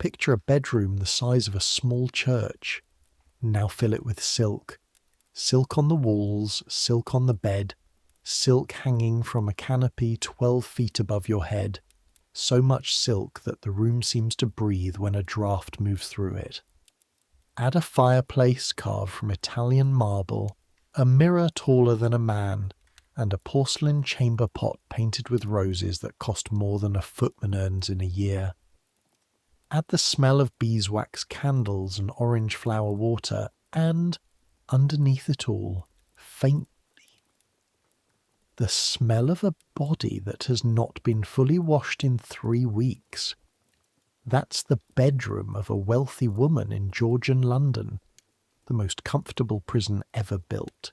Picture a bedroom the size of a small church. Now fill it with silk. Silk on the walls, silk on the bed, silk hanging from a canopy 12 feet above your head. So much silk that the room seems to breathe when a draught moves through it. Add a fireplace carved from Italian marble, a mirror taller than a man, and a porcelain chamber pot painted with roses that cost more than a footman earns in a year. Add the smell of beeswax candles and orange flower water, and, underneath it all, faintly, the smell of a body that has not been fully washed in 3 weeks. That's the bedroom of a wealthy woman in Georgian London, the most comfortable prison ever built.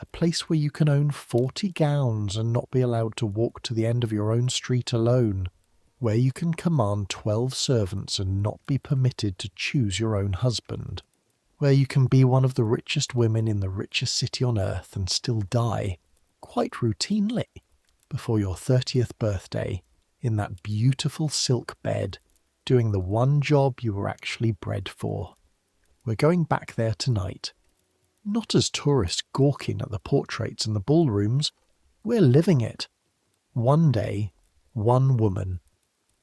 A place where you can own 40 gowns and not be allowed to walk to the end of your own street alone, where you can command 12 servants and not be permitted to choose your own husband, where you can be one of the richest women in the richest city on earth and still die, quite routinely, before your 30th birthday, in that beautiful silk bed, doing the one job you were actually bred for. We're going back there tonight. Not as tourists gawking at the portraits and the ballrooms. We're living it. One day, one woman,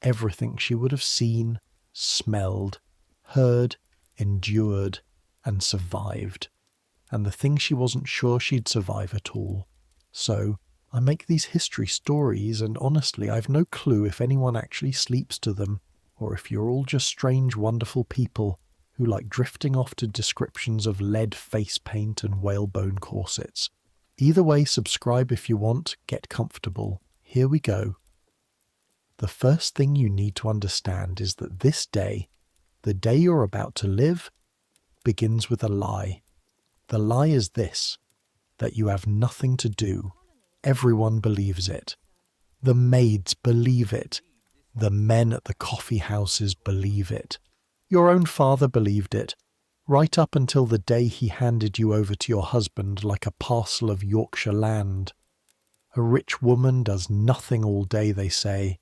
everything she would have seen, smelled, heard, endured, and survived. And the thing she wasn't sure she'd survive at all. So, I make these history stories, and honestly, I've no clue if anyone actually sleeps to them, or if you're all just strange, wonderful people who like drifting off to descriptions of lead face paint and whalebone corsets. Either way, subscribe if you want, get comfortable. Here we go. The first thing you need to understand is that this day, the day you're about to live, begins with a lie. The lie is this, that you have nothing to do. Everyone believes it. The maids believe it. The men at the coffee houses believe it. Your own father believed it, right up until the day he handed you over to your husband like a parcel of Yorkshire land. A rich woman does nothing all day, they say.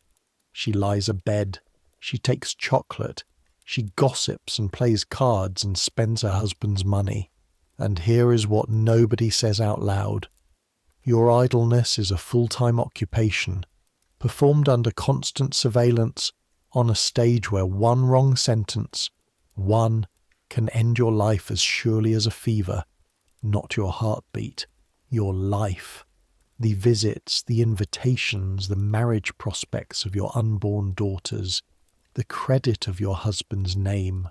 She lies abed, she takes chocolate, she gossips and plays cards and spends her husband's money. And here is what nobody says out loud. Your idleness is a full-time occupation, performed under constant surveillance on a stage where one wrong sentence, one, can end your life as surely as a fever. Not your heartbeat, your life. The visits, the invitations, the marriage prospects of your unborn daughters, the credit of your husband's name,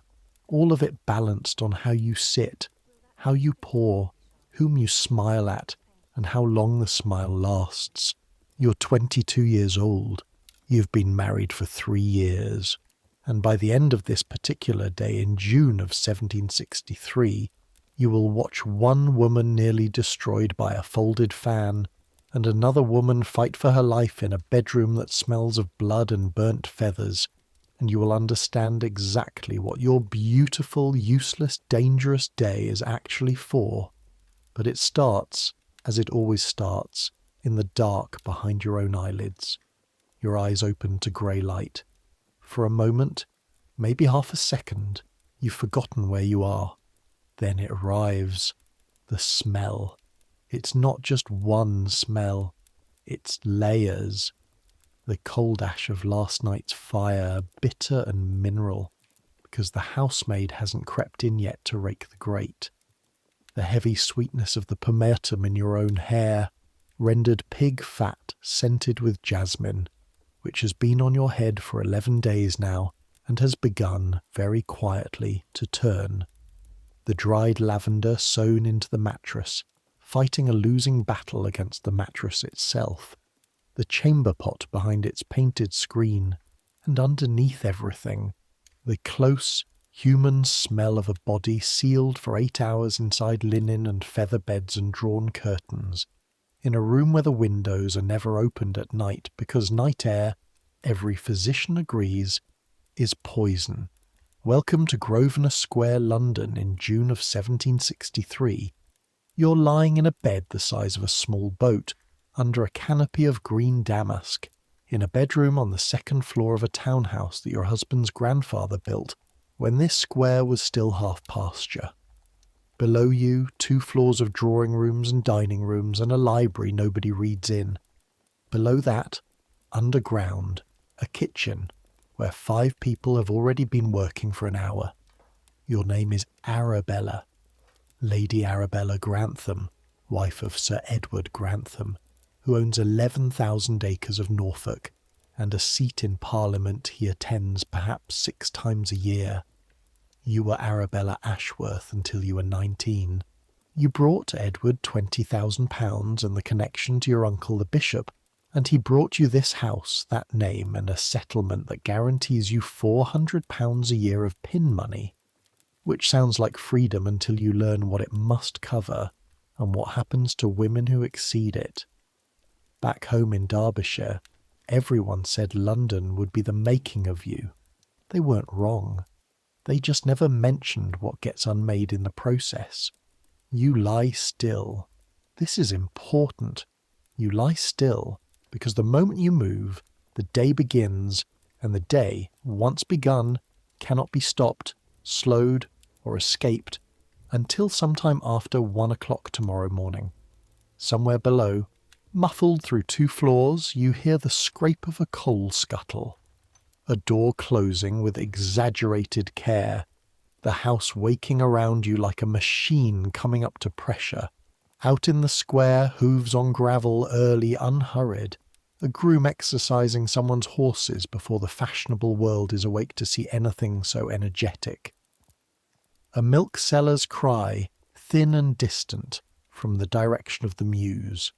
all of it balanced on how you sit, how you pour, whom you smile at, and how long the smile lasts. You're 22 years old. You've been married for 3 years. And by the end of this particular day in June of 1763, you will watch one woman nearly destroyed by a folded fan, and another woman fight for her life in a bedroom that smells of blood and burnt feathers, and you will understand exactly what your beautiful, useless, dangerous day is actually for. But it starts, as it always starts, in the dark behind your own eyelids. Your eyes open to grey light. For a moment, maybe half a second, you've forgotten where you are. Then it arrives. The smell. It's not just one smell. It's layers. The cold ash of last night's fire, bitter and mineral, because the housemaid hasn't crept in yet to rake the grate. The heavy sweetness of the pomatum in your own hair, rendered pig fat scented with jasmine, which has been on your head for 11 days now and has begun, very quietly, to turn. The dried lavender sewn into the mattress, fighting a losing battle against the mattress itself. The chamber pot behind its painted screen, and underneath everything, the close, human smell of a body sealed for 8 hours inside linen and feather beds and drawn curtains, in a room where the windows are never opened at night because night air, every physician agrees, is poison. Welcome to Grosvenor Square, London in June of 1763. You're lying in a bed the size of a small boat, under a canopy of green damask, in a bedroom on the second floor of a townhouse that your husband's grandfather built when this square was still half pasture. Below you, 2 floors of drawing rooms and dining rooms and a library nobody reads in. Below that, underground, a kitchen where 5 people have already been working for an hour. Your name is Arabella, Lady Arabella Grantham, wife of Sir Edward Grantham, who owns 11,000 acres of Norfolk and a seat in Parliament he attends perhaps 6 times a year. You were Arabella Ashworth until you were 19. You brought Edward £20,000 and the connection to your uncle the bishop, and he brought you this house, that name, and a settlement that guarantees you £400 a year of pin money, which sounds like freedom until you learn what it must cover and what happens to women who exceed it. Back home in Derbyshire, everyone said London would be the making of you. They weren't wrong. They just never mentioned what gets unmade in the process. You lie still. This is important. You lie still because the moment you move, the day begins, and the day, once begun, cannot be stopped, slowed, or escaped until sometime after 1 o'clock tomorrow morning. Somewhere below, muffled through 2 floors, you hear the scrape of a coal scuttle. A door closing with exaggerated care, the house waking around you like a machine coming up to pressure. Out in the square, hooves on gravel, early, unhurried, a groom exercising someone's horses before the fashionable world is awake to see anything so energetic. A milk seller's cry, thin and distant, from the direction of the Mews.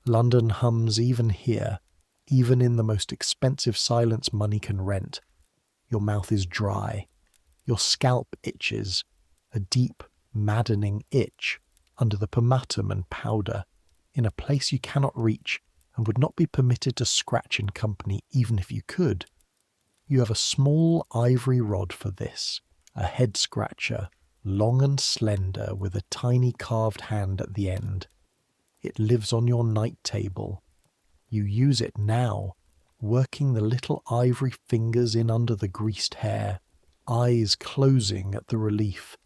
London hums even here, even in the most expensive silence money can rent. Your mouth is dry. Your scalp itches, a deep, maddening itch under the pomatum and powder, in a place you cannot reach and would not be permitted to scratch in company even if you could. You have a small ivory rod for this, a head scratcher, long and slender with a tiny carved hand at the end. It lives on your night table. You use it now, working the little ivory fingers in under the greased hair, eyes closing at the relief.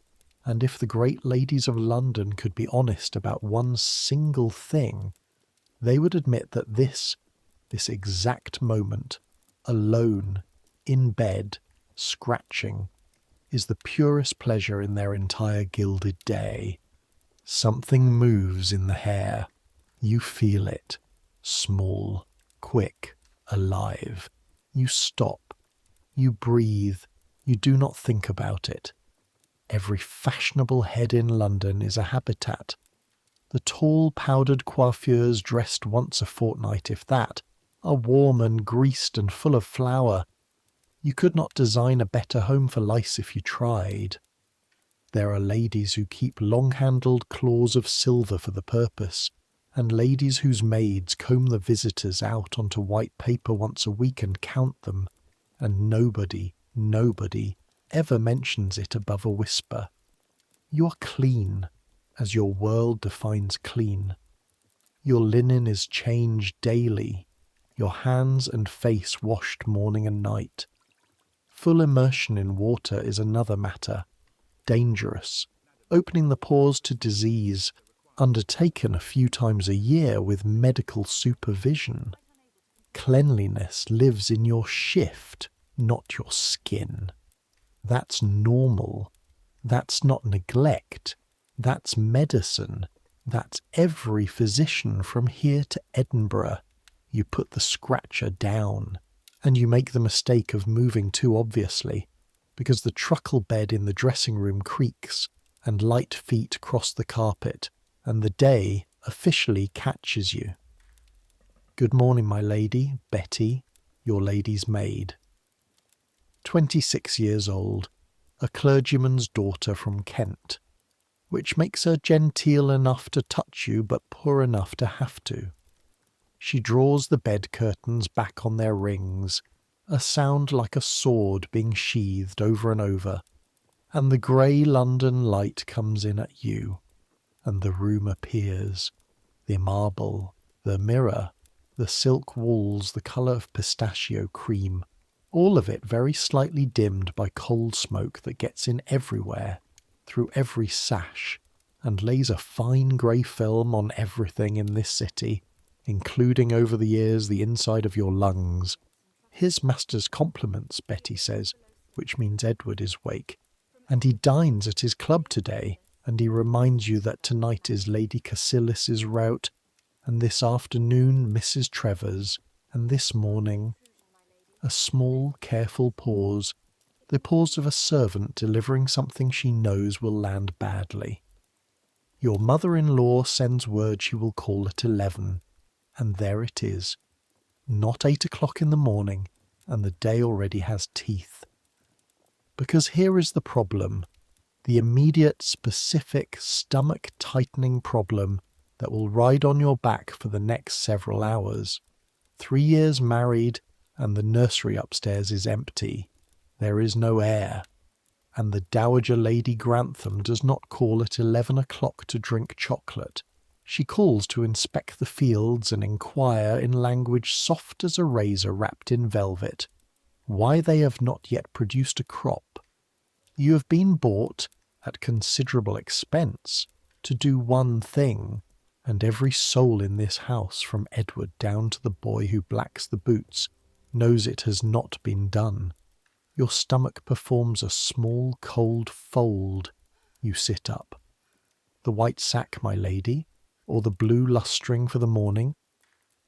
And if the great ladies of London could be honest about one single thing, they would admit that this exact moment, alone, in bed, scratching, is the purest pleasure in their entire gilded day. Something moves in the hair. You feel it. Small, quick, alive. You stop. You breathe. You do not think about it. Every fashionable head in London is a habitat. The tall powdered coiffures dressed once a fortnight, if that, are warm and greased and full of flour. You could not design a better home for lice if you tried. There are ladies who keep long-handled claws of silver for the purpose, and ladies whose maids comb the visitors out onto white paper once a week and count them, and nobody ever mentions it above a whisper. You are clean, as your world defines clean. Your linen is changed daily, your hands and face washed morning and night. Full immersion in water is another matter, dangerous, opening the pores to disease, undertaken a few times a year with medical supervision. Cleanliness lives in your shift, not your skin. That's normal. That's not neglect. That's medicine. That's every physician from here to Edinburgh. You put the scratcher down, and you make the mistake of moving too obviously, because the truckle bed in the dressing room creaks, and light feet cross the carpet, and the day officially catches you. Good morning, my lady, Betty, your lady's maid. 26 years old, a clergyman's daughter from Kent, which makes her genteel enough to touch you but poor enough to have to. She draws the bed curtains back on their rings, a sound like a sword being sheathed over and over, and the grey London light comes in at you, and the room appears, the marble, the mirror, the silk walls the colour of pistachio cream, all of it very slightly dimmed by cold smoke that gets in everywhere, through every sash, and lays a fine grey film on everything in this city, including over the years the inside of your lungs. His master's compliments, Betty says, which means Edward is wake, and he dines at his club today, and he reminds you that tonight is Lady Cassilis's rout, and this afternoon Mrs. Trevor's, and this morning. A small, careful pause, the pause of a servant delivering something she knows will land badly. Your mother-in-law sends word she will call at 11, and there it is. Not 8 o'clock in the morning, and the day already has teeth. Because here is the problem, the immediate, specific, stomach-tightening problem that will ride on your back for the next several hours. 3 years married, and the nursery upstairs is empty. There is no heir, and the Dowager Lady Grantham does not call at 11 o'clock to drink chocolate. She calls to inspect the fields and inquire in language soft as a razor wrapped in velvet why they have not yet produced a crop. You have been bought, at considerable expense, to do one thing, and every soul in this house, from Edward down to the boy who blacks the boots, knows it has not been done. Your stomach performs a small cold fold. You sit up. The white sack, my lady, or the blue lustring for the morning?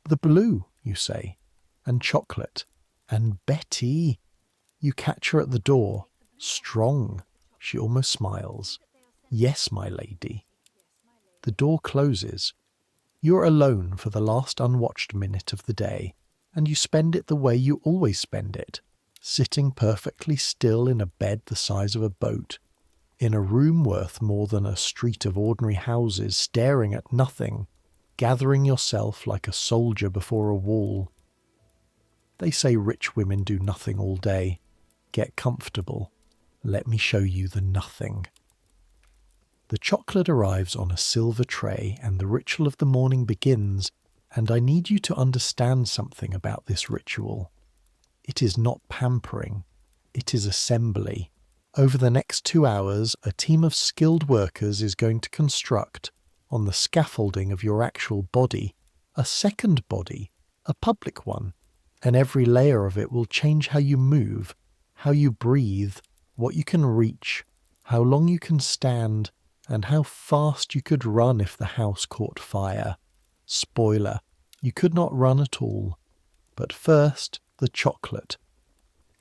The blue, you say, and chocolate, and Betty. You catch her at the door, strong. She almost smiles. Yes, my lady. The door closes. You are alone for the last unwatched minute of the day, and you spend it the way you always spend it, sitting perfectly still in a bed the size of a boat, in a room worth more than a street of ordinary houses, staring at nothing, gathering yourself like a soldier before a wall. They say rich women do nothing all day. Get comfortable. Let me show you the nothing. The chocolate arrives on a silver tray, and the ritual of the morning begins, and I need you to understand something about this ritual. It is not pampering. It is assembly. Over the next 2 hours, a team of skilled workers is going to construct, on the scaffolding of your actual body, a second body, a public one, and every layer of it will change how you move, how you breathe, what you can reach, how long you can stand, and how fast you could run if the house caught fire. Spoiler, you could not run at all. But first, the chocolate.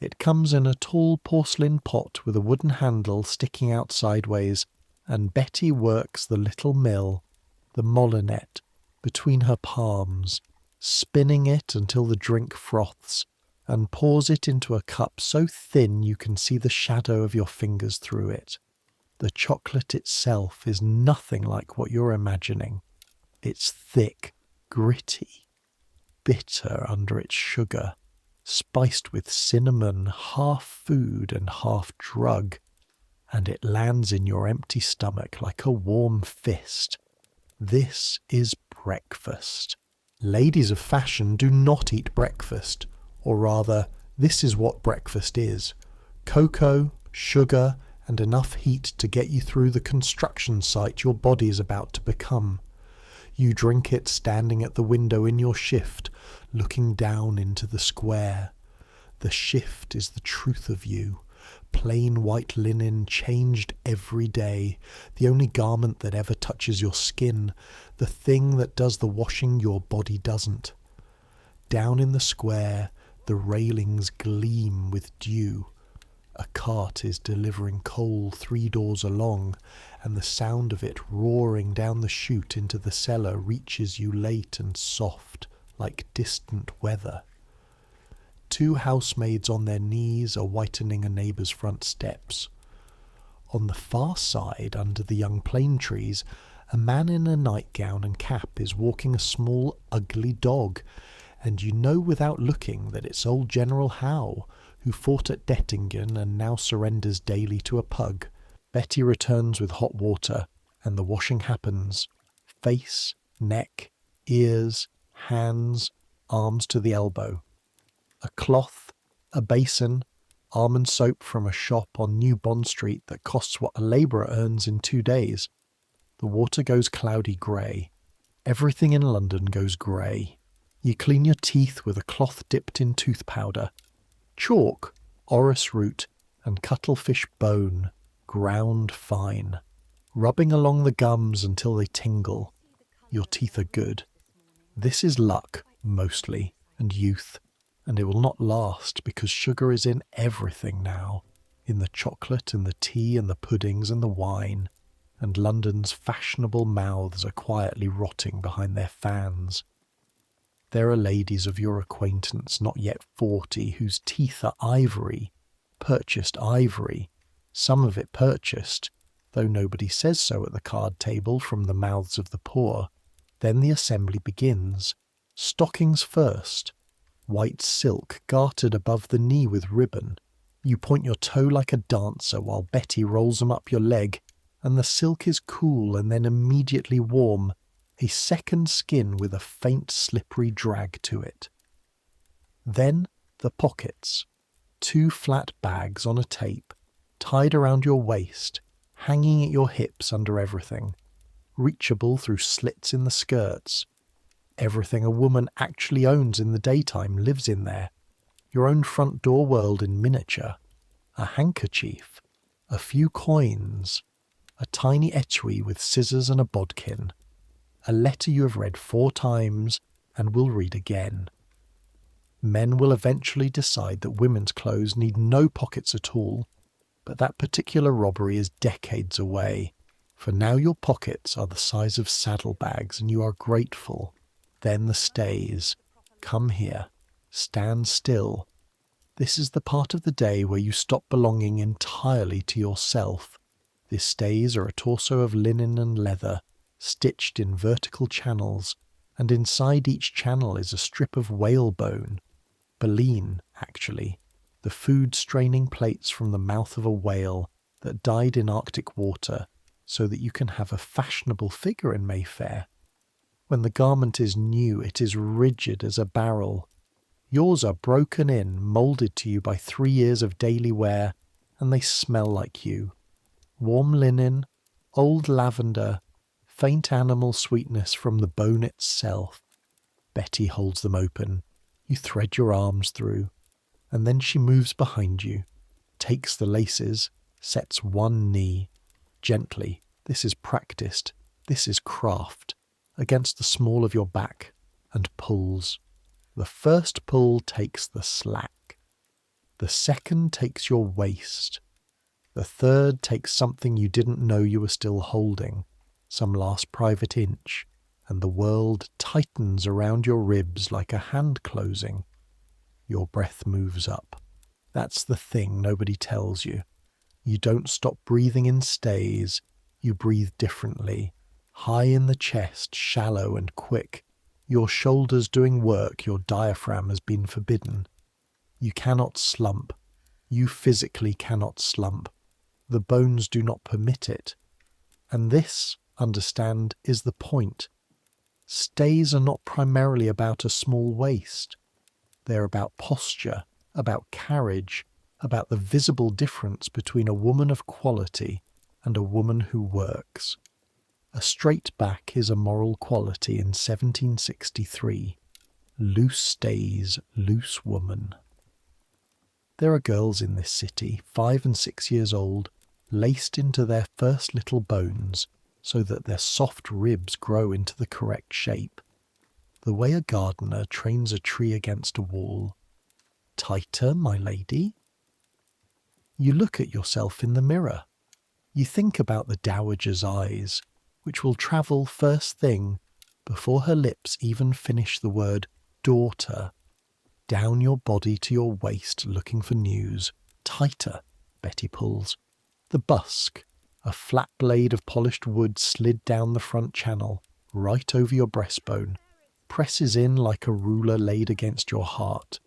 It comes in a tall porcelain pot with a wooden handle sticking out sideways, and Betty works the little mill, the molinet, between her palms, spinning it until the drink froths, and pours it into a cup so thin you can see the shadow of your fingers through it. The chocolate itself is nothing like what you're imagining. It's thick, gritty, bitter under its sugar, spiced with cinnamon, half food and half drug, and it lands in your empty stomach like a warm fist. This is breakfast. Ladies of fashion do not eat breakfast, or rather, this is what breakfast is. Cocoa, sugar, and enough heat to get you through the construction site your body is about to become. You drink it standing at the window in your shift, looking down into the square. The shift is the truth of you. Plain white linen, changed every day, the only garment that ever touches your skin, the thing that does the washing your body doesn't. Down in the square, the railings gleam with dew. A cart is delivering coal 3 doors along, and the sound of it roaring down the chute into the cellar reaches you late and soft, like distant weather. 2 housemaids on their knees are whitening a neighbour's front steps. On the far side, under the young plane trees, a man in a nightgown and cap is walking a small, ugly dog, and you know without looking that it's old General Howe, who fought at Dettingen and now surrenders daily to a pug. Betty returns with hot water, and the washing happens. Face, neck, ears, hands, arms to the elbow. A cloth, a basin, almond soap from a shop on New Bond Street that costs what a labourer earns in 2 days. The water goes cloudy grey. Everything in London goes grey. You clean your teeth with a cloth dipped in tooth powder. Chalk, orris root, and cuttlefish bone, ground fine. Rubbing along the gums until they tingle. Your teeth are good. This is luck, mostly, and youth, and it will not last because sugar is in everything now, in the chocolate and the tea and the puddings and the wine, and London's fashionable mouths are quietly rotting behind their fans. There are ladies of your acquaintance not yet 40 whose teeth are ivory, purchased ivory, some of it purchased, though nobody says so at the card table from the mouths of the poor. Then the assembly begins. Stockings first. White silk gartered above the knee with ribbon. You point your toe like a dancer while Betty rolls them up your leg, and the silk is cool and then immediately warm, a second skin with a faint slippery drag to it. Then the pockets. 2 flat bags on a tape, tied around your waist, hanging at your hips under everything, reachable through slits in the skirts. Everything a woman actually owns in the daytime lives in there. Your own front door world in miniature. A handkerchief, a few coins, a tiny etui with scissors and a bodkin. A letter you have read 4 times and will read again. Men will eventually decide that women's clothes need no pockets at all, but that particular robbery is decades away, for now your pockets are the size of saddlebags and you are grateful. Then the stays. Come here. Stand still. This is the part of the day where you stop belonging entirely to yourself. The stays are a torso of linen and leather, stitched in vertical channels, and inside each channel is a strip of whalebone. Baleen, actually, the food-straining plates from the mouth of a whale that died in Arctic water, so that you can have a fashionable figure in Mayfair. When the garment is new, it is rigid as a barrel. Yours are broken in, moulded to you by 3 years of daily wear, and they smell like you. Warm linen, old lavender, faint animal sweetness from the bone itself. Betty holds them open. You thread your arms through, and then she moves behind you, takes the laces, sets one knee, gently, this is practiced, this is craft, against the small of your back, and pulls. The first pull takes the slack. The second takes your waist. The third takes something you didn't know you were still holding, some last private inch, and the world tightens around your ribs like a hand closing. Your breath moves up. That's the thing nobody tells you. You don't stop breathing in stays. You breathe differently. High in the chest, shallow and quick. Your shoulders doing work your diaphragm has been forbidden. You cannot slump. You physically cannot slump. The bones do not permit it. And this, understand, is the point. Stays are not primarily about a small waist. They're about posture, about carriage, about the visible difference between a woman of quality and a woman who works. A straight back is a moral quality in 1763. Loose stays, loose woman. There are girls in this city, 5 and 6 years old, laced into their first little bones, so that their soft ribs grow into the correct shape. The way a gardener trains a tree against a wall. Tighter, my lady? You look at yourself in the mirror. You think about the dowager's eyes, which will travel first thing, before her lips even finish the word daughter, down your body to your waist looking for news. Tighter, Betty pulls. The busk, a flat blade of polished wood slid down the front channel, right over your breastbone, presses in like a ruler laid against your heart.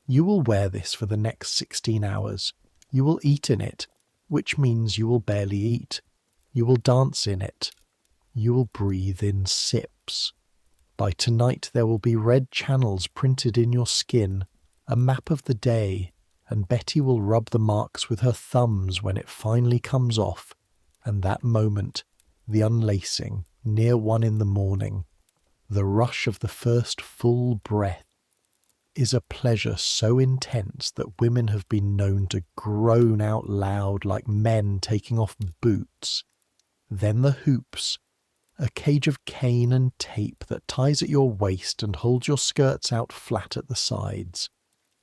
You will wear this for the next 16 hours. You will eat in it, which means you will barely eat. You will dance in it. You will breathe in sips. By tonight there will be red channels printed in your skin, a map of the day, and Betty will rub the marks with her thumbs when it finally comes off, and that moment, the unlacing, near 1 in the morning, the rush of the first full breath, is a pleasure so intense that women have been known to groan out loud like men taking off boots. Then the hoops, a cage of cane and tape that ties at your waist and holds your skirts out flat at the sides.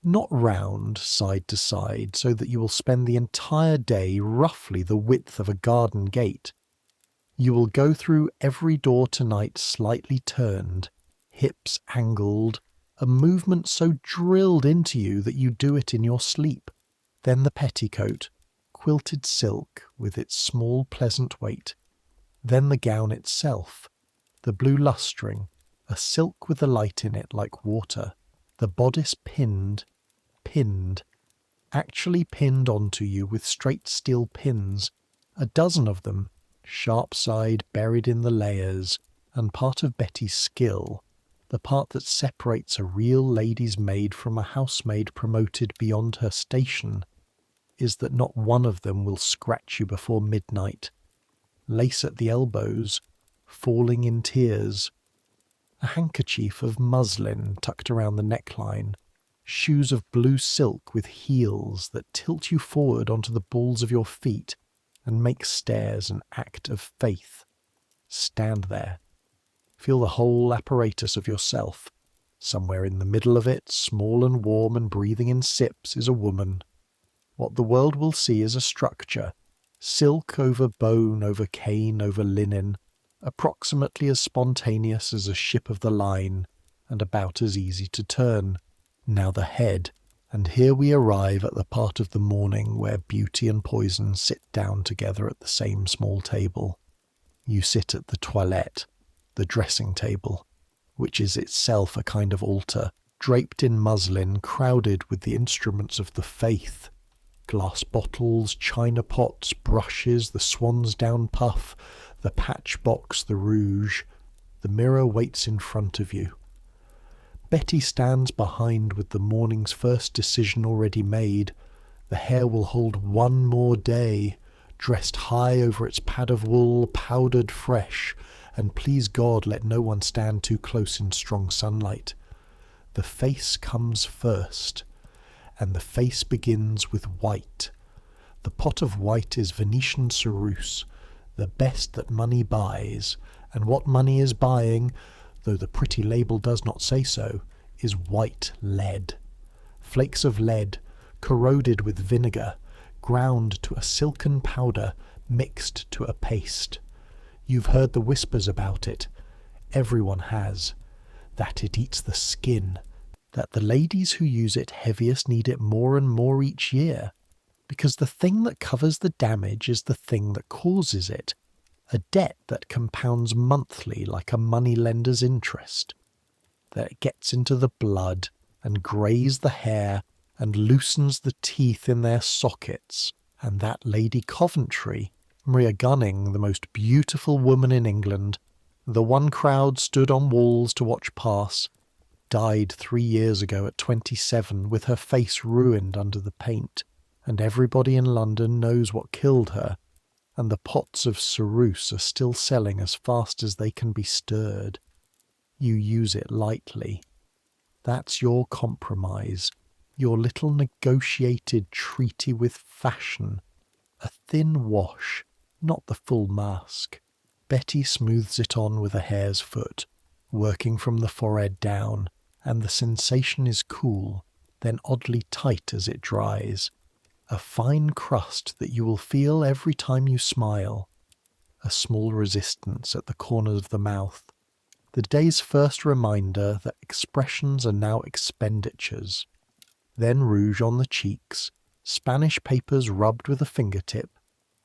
Not round, side to side, so that you will spend the entire day roughly the width of a garden gate. You will go through every door tonight slightly turned, hips angled, a movement so drilled into you that you do it in your sleep. Then the petticoat, quilted silk with its small pleasant weight. Then the gown itself, the blue lustring, a silk with a light in it like water, the bodice pinned, actually pinned onto you with straight steel pins, a dozen of them, sharp side buried in the layers, and part of Betty's skill, the part that separates a real lady's maid from a housemaid promoted beyond her station, is that not one of them will scratch you before midnight. Lace at the elbows, falling in tears, a handkerchief of muslin tucked around the neckline, shoes of blue silk with heels that tilt you forward onto the balls of your feet and make stairs an act of faith. Stand there. Feel the whole apparatus of yourself. Somewhere in the middle of it, small and warm and breathing in sips, is a woman. What the world will see is a structure, silk over bone, over cane, over linen, approximately as spontaneous as a ship of the line, and about as easy to turn. Now the head, and here we arrive at the part of the morning where beauty and poison sit down together at the same small table. You sit at the toilette, the dressing table, which is itself a kind of altar, draped in muslin, crowded with the instruments of the faith. Glass bottles, china pots, brushes, the swan's down puff, the patch box, the rouge. The mirror waits in front of you. Betty stands behind with the morning's first decision already made. The hair will hold 1 more day, dressed high over its pad of wool, powdered fresh, and please God let no one stand too close in strong sunlight. The face comes first, and the face begins with white. The pot of white is Venetian ceruse, the best that money buys, and what money is buying, though the pretty label does not say so, is white lead. Flakes of lead, corroded with vinegar, ground to a silken powder, mixed to a paste. You've heard the whispers about it. Everyone has. That it eats the skin. That the ladies who use it heaviest need it more and more each year. Because the thing that covers the damage is the thing that causes it. A debt that compounds monthly like a money-lender's interest. That gets into the blood and greys the hair and loosens the teeth in their sockets. And that Lady Coventry, Maria Gunning, the most beautiful woman in England, the one crowd stood on walls to watch pass, died 3 years ago at 27 with her face ruined under the paint, and everybody in London knows what killed her, and the pots of ceruse are still selling as fast as they can be stirred. You use it lightly. That's your compromise, your little negotiated treaty with fashion. A thin wash, not the full mask. Betty smooths it on with a hare's foot, working from the forehead down, and the sensation is cool, then oddly tight as it dries. A fine crust that you will feel every time you smile. A small resistance at the corners of the mouth. The day's first reminder that expressions are now expenditures. Then rouge on the cheeks, Spanish papers rubbed with a fingertip,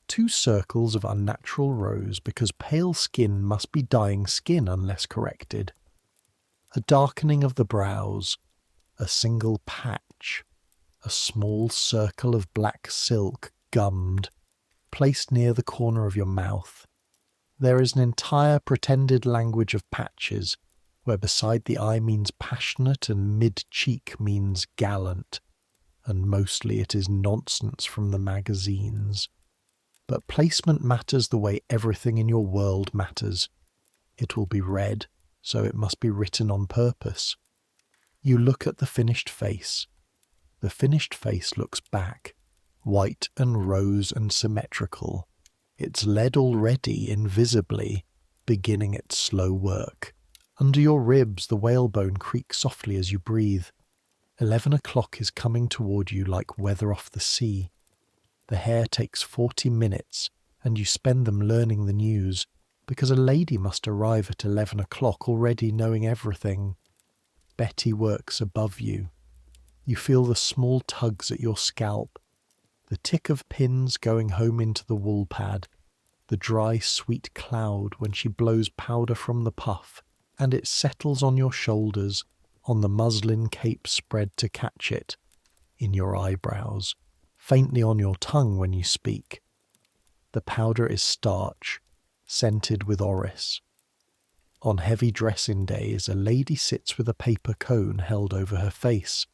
2 circles of unnatural rose because pale skin must be dying skin unless corrected. A darkening of the brows, a single patch, a small circle of black silk gummed, placed near the corner of your mouth. There is an entire pretended language of patches, where beside the eye means passionate and mid-cheek means gallant, and mostly it is nonsense from the magazines. But placement matters the way everything in your world matters. It will be read, so it must be written on purpose. You look at the finished face. The finished face looks back, white and rose and symmetrical. It's led already, invisibly, beginning its slow work. Under your ribs the whalebone creaks softly as you breathe. 11 o'clock is coming toward you like weather off the sea. The hair takes 40 minutes, and you spend them learning the news, because a lady must arrive at 11 o'clock already knowing everything. Betty works above you. You feel the small tugs at your scalp, the tick of pins going home into the wool pad, the dry sweet cloud when she blows powder from the puff, and it settles on your shoulders, on the muslin cape spread to catch it, in your eyebrows, faintly on your tongue when you speak. The powder is starch, scented with orris. On heavy dressing days, a lady sits with a paper cone held over her face,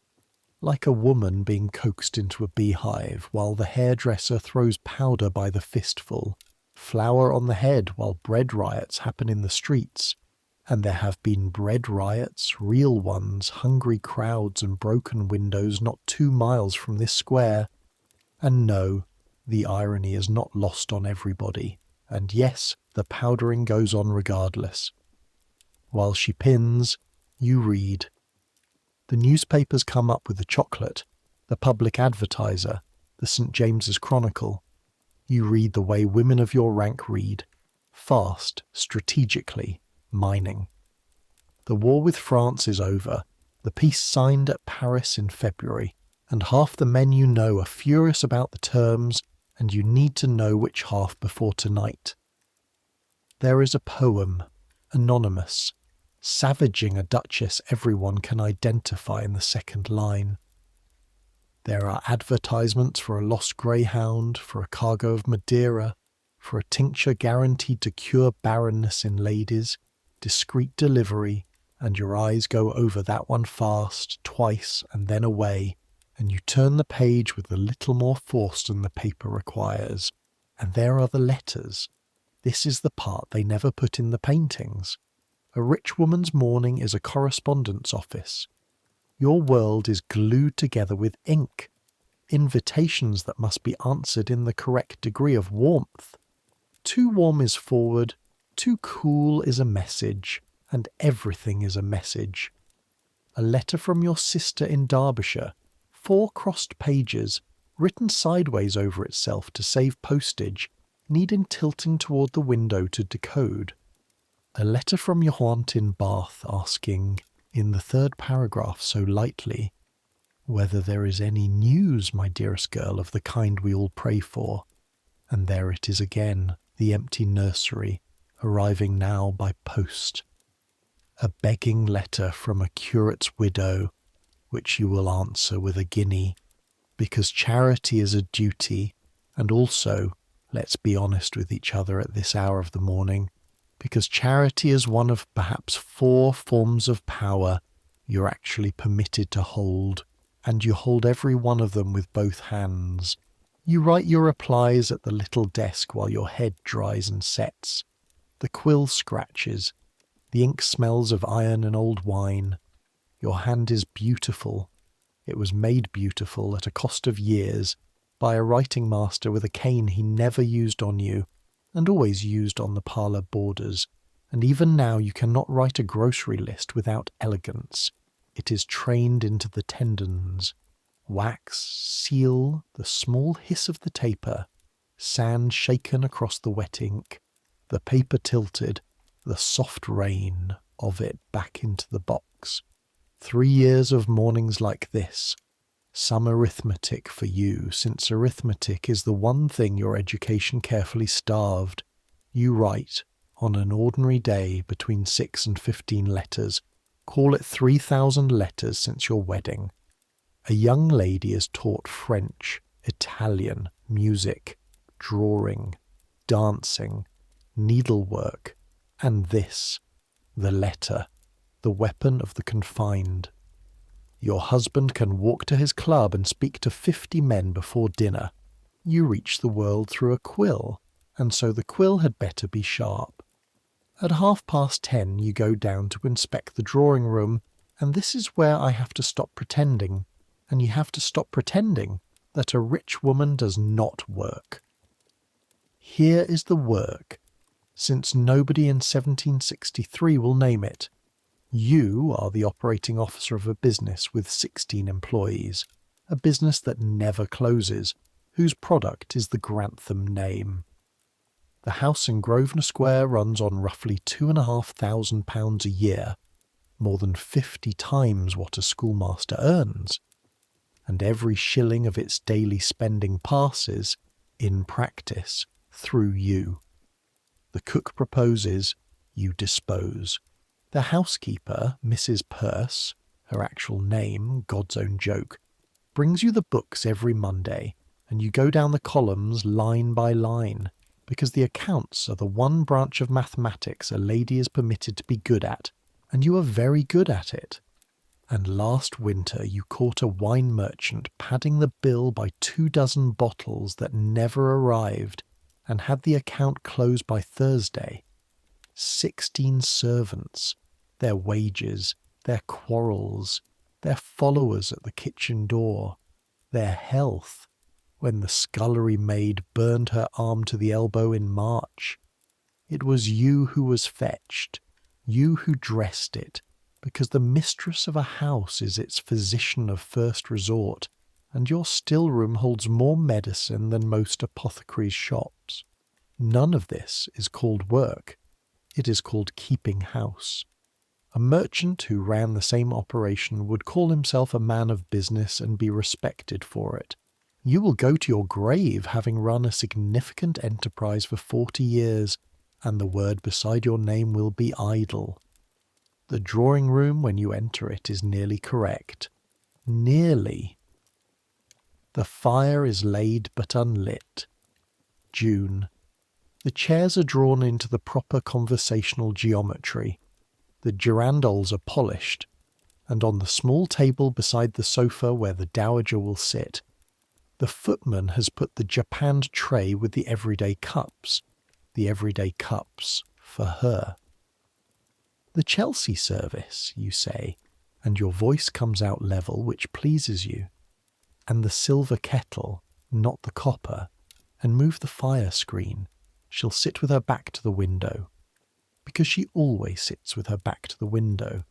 like a woman being coaxed into a beehive, while the hairdresser throws powder by the fistful, flour on the head while bread riots happen in the streets. And there have been bread riots, real ones, hungry crowds and broken windows not 2 miles from this square. And no, the irony is not lost on everybody. And yes, the powdering goes on regardless. While she pins, you read. The newspapers come up with the chocolate, the Public Advertiser, the St. James's Chronicle. You read the way women of your rank read, fast, strategically, mining. The war with France is over, the peace signed at Paris in February, and half the men you know are furious about the terms, and you need to know which half before tonight. There is a poem, anonymous, savaging a duchess everyone can identify in the second line. There are advertisements for a lost greyhound, for a cargo of Madeira, for a tincture guaranteed to cure barrenness in ladies, discreet delivery, and your eyes go over that one fast, twice, and then away, and you turn the page with a little more force than the paper requires. And there are the letters. This is the part they never put in the paintings. A rich woman's morning is a correspondence office. Your world is glued together with ink, invitations that must be answered in the correct degree of warmth. Too warm is forward, too cool is a message, and everything is a message. A letter from your sister in Derbyshire, 4 crossed pages, written sideways over itself to save postage, needing tilting toward the window to decode. A letter from your aunt in Bath asking, in the 3rd paragraph so lightly, whether there is any news, my dearest girl, of the kind we all pray for. And there it is again, the empty nursery, arriving now by post. A begging letter from a curate's widow, which you will answer with a guinea, because charity is a duty, and also, let's be honest with each other at this hour of the morning, because charity is one of perhaps 4 forms of power you're actually permitted to hold, and you hold every one of them with both hands. You write your replies at the little desk while your head dries and sets. The quill scratches. The ink smells of iron and old wine. Your hand is beautiful. It was made beautiful at a cost of years by a writing master with a cane he never used on you, and always used on the parlour borders, and even now you cannot write a grocery list without elegance. It is trained into the tendons. Wax, seal, the small hiss of the taper, sand shaken across the wet ink, the paper tilted, the soft rain of it back into the box. 3 years of mornings like this. Some arithmetic for you, since arithmetic is the one thing your education carefully starved. You write, on an ordinary day, between 6 and 15 letters. Call it 3,000 letters since your wedding. A young lady is taught French, Italian, music, drawing, dancing, needlework, and this, the letter, the weapon of the confined. Your husband can walk to his club and speak to 50 men before dinner. You reach the world through a quill, and so the quill had better be sharp. At 10:30 you go down to inspect the drawing room, and this is where I have to stop pretending, and you have to stop pretending that a rich woman does not work. Here is the work, since nobody in 1763 will name it. You are the operating officer of a business with 16 employees, a business that never closes, whose product is the Grantham name. The house in Grosvenor Square runs on roughly £2,500 a year, more than 50 times what a schoolmaster earns, and every shilling of its daily spending passes, in practice, through you. The cook proposes, you dispose. The housekeeper, Mrs. Purse, her actual name, God's own joke, brings you the books every Monday, and you go down the columns line by line, because the accounts are the one branch of mathematics a lady is permitted to be good at, and you are very good at it. And last winter you caught a wine merchant padding the bill by 24 bottles that never arrived, and had the account closed by Thursday. 16 servants, their wages, their quarrels, their followers at the kitchen door, their health, when the scullery maid burned her arm to the elbow in March. It was you who was fetched, you who dressed it, because the mistress of a house is its physician of first resort, and your still-room holds more medicine than most apothecaries' shops. None of this is called work. It is called keeping house. A merchant who ran the same operation would call himself a man of business and be respected for it. You will go to your grave having run a significant enterprise for 40 years, and the word beside your name will be idle. The drawing room when you enter it is nearly correct. Nearly. The fire is laid but unlit. June. The chairs are drawn into the proper conversational geometry. The girandoles are polished, and on the small table beside the sofa where the dowager will sit, the footman has put the japanned tray with the everyday cups for her. The Chelsea service, you say, and your voice comes out level, which pleases you. And the silver kettle, not the copper, and move the fire screen. She'll sit with her back to the window, because she always sits with her back to the window,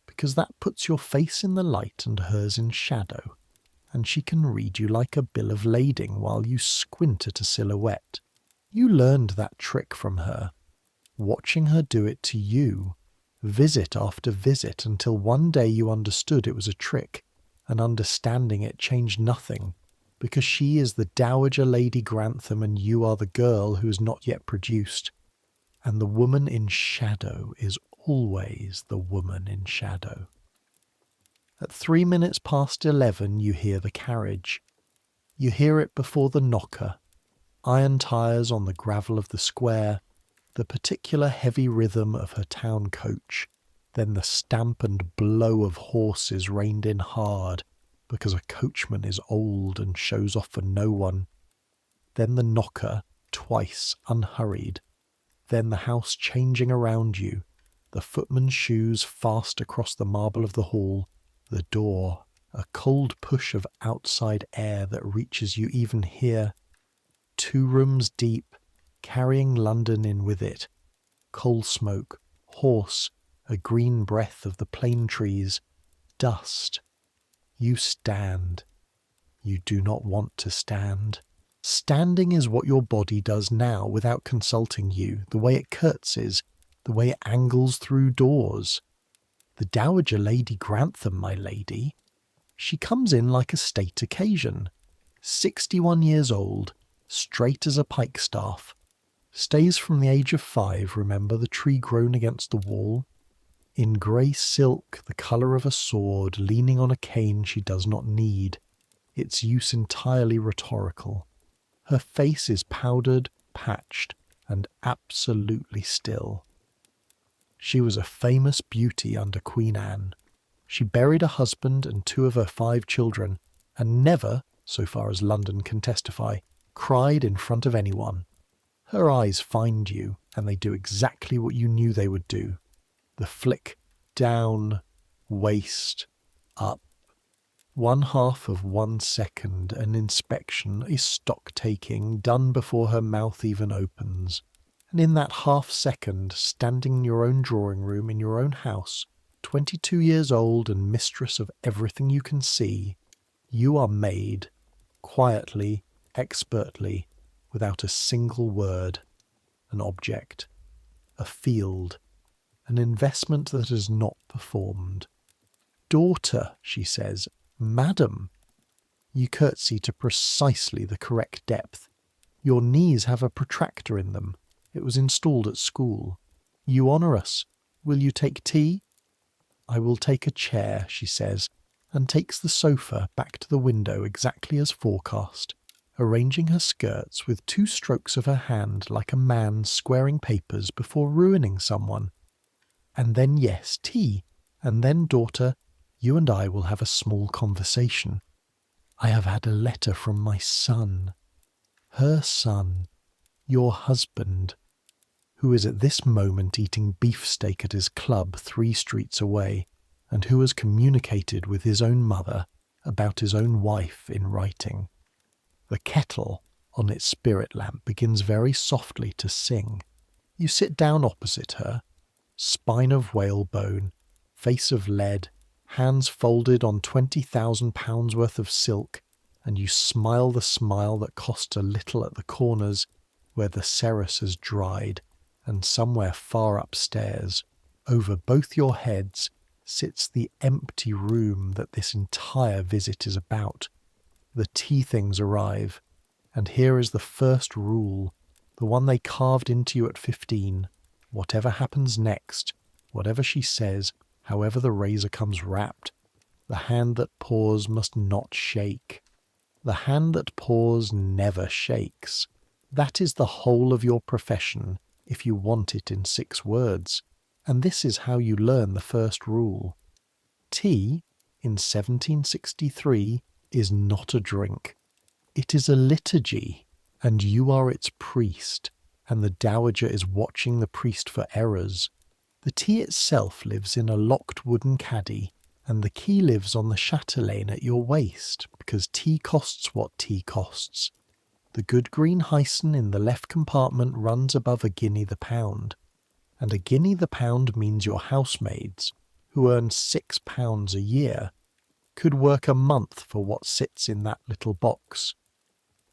because that puts your face in the light and hers in shadow, and she can read you like a bill of lading while you squint at a silhouette. You learned that trick from her, watching her do it to you, visit after visit, until one day you understood it was a trick, and understanding it changed nothing, because she is the Dowager Lady Grantham and you are the girl who is not yet produced, and the woman in shadow is always the woman in shadow. At 11:03 you hear the carriage. You hear it before the knocker, iron tyres on the gravel of the square, the particular heavy rhythm of her town coach, then the stamp and blow of horses reined in hard, because a coachman is old and shows off for no one, then the knocker, twice unhurried, then the house changing around you, the footman's shoes fast across the marble of the hall, the door, a cold push of outside air that reaches you even here, 2 rooms deep, carrying London in with it, coal smoke, horse, a green breath of the plane trees, dust. You stand. You do not want to stand. Standing is what your body does now without consulting you, the way it curtsies, the way it angles through doors. The Dowager Lady Grantham, my lady, she comes in like a state occasion, 61 years old, straight as a pikestaff, stays from the age of 5, remember the tree grown against the wall, in grey silk, the colour of a sword, leaning on a cane she does not need, its use entirely rhetorical. Her face is powdered, patched, and absolutely still. She was a famous beauty under Queen Anne. She buried a husband and 2 of her 5 children, and never, so far as London can testify, cried in front of anyone. Her eyes find you, and they do exactly what you knew they would do. The flick down, waist, up. 1/2 of 1 second, an inspection, a stock-taking, done before her mouth even opens. And in that half second, standing in your own drawing room in your own house, 22 years old and mistress of everything you can see, you are made, quietly, expertly, without a single word, an object, a field, an investment that is not performed. Daughter, she says, madam. You curtsy to precisely the correct depth. Your knees have a protractor in them. It was installed at school. You honour us. Will you take tea? I will take a chair, she says, and takes the sofa back to the window exactly as forecast, arranging her skirts with 2 strokes of her hand like a man squaring papers before ruining someone. And then, yes, tea. And then, daughter, you and I will have a small conversation. I have had a letter from my son. Her son. Your husband, who is at this moment eating beefsteak at his club 3 streets away, and who has communicated with his own mother about his own wife in writing. The kettle on its spirit lamp begins very softly to sing. You sit down opposite her, spine of whalebone, face of lead, hands folded on £20,000 worth of silk, and you smile the smile that costs a little at the corners where the cerus has dried, and somewhere far upstairs, over both your heads, sits the empty room that this entire visit is about. The tea things arrive, and here is the first rule, the one they carved into you at 15. Whatever happens next, whatever she says, however the razor comes wrapped, the hand that pours must not shake. The hand that pours never shakes. That is the whole of your profession, if you want it in 6 words. And this is how you learn the first rule. Tea, in 1763, is not a drink. It is a liturgy, and you are its priest, and the dowager is watching the priest for errors. The tea itself lives in a locked wooden caddy, and the key lives on the chatelaine at your waist, because tea costs what tea costs. The good green hyson in the left compartment runs above £1 the pound, and £1 the pound means your housemaids, who earn £6 a year, could work a month for what sits in that little box.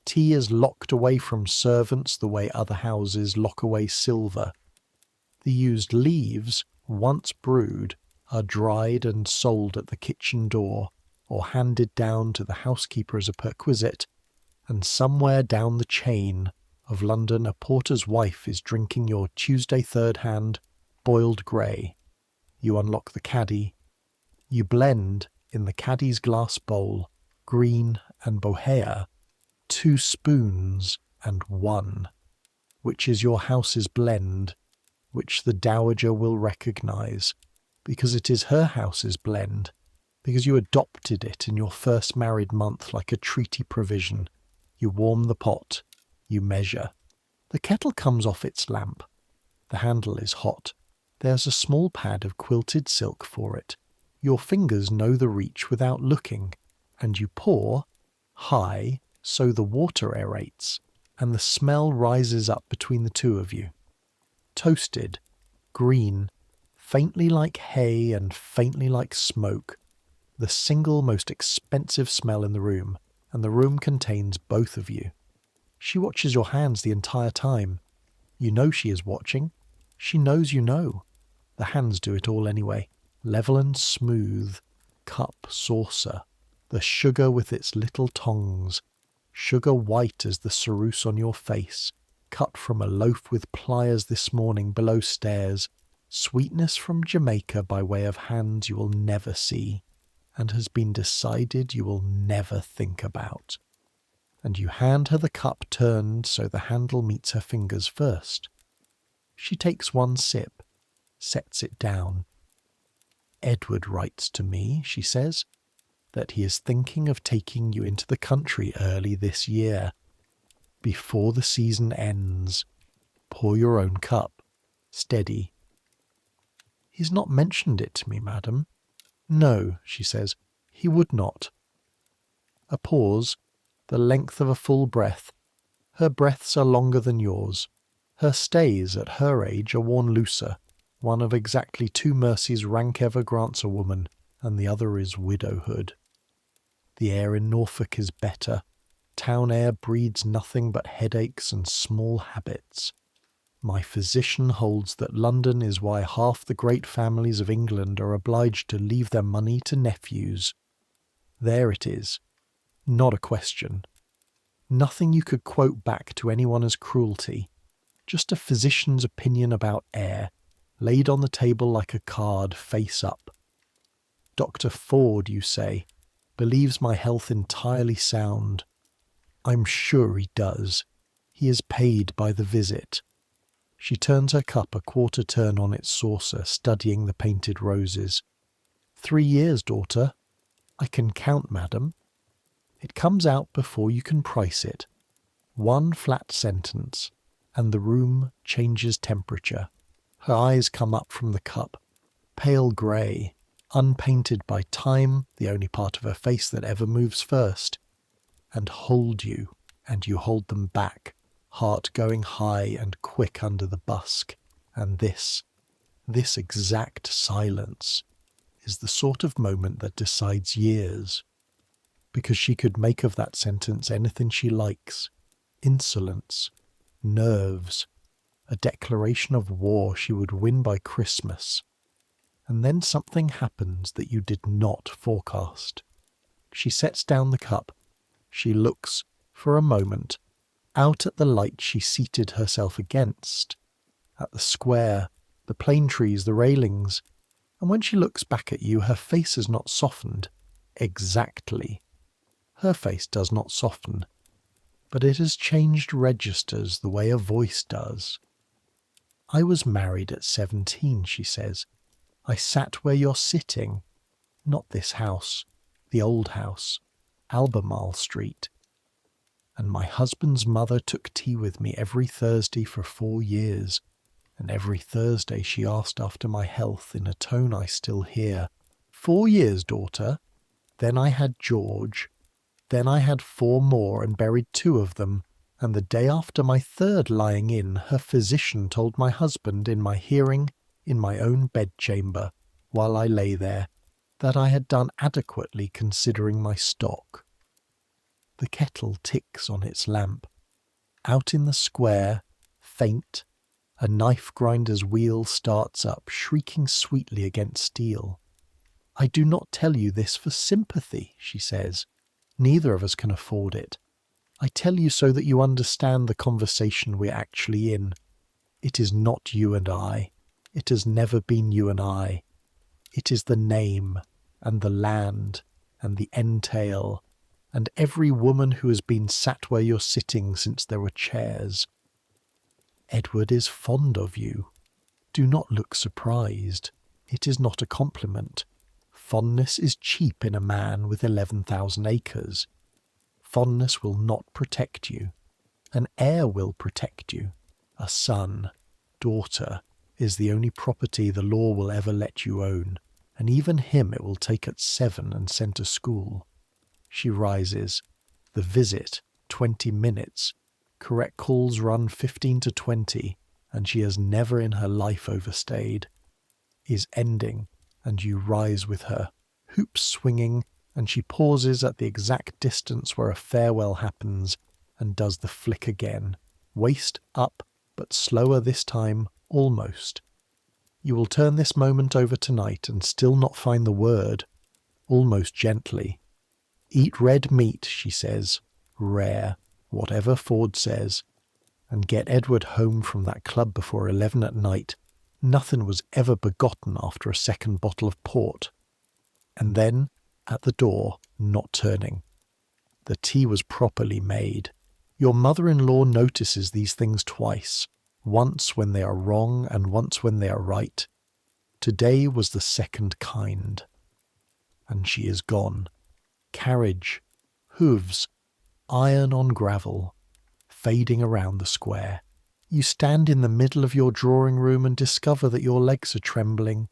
Tea is locked away from servants the way other houses lock away silver. The used leaves, once brewed, are dried and sold at the kitchen door, or handed down to the housekeeper as a perquisite, and somewhere down the chain of London a porter's wife is drinking your Tuesday third hand, boiled grey. You unlock the caddy. You blend, in the caddy's glass bowl, green and bohea, 2 spoons and 1, which is your house's blend, which the dowager will recognise, because it is her house's blend, because you adopted it in your first married month like a treaty provision. You warm the pot. You measure. The kettle comes off its lamp. The handle is hot. There's a small pad of quilted silk for it. Your fingers know the reach without looking, and you pour, high, so the water aerates, and the smell rises up between the 2 of you. Toasted, green, faintly like hay and faintly like smoke, the single most expensive smell in the room, and the room contains both of you. She watches your hands the entire time. You know she is watching. She knows you know. The hands do it all anyway, level and smooth, cup, saucer, the sugar with its little tongs, sugar white as the ceruse on your face, cut from a loaf with pliers this morning below stairs, sweetness from Jamaica by way of hands you will never see, and has been decided you will never think about. And you hand her the cup turned so the handle meets her fingers first. She takes 1 sip. sets it down. Edward writes to me, she says, that he is thinking of taking you into the country early this year. Before the season ends, pour your own cup. Steady. He's not mentioned it to me, madam. No, she says, he would not. A pause, the length of a full breath. Her breaths are longer than yours. Her stays at her age are worn looser. One of exactly 2 mercies rank ever grants a woman, and the other is widowhood. The air in Norfolk is better. Town air breeds nothing but headaches and small habits. My physician holds that London is why half the great families of England are obliged to leave their money to nephews. There it is. Not a question. Nothing you could quote back to anyone as cruelty. Just a physician's opinion about air, laid on the table like a card, face up. Dr. Ford, you say, believes my health entirely sound. I'm sure he does. He is paid by the visit. She turns her cup a quarter turn on its saucer, studying the painted roses. 3 years, daughter. I can count, madam. It comes out before you can price it. 1 flat sentence, and the room changes temperature. Her eyes come up from the cup, pale grey, unpainted by time, the only part of her face that ever moves first, and hold you, and you hold them back, heart going high and quick under the busk. And this exact silence, is the sort of moment that decides years. Because she could make of that sentence anything she likes. Insolence, nerves, a declaration of war she would win by Christmas. And then something happens that you did not forecast. She sets down the cup. She looks, for a moment, out at the light she seated herself against, at the square, the plane trees, the railings, and when she looks back at you, her face is not softened. Exactly. Her face does not soften, but it has changed registers the way a voice does. I was married at 17, she says. I sat where you're sitting. Not this house, the old house, Albemarle Street. And my husband's mother took tea with me every Thursday for 4 years, and every Thursday she asked after my health in a tone I still hear. 4 years, daughter. Then I had George. Then I had 4 more and buried 2 of them, and the day after my 3rd lying in, her physician told my husband in my hearing, in my own bedchamber, while I lay there, that I had done adequately considering my stock. The kettle ticks on its lamp. Out in the square, faint, a knife grinder's wheel starts up, shrieking sweetly against steel. I do not tell you this for sympathy, she says. Neither of us can afford it. I tell you so that you understand the conversation we're actually in. It is not you and I. It has never been you and I. It is the name, and the land, and the entail, and every woman who has been sat where you're sitting since there were chairs. Edward is fond of you. Do not look surprised. It is not a compliment. Fondness is cheap in a man with 11,000 acres. Fondness will not protect you. An heir will protect you. A son, daughter, is the only property the law will ever let you own, and even him it will take at 7 and send to school. She rises. The visit, 20 minutes. Correct calls run 15 to 20, and she has never in her life overstayed. Is ending, and you rise with her, hoops swinging, and she pauses at the exact distance where a farewell happens, and does the flick again, waist up, but slower this time, almost. You will turn this moment over tonight and still not find the word, almost gently. Eat red meat, she says, rare, whatever Ford says, and get Edward home from that club before 11 at night. Nothing was ever begotten after a second bottle of port. And then, at the door, not turning. The tea was properly made. Your mother-in-law notices these things twice, once when they are wrong and once when they are right. Today was the second kind. And she is gone. Carriage, hooves, iron on gravel, fading around the square. You stand in the middle of your drawing room and discover that your legs are trembling.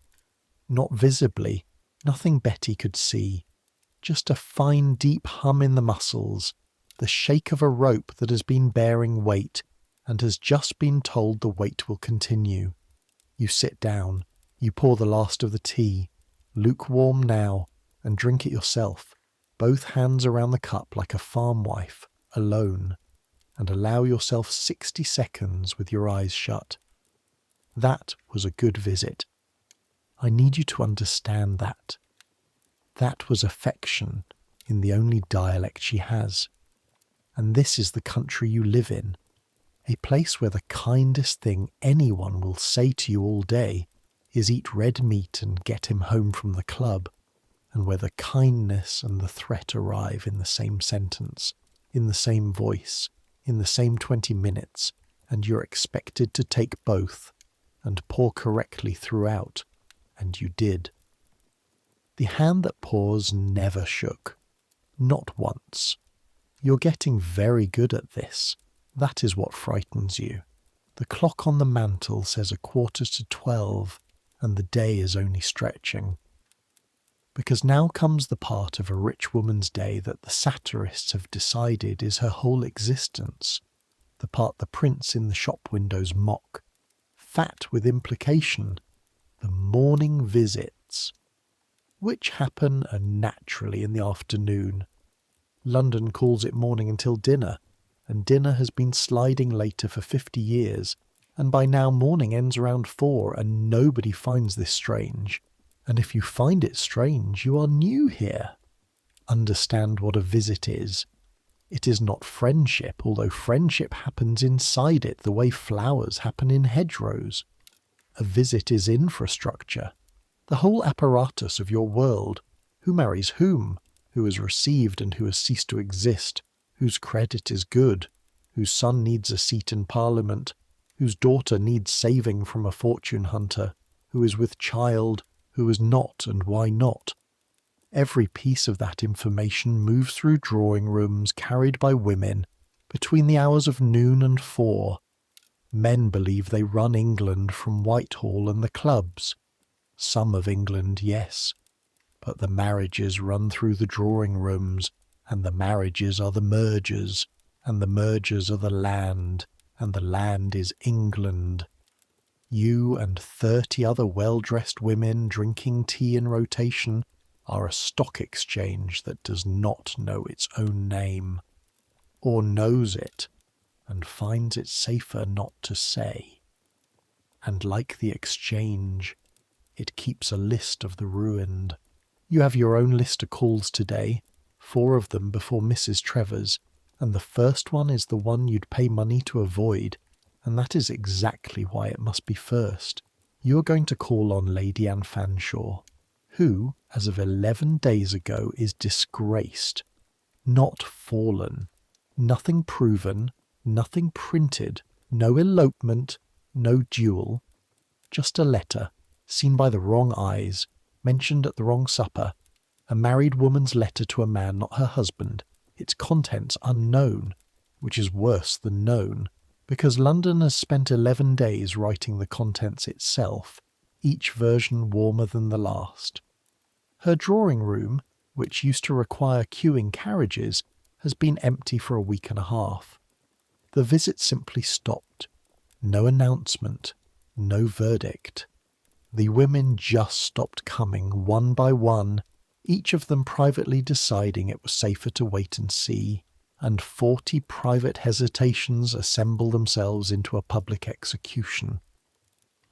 Not visibly, nothing Betty could see. Just a fine deep hum in the muscles, the shake of a rope that has been bearing weight and has just been told the weight will continue. You sit down, you pour the last of the tea, lukewarm now, and drink it yourself, both hands around the cup like a farm wife, alone, and allow yourself 60 seconds with your eyes shut. That was a good visit. I need you to understand that. That was affection in the only dialect she has. And this is the country you live in, a place where the kindest thing anyone will say to you all day is eat red meat and get him home from the club, and where the kindness and the threat arrive in the same sentence, in the same voice, in the same 20 minutes, and you're expected to take both and pour correctly throughout, and you did. The hand that pours never shook. Not once. You're getting very good at this. That is what frightens you. The clock on the mantel says 11:45, and the day is only stretching. Because now comes the part of a rich woman's day that the satirists have decided is her whole existence, the part the prints in the shop windows mock, fat with implication, the morning visits, which happen naturally in the afternoon. London calls it morning until dinner, and dinner has been sliding later for 50 years, and by now morning ends around 4, and nobody finds this strange. And if you find it strange, you are new here. Understand what a visit is. It is not friendship, although friendship happens inside it the way flowers happen in hedgerows. A visit is infrastructure, the whole apparatus of your world. Who marries whom? Who is received and who has ceased to exist? Whose credit is good? Whose son needs a seat in Parliament? Whose daughter needs saving from a fortune hunter? Who is with child? Who is not, and why not? Every piece of that information moves through drawing rooms carried by women between the hours of noon and 4. Men believe they run England from Whitehall and the clubs. Some of England, yes. But the marriages run through the drawing rooms, and the marriages are the mergers, and the mergers are the land, and the land is England. You and 30 other well-dressed women drinking tea in rotation are a stock exchange that does not know its own name, or knows it, and finds it safer not to say. And like the exchange, it keeps a list of the ruined. You have your own list of calls today, 4 of them before Mrs. Trevor's, and the first one is the one you'd pay money to avoid, and that is exactly why it must be first. You are going to call on Lady Anne Fanshawe, who, as of 11 days ago, is disgraced, not fallen, nothing proven, nothing printed, no elopement, no duel, just a letter, seen by the wrong eyes, mentioned at the wrong supper, a married woman's letter to a man not her husband, its contents unknown, which is worse than known, because London has spent 11 days writing the contents itself, each version warmer than the last. Her drawing room, which used to require queuing carriages, has been empty for a week and a half. The visit simply stopped. No announcement, no verdict. The women just stopped coming one by one, each of them privately deciding it was safer to wait and see, and 40 private hesitations assemble themselves into a public execution.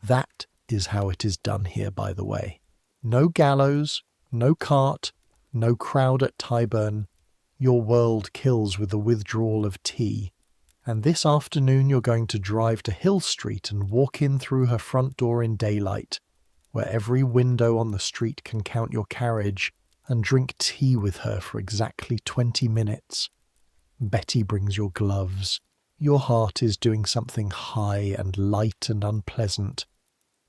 That is how it is done here, by the way. No gallows, no cart, no crowd at Tyburn. Your world kills with the withdrawal of tea. And this afternoon you're going to drive to Hill Street and walk in through her front door in daylight, where every window on the street can count your carriage, and drink tea with her for exactly 20 minutes. Betty brings your gloves. Your heart is doing something high and light and unpleasant.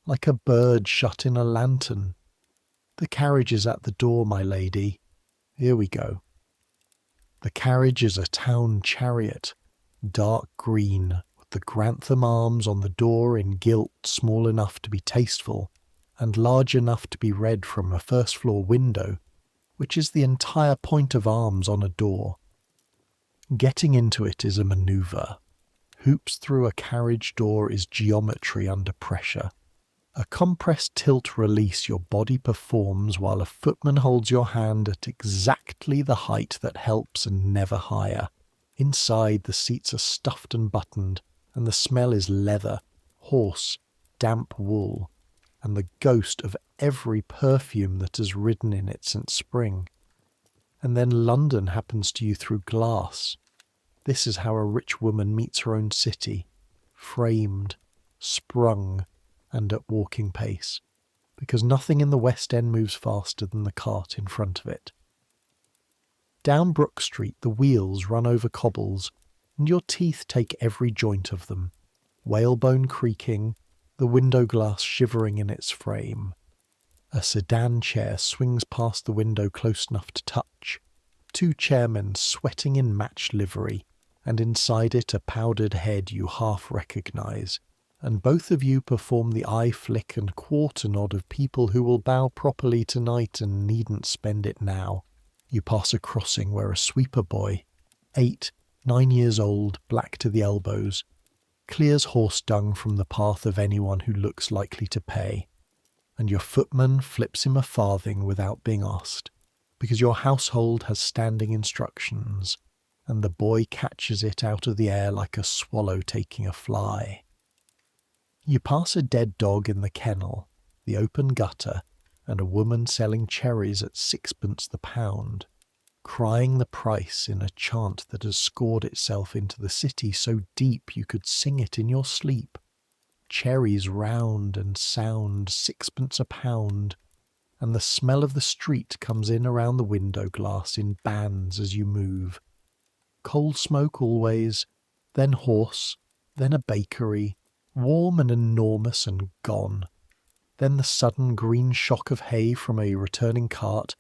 like a bird shut in a lantern. The carriage is at the door, my lady. Here we go. The carriage is a town chariot, dark green, with the Grantham arms on the door in gilt small enough to be tasteful, and large enough to be read from a first-floor window, which is the entire point of arms on a door. Getting into it is a manoeuvre. Hoops through a carriage door is geometry under pressure. A compressed tilt release your body performs while a footman holds your hand at exactly the height that helps and never higher. Inside, the seats are stuffed and buttoned, and the smell is leather, horse, damp wool, and the ghost of every perfume that has ridden in it since spring. And then London happens to you through glass. This is how a rich woman meets her own city, framed, sprung, and at walking pace, because nothing in the West End moves faster than the cart in front of it. Down Brook Street the wheels run over cobbles, and your teeth take every joint of them, whalebone creaking, the window glass shivering in its frame. A sedan chair swings past the window close enough to touch, 2 chairmen sweating in matched livery, and inside it a powdered head you half recognise, and both of you perform the eye flick and quarter nod of people who will bow properly tonight and needn't spend it now. You pass a crossing where a sweeper boy, 8, 9 years old, black to the elbows, clears horse dung from the path of anyone who looks likely to pay, and your footman flips him a farthing without being asked, because your household has standing instructions, and the boy catches it out of the air like a swallow taking a fly. You pass a dead dog in the kennel, the open gutter, and a woman selling cherries at 6pence the pound, crying the price in a chant that has scored itself into the city so deep you could sing it in your sleep. Cherries round and sound 6pence a pound, and the smell of the street comes in around the window glass in bands as you move. Coal smoke always, then horse, then a bakery, warm and enormous and gone, then the sudden green shock of hay from a returning cart,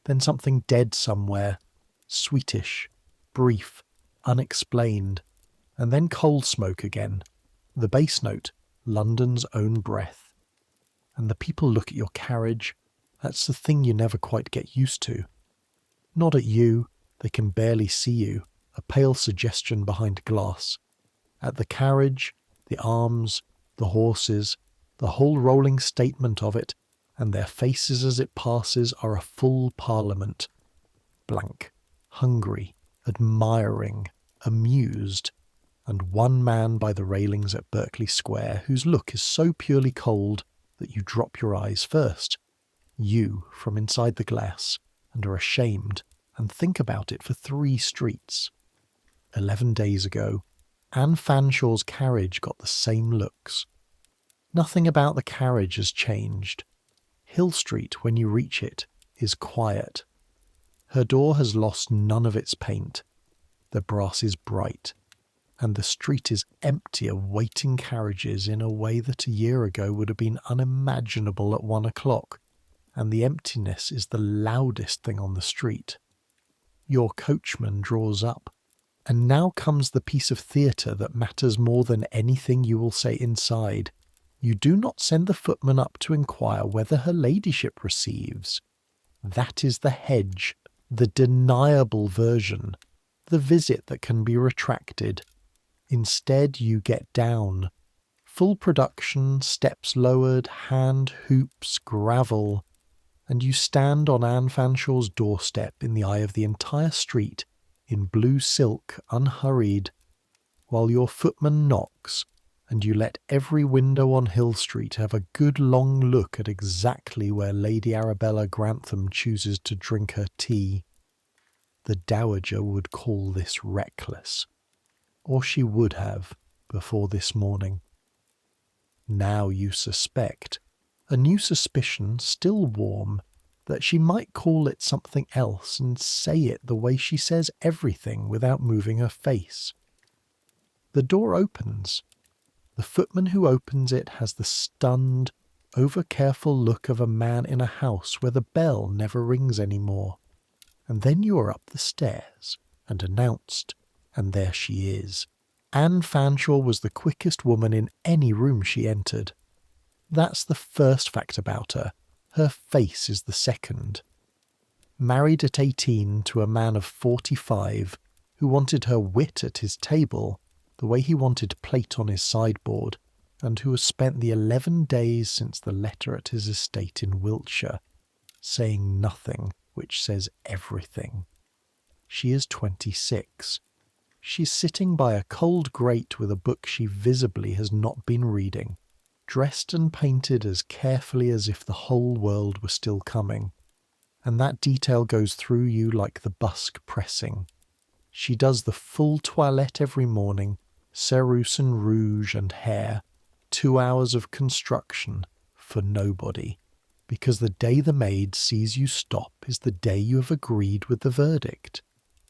then something dead somewhere, sweetish, brief, unexplained, and then coal smoke again, the bass note, London's own breath. And the people look at your carriage. That's the thing you never quite get used to. Not at you, they can barely see you, a pale suggestion behind glass. At the carriage, the arms, the horses, the whole rolling statement of it, and their faces as it passes are a full parliament. Blank, hungry, admiring, amused, and one man by the railings at Berkeley Square whose look is so purely cold that you drop your eyes first, you from inside the glass, and are ashamed, and think about it for 3 streets. 11 days ago, Anne Fanshaw's carriage got the same looks. Nothing about the carriage has changed. Hill Street, when you reach it, is quiet. Her door has lost none of its paint. The brass is bright, and the street is empty of waiting carriages in a way that a year ago would have been unimaginable at 1 o'clock, and the emptiness is the loudest thing on the street. Your coachman draws up, and now comes the piece of theatre that matters more than anything you will say inside. You do not send the footman up to inquire whether her ladyship receives. That is the hedge, the deniable version, the visit that can be retracted. Instead, you get down. Full production, steps lowered, hand, hoops, gravel, and you stand on Anne Fanshaw's doorstep in the eye of the entire street, in blue silk, unhurried, while your footman knocks, and you let every window on Hill Street have a good long look at exactly where Lady Arabella Grantham chooses to drink her tea. The Dowager would call this reckless, or she would have before this morning. Now you suspect, a new suspicion still warm, that she might call it something else and say it the way she says everything without moving her face. The door opens. The footman who opens it has the stunned, over-careful look of a man in a house where the bell never rings anymore. And then you are up the stairs and announced, and there she is. Anne Fanshawe was the quickest woman in any room she entered. That's the first fact about her. Her face is the second. Married at 18 to a man of 45 who wanted her wit at his table the way he wanted plate on his sideboard, and who has spent the 11 days since the letter at his estate in Wiltshire saying nothing which says everything. She is 26. She's sitting by a cold grate with a book she visibly has not been reading, dressed and painted as carefully as if the whole world were still coming. And that detail goes through you like the busk pressing. She does the full toilette every morning, ceruse and rouge and hair, 2 hours of construction for nobody, because the day the maid sees you stop is the day you have agreed with the verdict.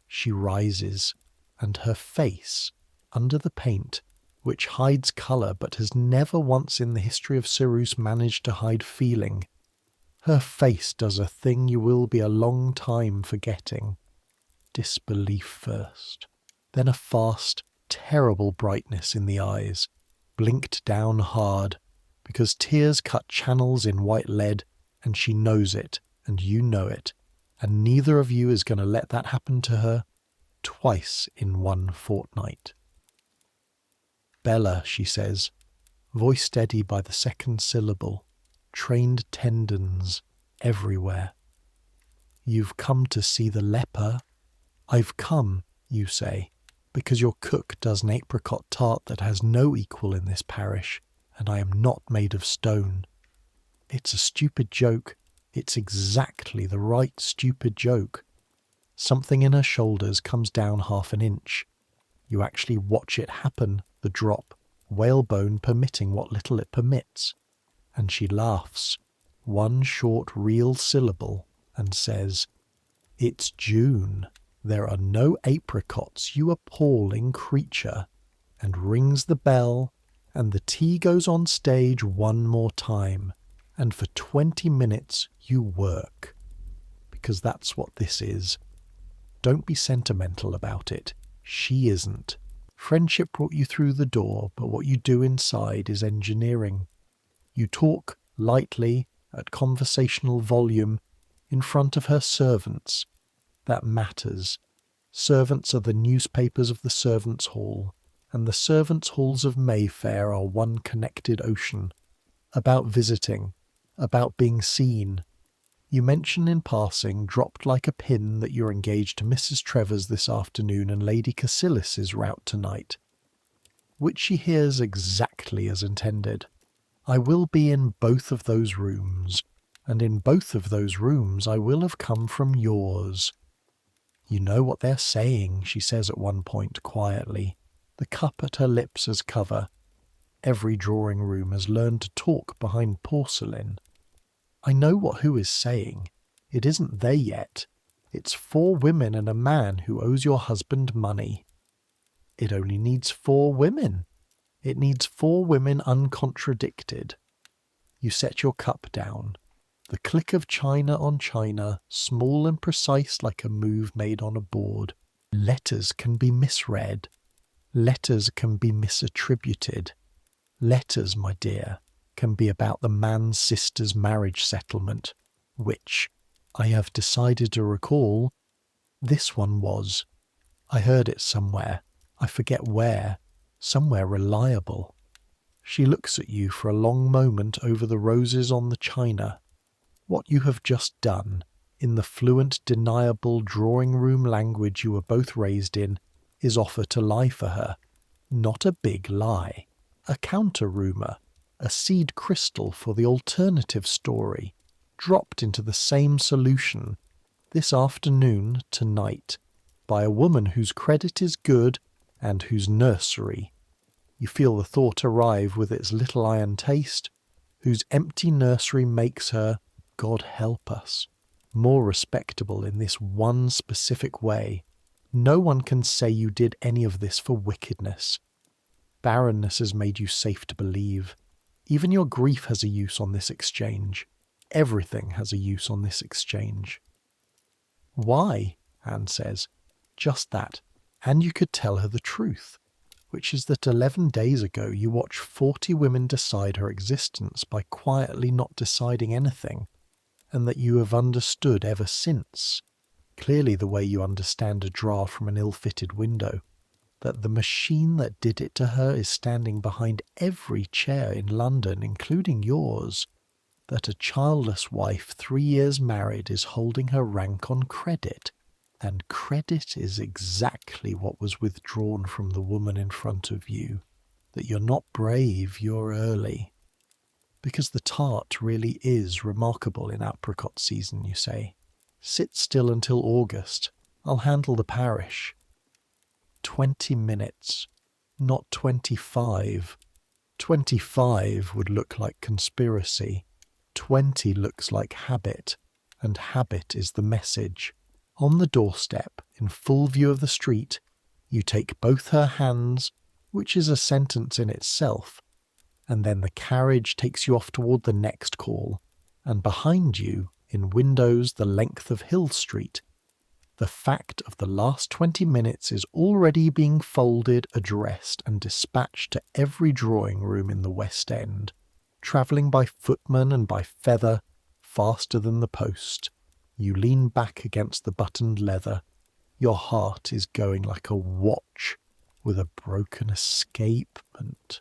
She rises, and her face, under the paint, which hides colour but has never once in the history of ceruse managed to hide feeling, her face does a thing you will be a long time forgetting. Disbelief first, then a fast, terrible brightness in the eyes, blinked down hard, because tears cut channels in white lead, and she knows it, and you know it, and neither of you is going to let that happen to her twice in 1 fortnight. Bella, she says, voice steady by the second syllable, trained tendons everywhere. You've come to see the leper. I've come, you say, because your cook does an apricot tart that has no equal in this parish, and I am not made of stone. It's a stupid joke. It's exactly the right stupid joke. Something in her shoulders comes down 1/2 inch. You actually watch it happen, the drop, whalebone permitting what little it permits. And she laughs, 1 short real syllable, and says, "It's June. There are no apricots, you appalling creature," and rings the bell, and the tea goes on stage 1 more time, and for 20 minutes you work. Because that's what this is. Don't be sentimental about it. She isn't. Friendship brought you through the door, but what you do inside is engineering. You talk lightly, at conversational volume, in front of her servants. That matters. Servants are the newspapers of the servants' hall, and the servants' halls of Mayfair are one connected ocean. About visiting, about being seen. You mention in passing, dropped like a pin, that you're engaged to Mrs. Trevors this afternoon and Lady Cassillis's rout tonight, which she hears exactly as intended. I will be in both of those rooms, and in both of those rooms I will have come from yours. You know what they're saying, she says at one point quietly, the cup at her lips as cover. Every drawing room has learned to talk behind porcelain. I know what who is saying. It isn't they yet. It's 4 women and a man who owes your husband money. It only needs 4 women. It needs 4 women uncontradicted. You set your cup down. The click of china on china, small and precise like a move made on a board. Letters can be misread. Letters can be misattributed. Letters, my dear, can be about the man's sister's marriage settlement, which, I have decided to recall, this one was. I heard it somewhere, I forget where, somewhere reliable. She looks at you for a long moment over the roses on the china. What you have just done, in the fluent, deniable drawing-room language you were both raised in, is offer to lie for her. Not a big lie. A counter-rumour. A seed crystal for the alternative story, dropped into the same solution, this afternoon, tonight, by a woman whose credit is good and whose nursery, you feel the thought arrive with its little iron taste, whose empty nursery makes her, God help us, more respectable in this one specific way. No one can say you did any of this for wickedness. Barrenness has made you safe to believe. Even your grief has a use on this exchange. Everything has a use on this exchange. Why? Anne says. Just that. And you could tell her the truth, which is that 11 days ago you watched 40 women decide her existence by quietly not deciding anything, and that you have understood ever since, clearly the way you understand a draft from an ill-fitted window, that the machine that did it to her is standing behind every chair in London, including yours, that a childless wife 3 years married is holding her rank on credit, and credit is exactly what was withdrawn from the woman in front of you, that you're not brave, you're early. Because the tart really is remarkable in apricot season, you say. Sit still until August. I'll handle the parish. 20 minutes, not 25. 25 would look like conspiracy. 20 looks like habit, and habit is the message. On the doorstep, in full view of the street, you take both her hands, which is a sentence in itself, and then the carriage takes you off toward the next call, and behind you, in windows the length of Hill Street, the fact of the last 20 minutes is already being folded, addressed, and dispatched to every drawing room in the West End, travelling by footman and by feather, faster than the post. You lean back against the buttoned leather. Your heart is going like a watch with a broken escapement.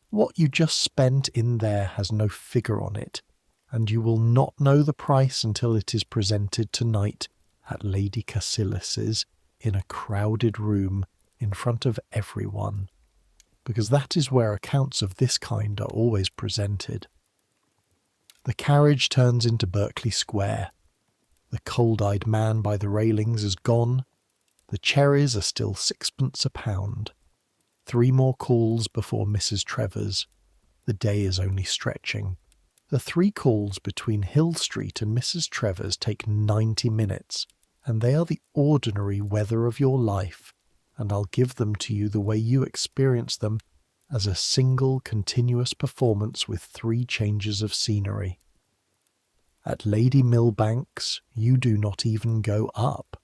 What you just spent in there has no figure on it, and you will not know the price until it is presented tonight at Lady Cassilis's in a crowded room in front of everyone, because that is where accounts of this kind are always presented. The carriage turns into Berkeley Square. The cold-eyed man by the railings is gone. The cherries are still 6pence a pound. 3 more calls before Mrs. Trevor's. The day is only stretching. The 3 calls between Hill Street and Mrs. Trevor's take 90 minutes, and they are the ordinary weather of your life, and I'll give them to you the way you experience them, as a single continuous performance with 3 changes of scenery. At Lady Millbank's you do not even go up.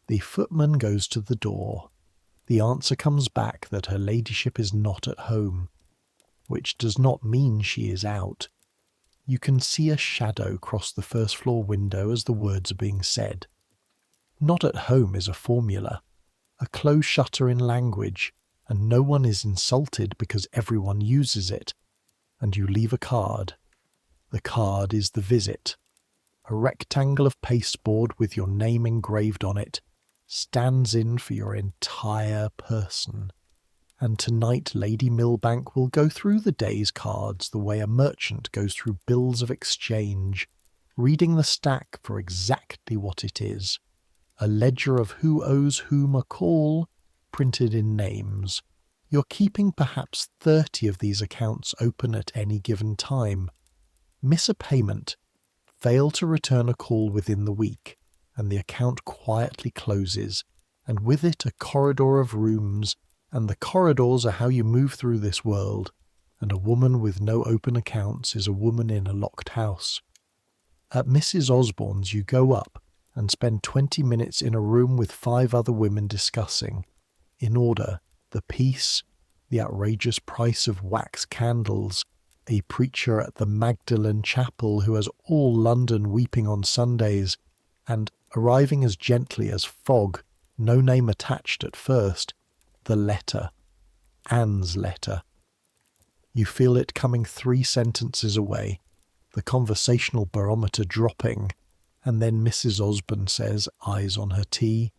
The footman goes to the door. The answer comes back that her ladyship is not at home, which does not mean she is out. You can see a shadow cross the first-floor window as the words are being said. Not at home is a formula, a close shutter in language, and no one is insulted because everyone uses it, and you leave a card. The card is the visit. A rectangle of pasteboard with your name engraved on it stands in for your entire person. And tonight Lady Millbank will go through the day's cards the way a merchant goes through bills of exchange, reading the stack for exactly what it is. A ledger of who owes whom a call, printed in names. You're keeping perhaps 30 of these accounts open at any given time. Miss a payment, fail to return a call within the week, and the account quietly closes, and with it a corridor of rooms, and the corridors are how you move through this world, and a woman with no open accounts is a woman in a locked house. At Mrs. Osborne's you go up and spend 20 minutes in a room with 5 other women discussing, in order, the peace, the outrageous price of wax candles, a preacher at the Magdalen Chapel who has all London weeping on Sundays, and, arriving as gently as fog, no name attached at first, the letter, Anne's letter. You feel it coming 3 sentences away, the conversational barometer dropping, and then Mrs. Osborne says, eyes on her tea,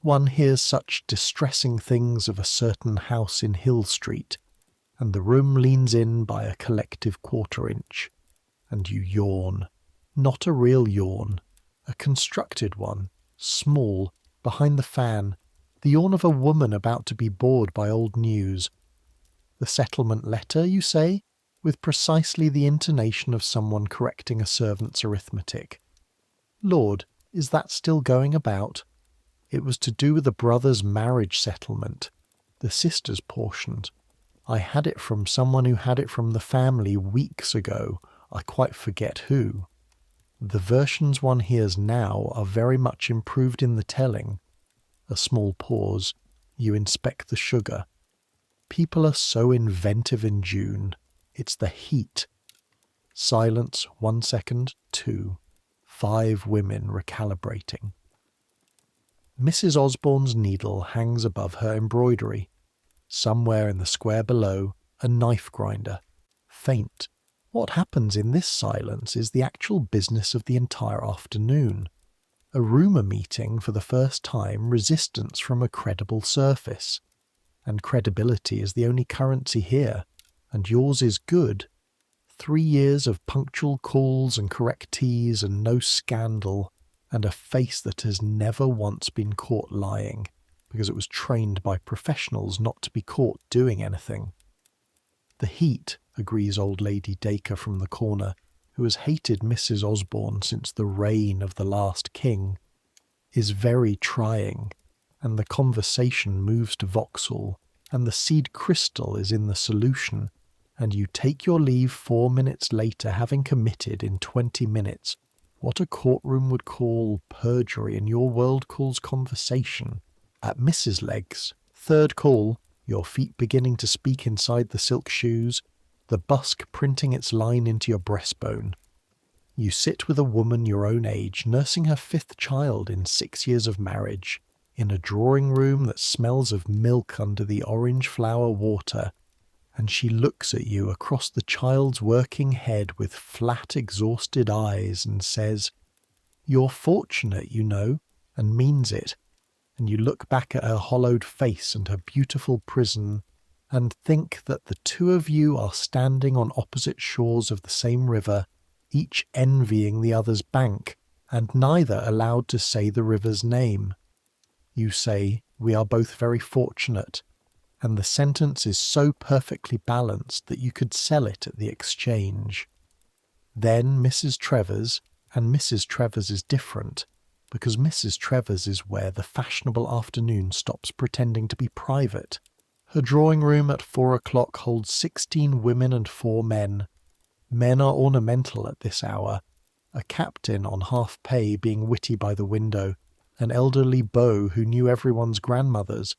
"One hears such distressing things of a certain house in Hill Street," and the room leans in by a collective 1/4 inch, and you yawn. Not a real yawn, a constructed one, small, behind the fan, the yawn of a woman about to be bored by old news. The settlement letter, you say, with precisely the intonation of someone correcting a servant's arithmetic. Lord, is that still going about? It was to do with a brother's marriage settlement. The sisters portioned. I had it from someone who had it from the family weeks ago. I quite forget who. The versions one hears now are very much improved in the telling. A small pause. You inspect the sugar. People are so inventive in June. It's the heat. Silence, 1 second, 2. 5 women recalibrating. Mrs. Osborne's needle hangs above her embroidery. Somewhere in the square below, a knife grinder. Faint. What happens in this silence is the actual business of the entire afternoon. A rumour meeting for the first time, resistance from a credible surface. And credibility is the only currency here, and yours is good. 3 years of punctual calls and correct teas and no scandal, and a face that has never once been caught lying, because it was trained by professionals not to be caught doing anything. The heat, agrees old Lady Dacre from the corner, who has hated Mrs. Osborne since the reign of the last king, is very trying, and the conversation moves to Vauxhall, and the seed crystal is in the solution, and you take your leave 4 minutes later, having committed in 20 minutes what a courtroom would call perjury and your world calls conversation. At Mrs. Legg's, 3rd call, your feet beginning to speak inside the silk shoes, the busk printing its line into your breastbone. You sit with a woman your own age, nursing her 5th child in 6 years of marriage, in a drawing room that smells of milk under the orange flower water, and she looks at you across the child's working head with flat, exhausted eyes and says, "You're fortunate, you know," and means it, and you look back at her hollowed face and her beautiful prison, and think that the two of you are standing on opposite shores of the same river, each envying the other's bank, and neither allowed to say the river's name. You say, "We are both very fortunate," and the sentence is so perfectly balanced that you could sell it at the exchange. Then Mrs. Trevors, and Mrs. Trevors is different, because Mrs. Trevors is where the fashionable afternoon stops pretending to be private. Her drawing room at 4 o'clock holds 16 women and 4 men. Men are ornamental at this hour, a captain on half pay being witty by the window, an elderly beau who knew everyone's grandmothers,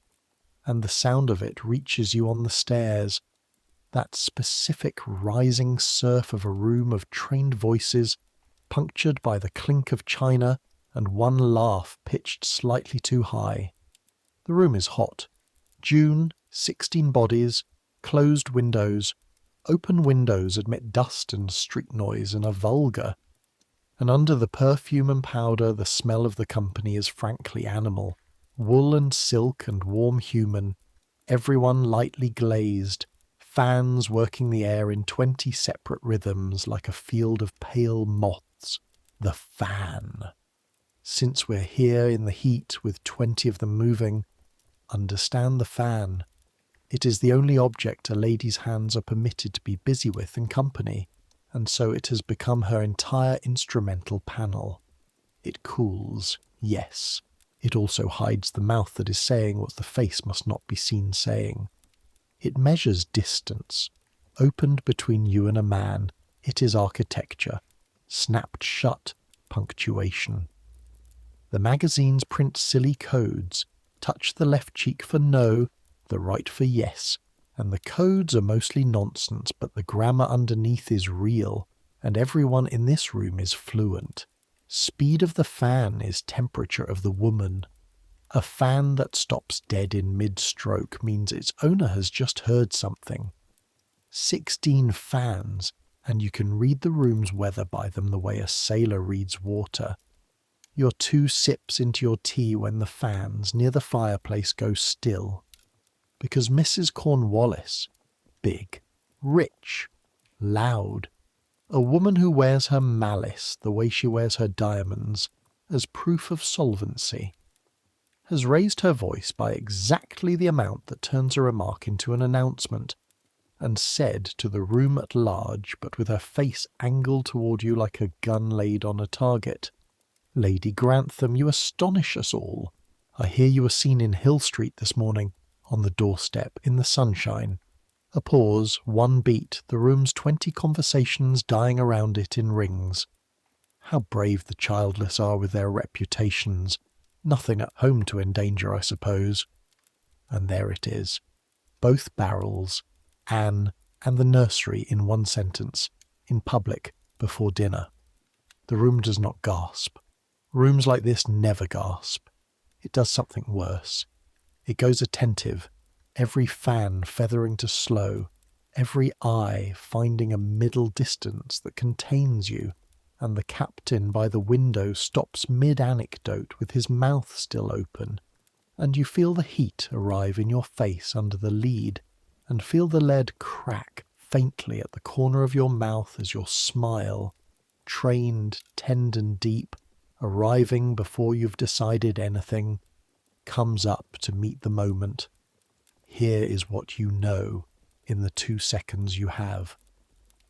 and the sound of it reaches you on the stairs, that specific rising surf of a room of trained voices, punctured by the clink of china and one laugh pitched slightly too high. The room is hot. June, 16 bodies, closed windows. Open windows admit dust and street noise and are vulgar, and under the perfume and powder the smell of the company is frankly animal. Wool and silk and warm human, everyone lightly glazed, fans working the air in 20 separate rhythms like a field of pale moths. The fan. Since we're here in the heat with 20 of them moving, understand the fan. It is the only object a lady's hands are permitted to be busy with in company, and so it has become her entire instrumental panel. It cools, yes. It also hides the mouth that is saying what the face must not be seen saying. It measures distance. Opened between you and a man, it is architecture. Snapped shut, punctuation. The magazines print silly codes. Touch the left cheek for no, the right for yes. And the codes are mostly nonsense, but the grammar underneath is real, and everyone in this room is fluent. Speed of the fan is temperature of the woman. A fan that stops dead in mid-stroke means its owner has just heard something. 16 fans, and you can read the room's weather by them the way a sailor reads water. Your 2 sips into your tea when the fans near the fireplace go still. Because Mrs. Cornwallis, big, rich, loud, a woman who wears her malice the way she wears her diamonds, as proof of solvency, has raised her voice by exactly the amount that turns a remark into an announcement, and said to the room at large, but with her face angled toward you like a gun laid on a target, "Lady Grantham, you astonish us all. I hear you were seen in Hill Street this morning. on the doorstep, in the sunshine. A pause, one beat, the room's 20 conversations dying around it in rings. How brave the childless are with their reputations. Nothing at home to endanger, I suppose. And there it is. Both barrels, Anne and the nursery in one sentence, in public, before dinner. The room does not gasp. Rooms like this never gasp. It does something worse. It goes attentive, every fan feathering to slow, every eye finding a middle distance that contains you, and the captain by the window stops mid-anecdote with his mouth still open, and you feel the heat arrive in your face under the lead, and feel the lead crack faintly at the corner of your mouth as your smile, trained, tendon deep, arriving before you've decided anything, comes up to meet the moment. Here is what you know in the 2 seconds you have.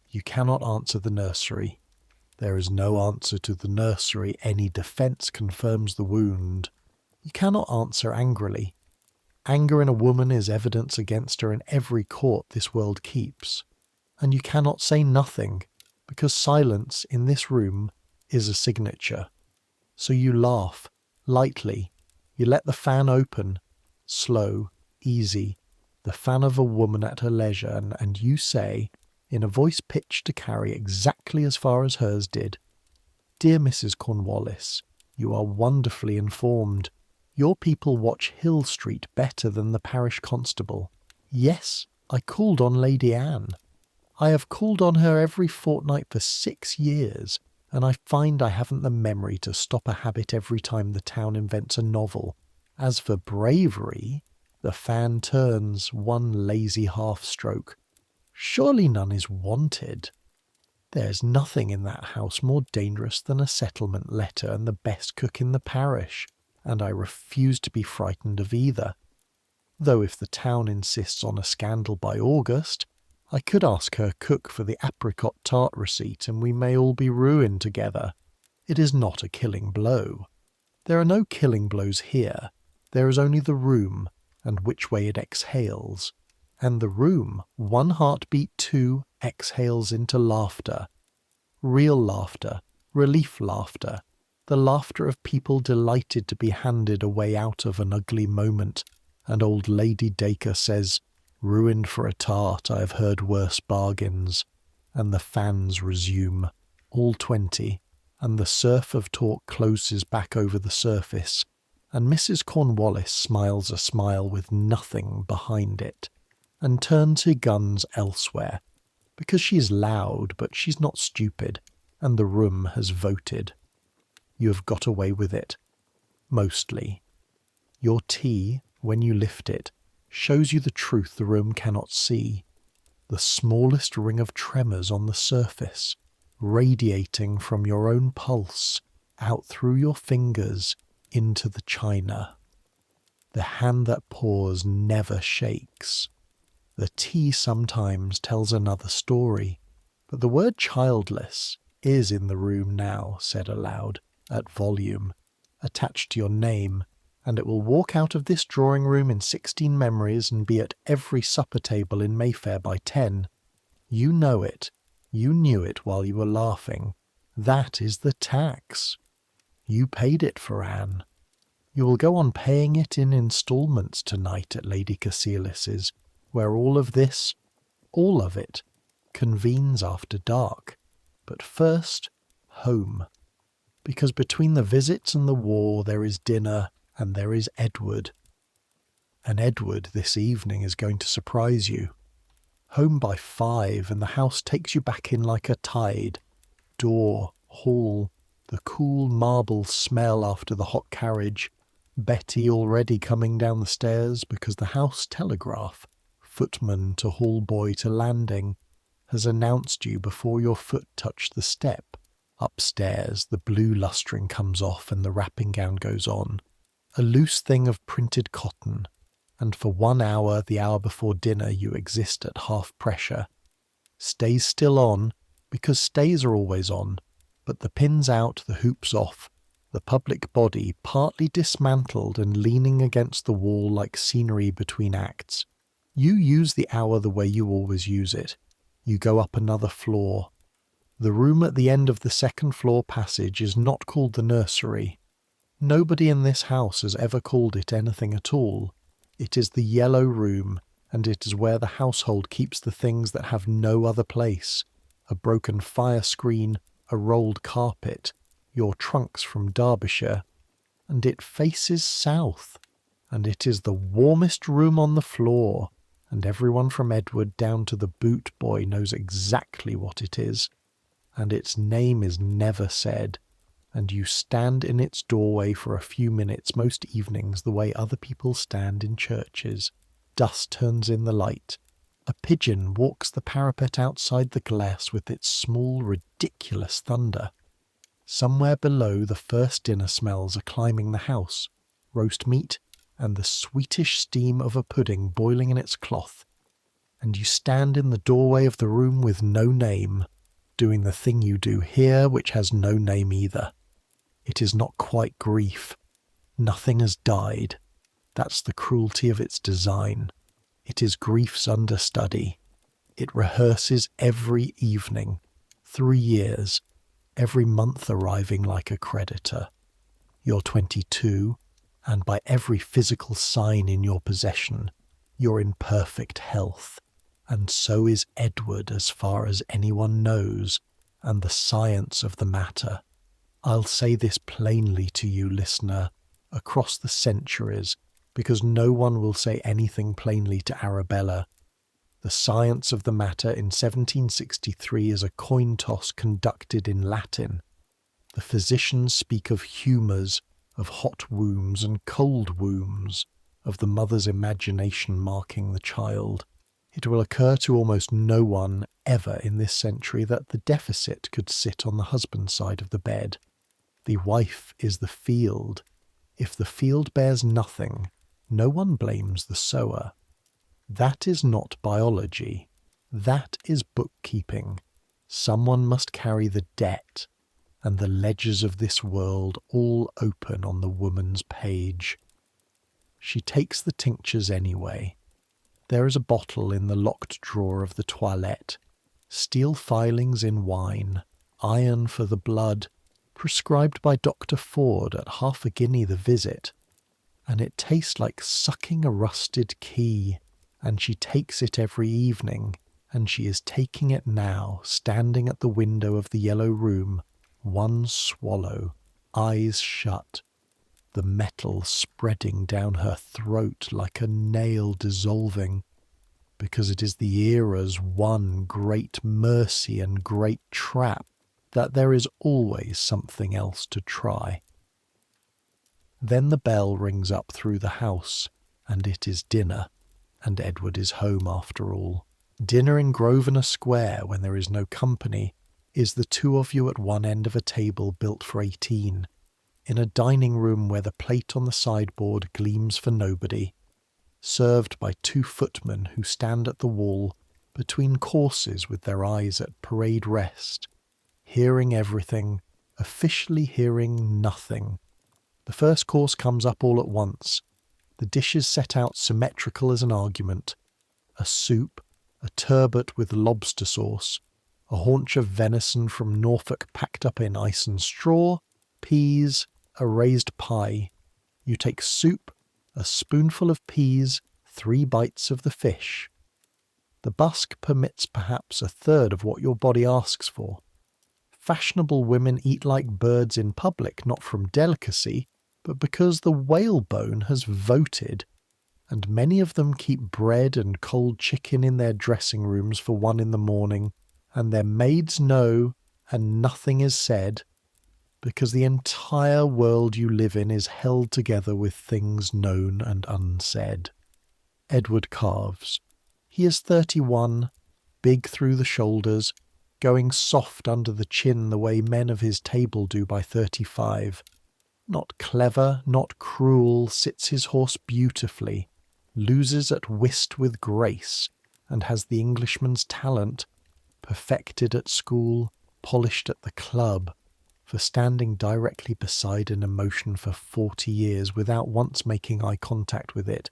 You cannot answer the nursery. There is no answer to the nursery. Any defence confirms the wound. You cannot answer angrily. Anger in a woman is evidence against her in every court this world keeps. And you cannot say nothing, because silence in this room is a signature. So you laugh, lightly. You let the fan open, slow, easy, the fan of a woman at her leisure, and you say, in a voice pitched to carry exactly as far as hers did, "Dear Mrs. Cornwallis, you are wonderfully informed. Your people watch Hill Street better than the parish constable. Yes, I called on Lady Anne. I have called on her every fortnight for 6 years, and I find I haven't the memory to stop a habit every time the town invents a novel. As for bravery," the fan turns one lazy half-stroke, "surely none is wanted. There's nothing in that house more dangerous than a settlement letter and the best cook in the parish, and I refuse to be frightened of either. Though if the town insists on a scandal by August, I could ask her cook for the apricot tart receipt and we may all be ruined together. It is not a killing blow. There are no killing blows here. There is only the room and which way it exhales. And the room, one heartbeat too, exhales into laughter. Real laughter, relief laughter, the laughter of people delighted to be handed a way out of an ugly moment. And old Lady Dacre says, "Ruined for a tart, I have heard worse bargains." And the fans resume, all 20, and the surf of talk closes back over the surface, and Mrs. Cornwallis smiles a smile with nothing behind it, and turns her guns elsewhere, because she's loud, but she's not stupid, and the room has voted. You have got away with it. Mostly. Your tea, when you lift it, shows you the truth the room cannot see. The smallest ring of tremors on the surface, radiating from your own pulse, out through your fingers, into the china. The hand that pours never shakes. The tea sometimes tells another story, but the word childless is in the room now, said aloud, at volume, attached to your name, and it will walk out of this drawing-room in 16 memories and be at every supper-table in Mayfair by 10. You know it. You knew it while you were laughing. That is the tax. You paid it for Anne. You will go on paying it in instalments tonight at Lady Cassillis's, where all of this, all of it, convenes after dark. But first, home. Because between the visits and the war there is dinner, and there is Edward. And Edward this evening is going to surprise you. Home by 5, and the house takes you back in like a tide. Door, hall, the cool marble smell after the hot carriage. Betty already coming down the stairs because the house telegraph, footman to hall boy to landing, has announced you before your foot touched the step. Upstairs, the blue lustring comes off and the wrapping gown goes on. A loose thing of printed cotton, and for 1 hour, the hour before dinner, you exist at half pressure. Stays still on, because stays are always on, but the pins out, the hoops off, the public body partly dismantled and leaning against the wall like scenery between acts. You use the hour the way you always use it. You go up another floor. The room at the end of the second floor passage is not called the nursery. Nobody in this house has ever called it anything at all. It is the yellow room, and it is where the household keeps the things that have no other place. A broken fire screen, a rolled carpet, your trunks from Derbyshire. And it faces south, and it is the warmest room on the floor, and everyone from Edward down to the boot boy knows exactly what it is. And its name is never said, and you stand in its doorway for a few minutes most evenings the way other people stand in churches. Dust turns in the light. A pigeon walks the parapet outside the glass with its small, ridiculous thunder. Somewhere below the first dinner smells are climbing the house, roast meat, and the sweetish steam of a pudding boiling in its cloth. And you stand in the doorway of the room with no name, doing the thing you do here which has no name either. It is not quite grief. Nothing has died. That's the cruelty of its design. It is grief's understudy. It rehearses every evening, 3 years, every month arriving like a creditor. You're 22, and by every physical sign in your possession, you're in perfect health. And so is Edward as far as anyone knows, and the science of the matter. I'll say this plainly to you, listener, across the centuries, because no one will say anything plainly to Arabella. The science of the matter in 1763 is a coin toss conducted in Latin. The physicians speak of humours, of hot wombs and cold wombs, of the mother's imagination marking the child. It will occur to almost no one ever in this century that the deficit could sit on the husband's side of the bed. The wife is the field. If the field bears nothing, no one blames the sower. That is not biology. That is bookkeeping. Someone must carry the debt, and the ledgers of this world all open on the woman's page. She takes the tinctures anyway. There is a bottle in the locked drawer of the toilette, steel filings in wine, iron for the blood, prescribed by Dr. Ford at half a guinea the visit, and it tastes like sucking a rusted key, and she takes it every evening, and she is taking it now, standing at the window of the yellow room, one swallow, eyes shut, the metal spreading down her throat like a nail dissolving, because it is the era's one great mercy and great trap, that there is always something else to try. Then the bell rings up through the house, and it is dinner, and Edward is home after all. Dinner in Grosvenor Square, when there is no company, is the two of you at one end of a table built for 18, in a dining room where the plate on the sideboard gleams for nobody, served by 2 footmen who stand at the wall between courses with their eyes at parade rest, hearing everything, officially hearing nothing. The first course comes up all at once, the dishes set out symmetrical as an argument, a soup, a turbot with lobster sauce, a haunch of venison from Norfolk packed up in ice and straw, peas, a raised pie. You take soup, a spoonful of peas, 3 bites of the fish. The busk permits perhaps a third of what your body asks for. Fashionable women eat like birds in public, not from delicacy, but because the whalebone has voted, and many of them keep bread and cold chicken in their dressing rooms for 1 in the morning, and their maids know, and nothing is said, because the entire world you live in is held together with things known and unsaid. Edward carves. He is 31, big through the shoulders, going soft under the chin the way men of his table do by 35. Not clever, not cruel, sits his horse beautifully, loses at whist with grace, and has the Englishman's talent, perfected at school, polished at the club. for standing directly beside an emotion for 40 years without once making eye contact with it.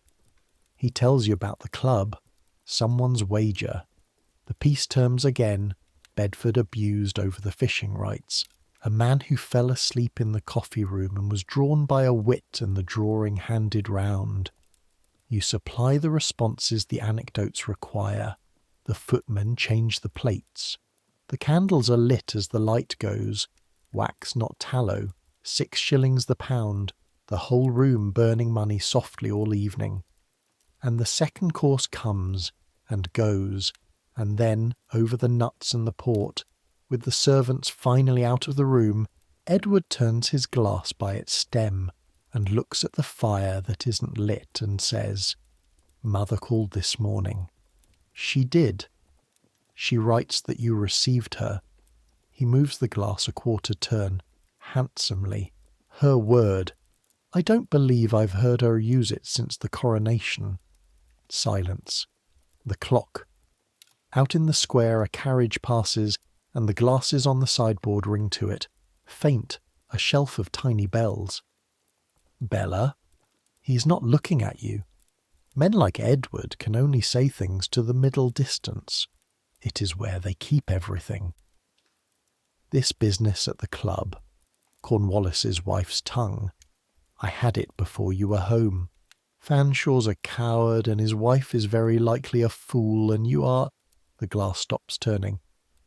He tells you about the club, someone's wager, the peace terms again, Bedford abused over the fishing rights, a man who fell asleep in the coffee room and was drawn by a wit and the drawing handed round. You supply the responses the anecdotes require. The footmen change the plates. The candles are lit as the light goes, wax not tallow, 6 shillings the pound, the whole room burning money softly all evening. And the second course comes and goes, and then, over the nuts and the port, with the servants finally out of the room, Edward turns his glass by its stem and looks at the fire that isn't lit and says, "Mother called this morning." She did. She writes that you received her. He moves the glass a quarter turn, handsomely. Her word. I don't believe I've heard her use it since the coronation. Silence. The clock. Out in the square a carriage passes, and the glasses on the sideboard ring to it. Faint, a shelf of tiny bells. Bella? He's not looking at you. Men like Edward can only say things to the middle distance. It is where they keep everything. This business at the club. Cornwallis's wife's tongue. I had it before you were home. Fanshaw's a coward, and his wife is very likely a fool, and you are... The glass stops turning.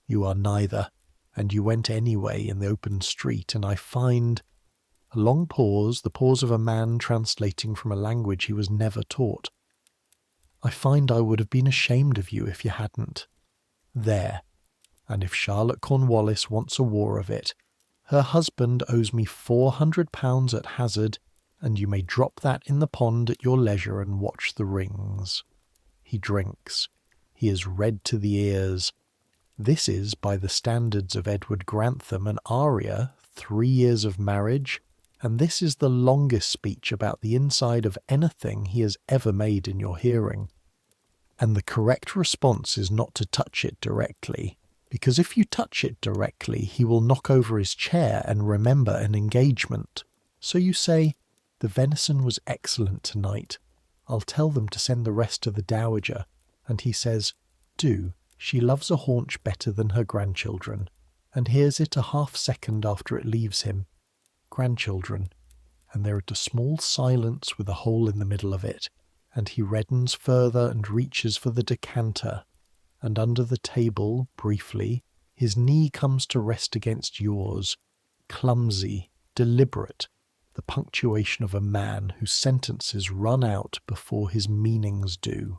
You are neither, and you went anyway in the open street, and I find... A long pause, the pause of a man translating from a language he was never taught. I find I would have been ashamed of you if you hadn't. There. And if Charlotte Cornwallis wants a war of it, her husband owes me £400 at hazard, and you may drop that in the pond at your leisure and watch the rings. He drinks. He is red to the ears. This is, by the standards of Edward Grantham, an aria, 3 years of marriage, and this is the longest speech about the inside of anything he has ever made in your hearing. And the correct response is not to touch it directly, because if you touch it directly, he will knock over his chair and remember an engagement. So you say, "The venison was excellent tonight. I'll tell them to send the rest to the dowager." And he says, "Do. She loves a haunch better than her grandchildren," and hears it a half-second after it leaves him. Grandchildren. And there is a small silence with a hole in the middle of it, and he reddens further and reaches for the decanter, and under the table, briefly, his knee comes to rest against yours, clumsy, deliberate, the punctuation of a man whose sentences run out before his meanings do.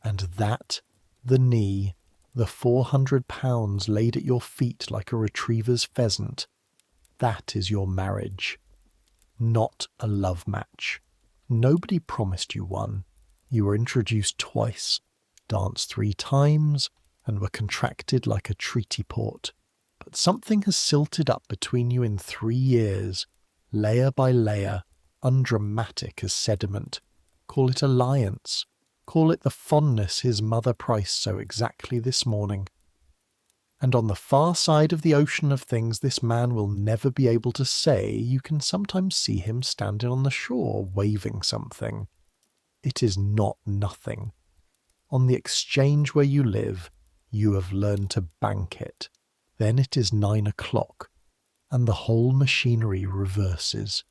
And that, the knee, the £400 laid at your feet like a retriever's pheasant, that is your marriage. Not a love match. Nobody promised you one. You were introduced twice, danced 3 times, and were contracted like a treaty port. But something has silted up between you in 3 years, layer by layer, undramatic as sediment. Call it alliance. Call it the fondness his mother priced so exactly this morning. And on the far side of the ocean of things this man will never be able to say, you can sometimes see him standing on the shore waving something. It is not nothing. On the exchange where you live, you have learned to bank it. Then it is 9 o'clock, and the whole machinery reverses.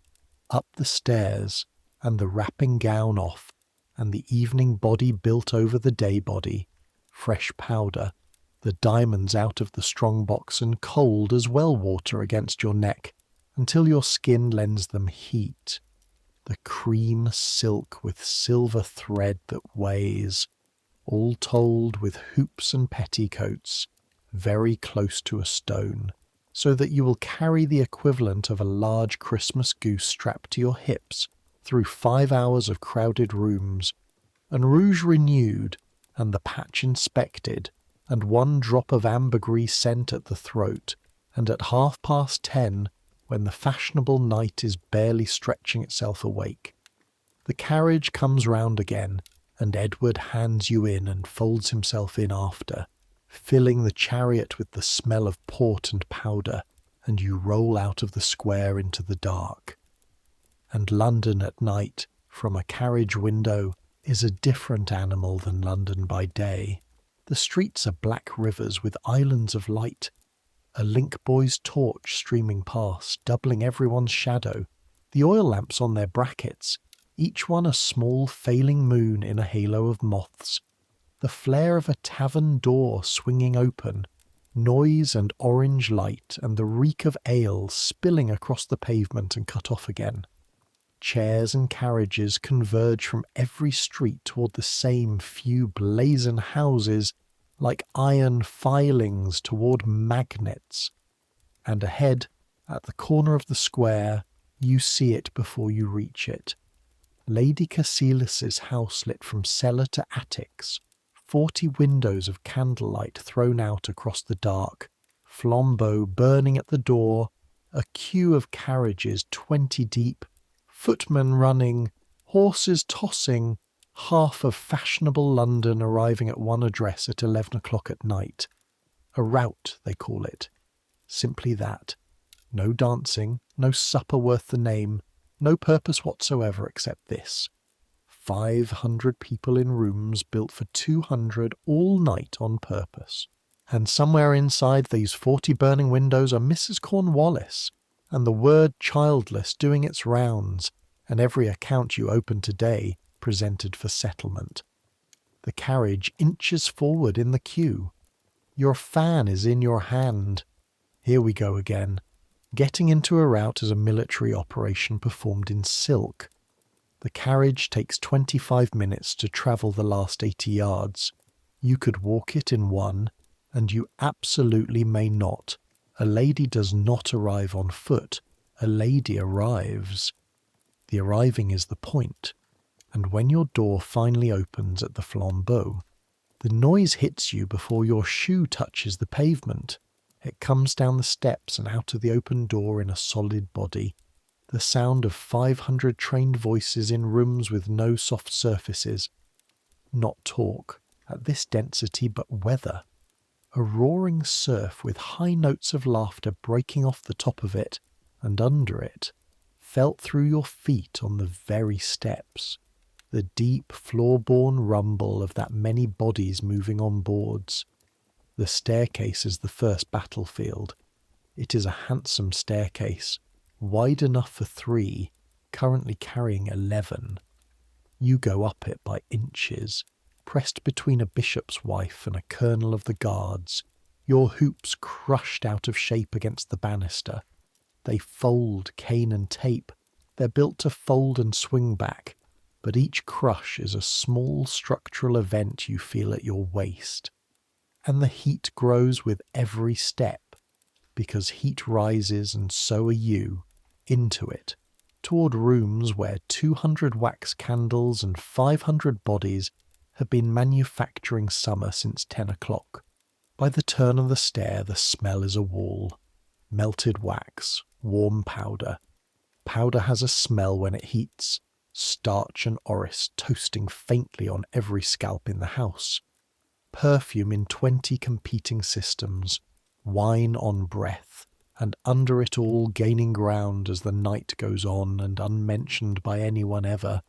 Up the stairs, and the wrapping gown off, and the evening body built over the day body, fresh powder, the diamonds out of the strong box and cold as well water against your neck, until your skin lends them heat. The cream silk with silver thread that weighs, all told with hoops and petticoats, very close to a stone, so that you will carry the equivalent of a large Christmas goose strapped to your hips through 5 hours of crowded rooms, and rouge renewed, and the patch inspected, and 1 drop of ambergris scent at the throat, and at 10:30, when the fashionable night is barely stretching itself awake. The carriage comes round again, and Edward hands you in and folds himself in after, filling the chariot with the smell of port and powder, and you roll out of the square into the dark. And London at night, from a carriage window, is a different animal than London by day. The streets are black rivers with islands of light, a link boy's torch streaming past, doubling everyone's shadow, the oil lamps on their brackets, each one a small failing moon in a halo of moths, the flare of a tavern door swinging open, noise and orange light and the reek of ale spilling across the pavement and cut off again. Chairs and carriages converge from every street toward the same few blazon houses, like iron filings toward magnets. And ahead, at the corner of the square, you see it before you reach it. Lady Cassilis's house lit from cellar to attics, 40 windows of candlelight thrown out across the dark, flambeaux burning at the door, a queue of carriages 20 deep, footmen running, horses tossing, half of fashionable London arriving at one address at 11 o'clock at night. A rout, they call it. Simply that. No dancing, no supper worth the name, no purpose whatsoever except this. 500 people in rooms built for 200 all night on purpose. And somewhere inside these 40 burning windows are Mrs. Cornwallis, and the word childless doing its rounds, and every account you open today presented for settlement. The carriage inches forward in the queue. Your fan is in your hand. Here we go again. Getting into a rout is a military operation performed in silk. The carriage takes 25 minutes to travel the last 80 yards. You could walk it in one, and you absolutely may not. A lady does not arrive on foot. A lady arrives. The arriving is the point, and when your door finally opens at the flambeau, the noise hits you before your shoe touches the pavement. It comes down the steps and out of the open door in a solid body. The sound of 500 trained voices in rooms with no soft surfaces. Not talk, at this density, but weather. A roaring surf with high notes of laughter breaking off the top of it and under it, felt through your feet on the very steps. The deep, floor-borne rumble of that many bodies moving on boards. The staircase is the first battlefield. It is a handsome staircase, wide enough for 3, currently carrying 11. You go up it by inches, pressed between a bishop's wife and a colonel of the guards, your hoops crushed out of shape against the banister. They fold, cane and tape. They're built to fold and swing back, but each crush is a small structural event you feel at your waist. And the heat grows with every step, because heat rises, and so are you, into it, toward rooms where 200 wax candles and 500 bodies have been manufacturing summer since 10 o'clock. By the turn of the stair the smell is a wall. Melted wax, warm powder. Powder has a smell when it heats. Starch and orris toasting faintly on every scalp in the house. Perfume in 20 competing systems. Wine on breath, and under it all gaining ground as the night goes on and unmentioned by anyone ever.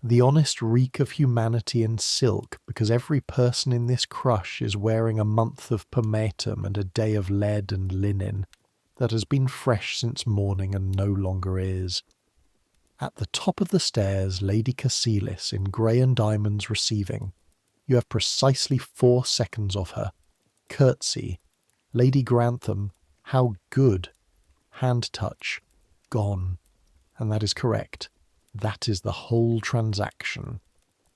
The honest reek of humanity in silk, because every person in this crush is wearing a month of pomatum and a day of lead and linen that has been fresh since morning and no longer is. At the top of the stairs, Lady Cassilis in grey and diamonds receiving. You have precisely 4 seconds of her. Curtsy. Lady Grantham, how good. Hand touch. Gone. And that is correct. That is the whole transaction.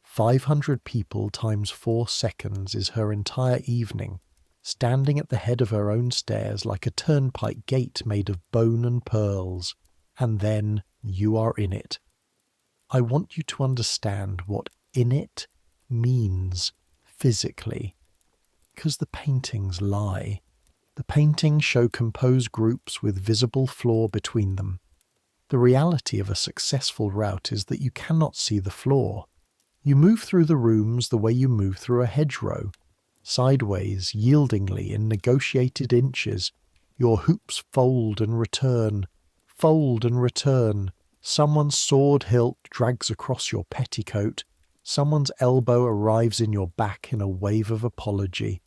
500 people times 4 seconds is her entire evening, standing at the head of her own stairs like a turnpike gate made of bone and pearls. And then you are in it. I want you to understand what in it means physically, because the paintings lie. The paintings show composed groups with visible floor between them. The reality of a successful rout is that you cannot see the floor. You move through the rooms the way you move through a hedgerow, sideways, yieldingly, in negotiated inches, Your hoops fold and return, fold and return. Someone's sword hilt drags across your petticoat. Someone's elbow arrives in your back in a wave of apology.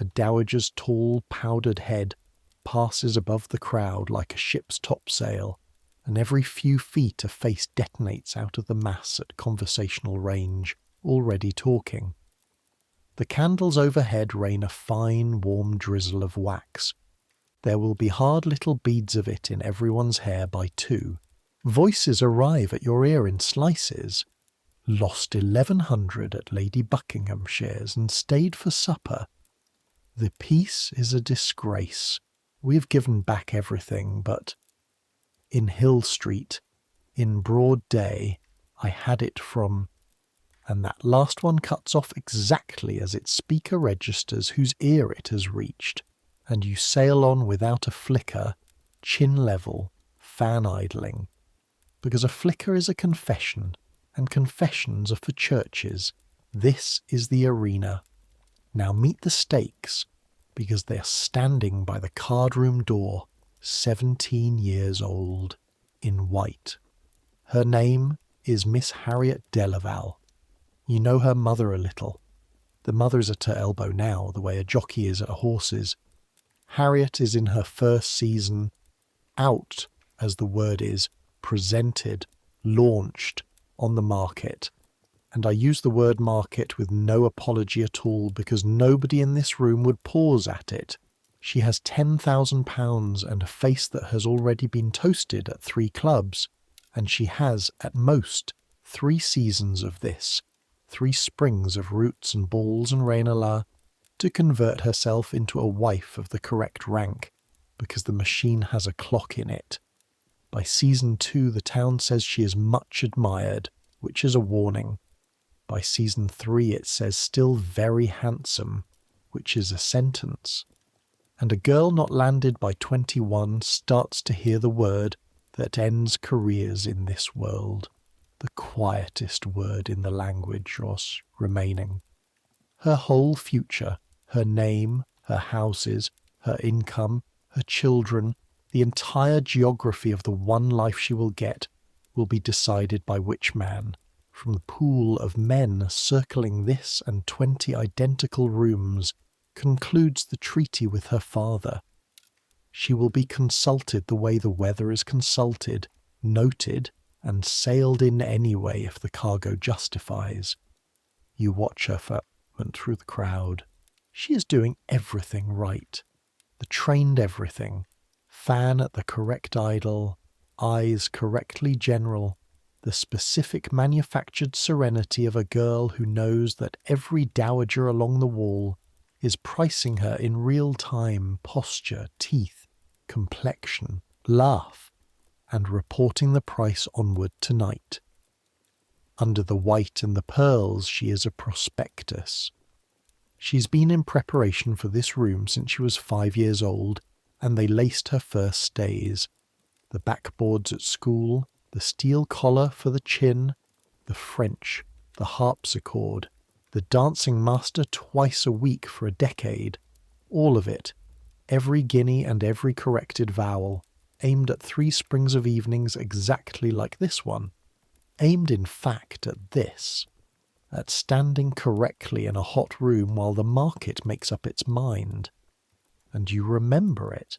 A dowager's tall, powdered head passes above the crowd like a ship's topsail, and every few feet a face detonates out of the mass at conversational range, already talking. The candles overhead rain a fine, warm drizzle of wax. There will be hard little beads of it in everyone's hair by 2. Voices arrive at your ear in slices. Lost 1100 at Lady Buckinghamshire's and stayed for supper. The piece is a disgrace. We have given back everything, but in Hill Street, in broad day, I had it from... And that last one cuts off exactly as its speaker registers whose ear it has reached, and you sail on without a flicker, chin level, fan idling. Because a flicker is a confession, and confessions are for churches. This is the arena. Now meet the stakes, because they are standing by the card-room door, 17 years old, in white. Her name is Miss Harriet Delaval. You know her mother a little. The mother is at her elbow now, the way a jockey is at a horse's. Harriet is in her first season, out, as the word is, presented, launched, on the market. And I use the word market with no apology at all, because nobody in this room would pause at it. She has £10,000 and a face that has already been toasted at 3 clubs, and she has, at most, 3 seasons of this, 3 springs of roots and balls and rein-a-la, to convert herself into a wife of the correct rank, because the machine has a clock in it. By season 2 the town says she is much admired, which is a warning. By season 3 it says still very handsome, which is a sentence. And a girl not landed by 21 starts to hear the word that ends careers in this world. The quietest word in the language was remaining. Her whole future, her name, her houses, her income, her children, the entire geography of the one life she will get, will be decided by which man, from the pool of men circling this and 20 identical rooms, concludes the treaty with her father. She will be consulted the way the weather is consulted, noted, and sailed in anyway if the cargo justifies. You watch her for a moment through the crowd. She is doing everything right. The trained everything. Fan at the correct idle, eyes correctly general, the specific manufactured serenity of a girl who knows that every dowager along the wall is pricing her in real time posture, teeth, complexion, laugh, and reporting the price onward tonight. Under the white and the pearls she is a prospectus. She's been in preparation for this room since she was 5 years old, and they laced her first stays. The backboards at school, the steel collar for the chin, the French, the harpsichord, the dancing master twice a week for a decade, all of it, every guinea and every corrected vowel, aimed at 3 springs of evenings exactly like this one, aimed in fact at this, at standing correctly in a hot room while the market makes up its mind. And you remember it.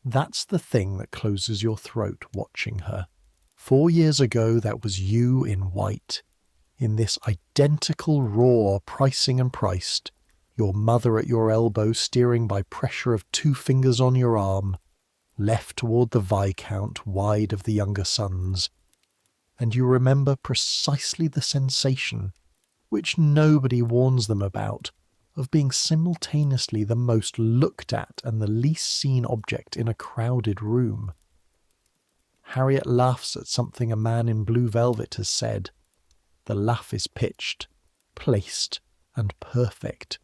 That's the thing that closes your throat watching her. 4 years ago that was you in white, in this identical raw pricing and priced, your mother at your elbow steering by pressure of 2 fingers on your arm, left toward the Viscount wide of the younger sons. And you remember precisely the sensation, which nobody warns them about, of being simultaneously the most looked at and the least seen object in a crowded room. Harriet laughs at something a man in blue velvet has said. The laugh is pitched, placed, and perfect,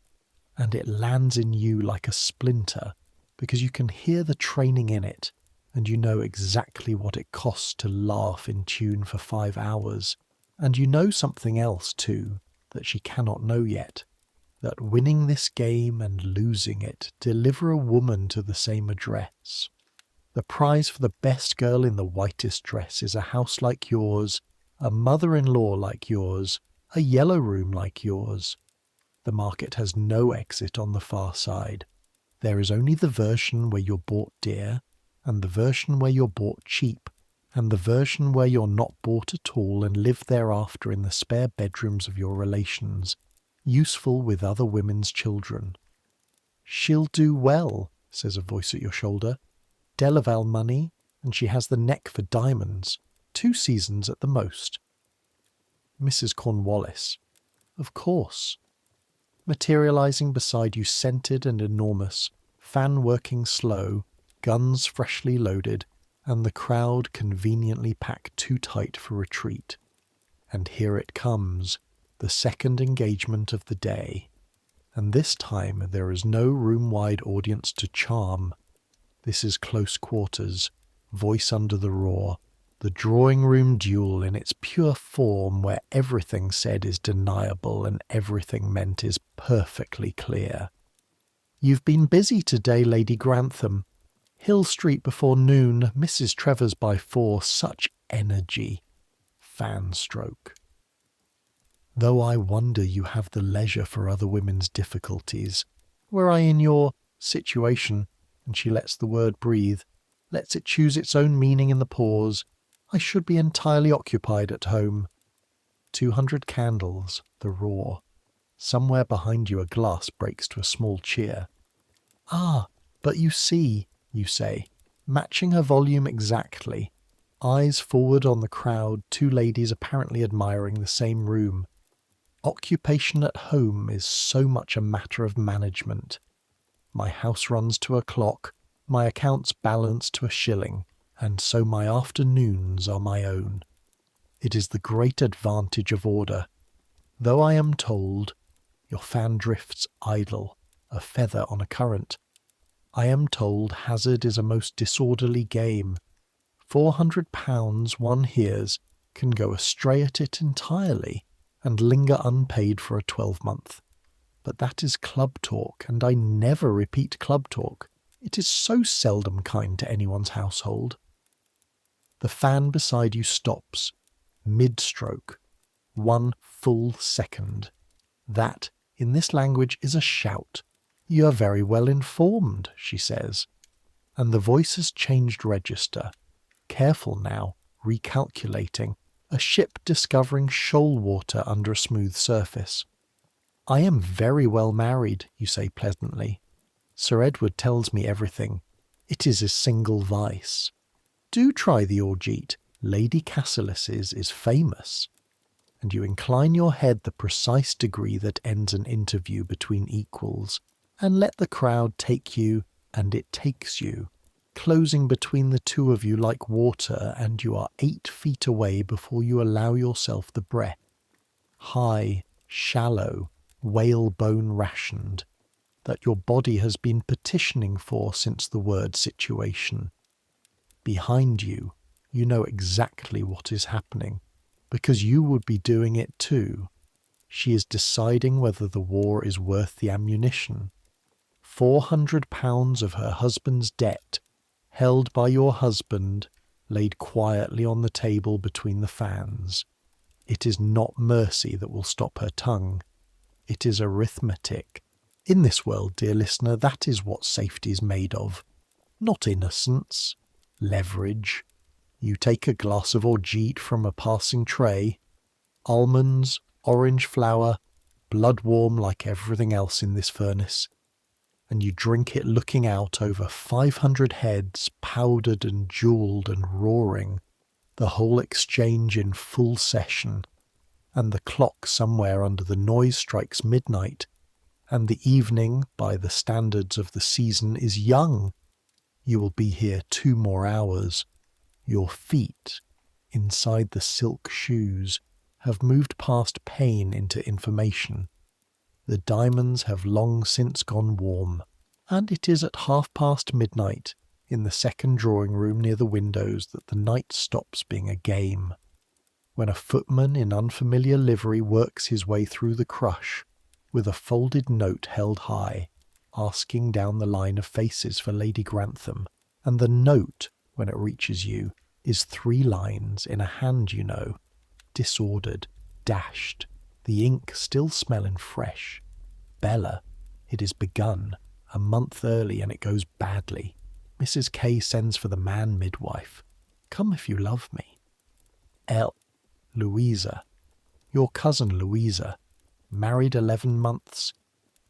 and it lands in you like a splinter, because you can hear the training in it, and you know exactly what it costs to laugh in tune for 5 hours, and you know something else, too, that she cannot know yet. that winning this game and losing it deliver a woman to the same address. The prize for the best girl in the whitest dress is a house like yours, a mother-in-law like yours, a yellow room like yours. The market has no exit on the far side. There is only the version where you're bought dear, and the version where you're bought cheap, and the version where you're not bought at all and live thereafter in the spare bedrooms of your relations, useful with other women's children. "She'll do well," says a voice at your shoulder. "Delaval money, and she has the neck for diamonds. 2 seasons at the most." Mrs. Cornwallis. Of course. Materializing beside you, scented and enormous, fan working slow, guns freshly loaded, and the crowd conveniently packed too tight for retreat. And here it comes, the second engagement of the day. And this time there is no room-wide audience to charm. This is close quarters, voice under the roar, the drawing-room duel in its pure form where everything said is deniable and everything meant is perfectly clear. "You've been busy today, Lady Grantham. Hill Street before noon, Mrs. Trevor's by 4, such energy." Fan stroke. "Though I wonder you have the leisure for other women's difficulties. Were I in your situation," and she lets the word breathe, lets it choose its own meaning in the pause, "I should be entirely occupied at home." 200 candles, the roar. Somewhere behind you a glass breaks to a small cheer. "Ah, but you see," you say, matching her volume exactly, eyes forward on the crowd, 2 ladies apparently admiring the same room. Occupation at home is so much a matter of management. My house runs to a clock, my accounts balance to a shilling, and so my afternoons are my own. It is the great advantage of order. Though I am told, your fan drifts idle, a feather on a current. I am told hazard is a most disorderly game. £400 one hears can go astray at it entirely, and linger unpaid for a 12-month. But that is club talk, and I never repeat club talk. It is so seldom kind to anyone's household. The fan beside you stops, mid-stroke, 1 full second. That, in this language, is a shout. "You are very well informed," she says. And the voice has changed register. Careful now, recalculating, a ship discovering shoal water under a smooth surface. "I am very well married," you say pleasantly. "Sir Edward tells me everything. It is his single vice. Do try the orgeat. Lady Cassilis's is famous." And you incline your head the precise degree that ends an interview between equals, and let the crowd take you, and it takes you, closing between the 2 of you like water, and you are 8 feet away before you allow yourself the breath. High, shallow, whalebone rationed, that your body has been petitioning for since the word situation. Behind you, you know exactly what is happening, because you would be doing it too. She is deciding whether the war is worth the ammunition. £400 of her husband's debt, held by your husband, laid quietly on the table between the fans. It is not mercy that will stop her tongue. It is arithmetic. In this world, dear listener, that is what safety is made of. Not innocence. Leverage. You take a glass of orgeat from a passing tray. Almonds, orange flower, blood warm like everything else in this furnace. And you drink it looking out over 500 heads, powdered and jewelled and roaring, the whole exchange in full session, and the clock somewhere under the noise strikes midnight, and the evening, by the standards of the season, is young. You will be here 2 more hours. Your feet, inside the silk shoes, have moved past pain into information. The diamonds have long since gone warm, and it is at midnight, in the second drawing-room near the windows, that the night stops being a game. When a footman in unfamiliar livery works his way through the crush, with a folded note held high, asking down the line of faces for Lady Grantham, and the note, when it reaches you, is 3 lines in a hand you know, disordered, dashed, the ink still smelling fresh. Bella, it is begun, a month early, and it goes badly. Mrs. K sends for the man midwife. Come if you love me. L. Louisa. Your cousin Louisa. Married 11 months,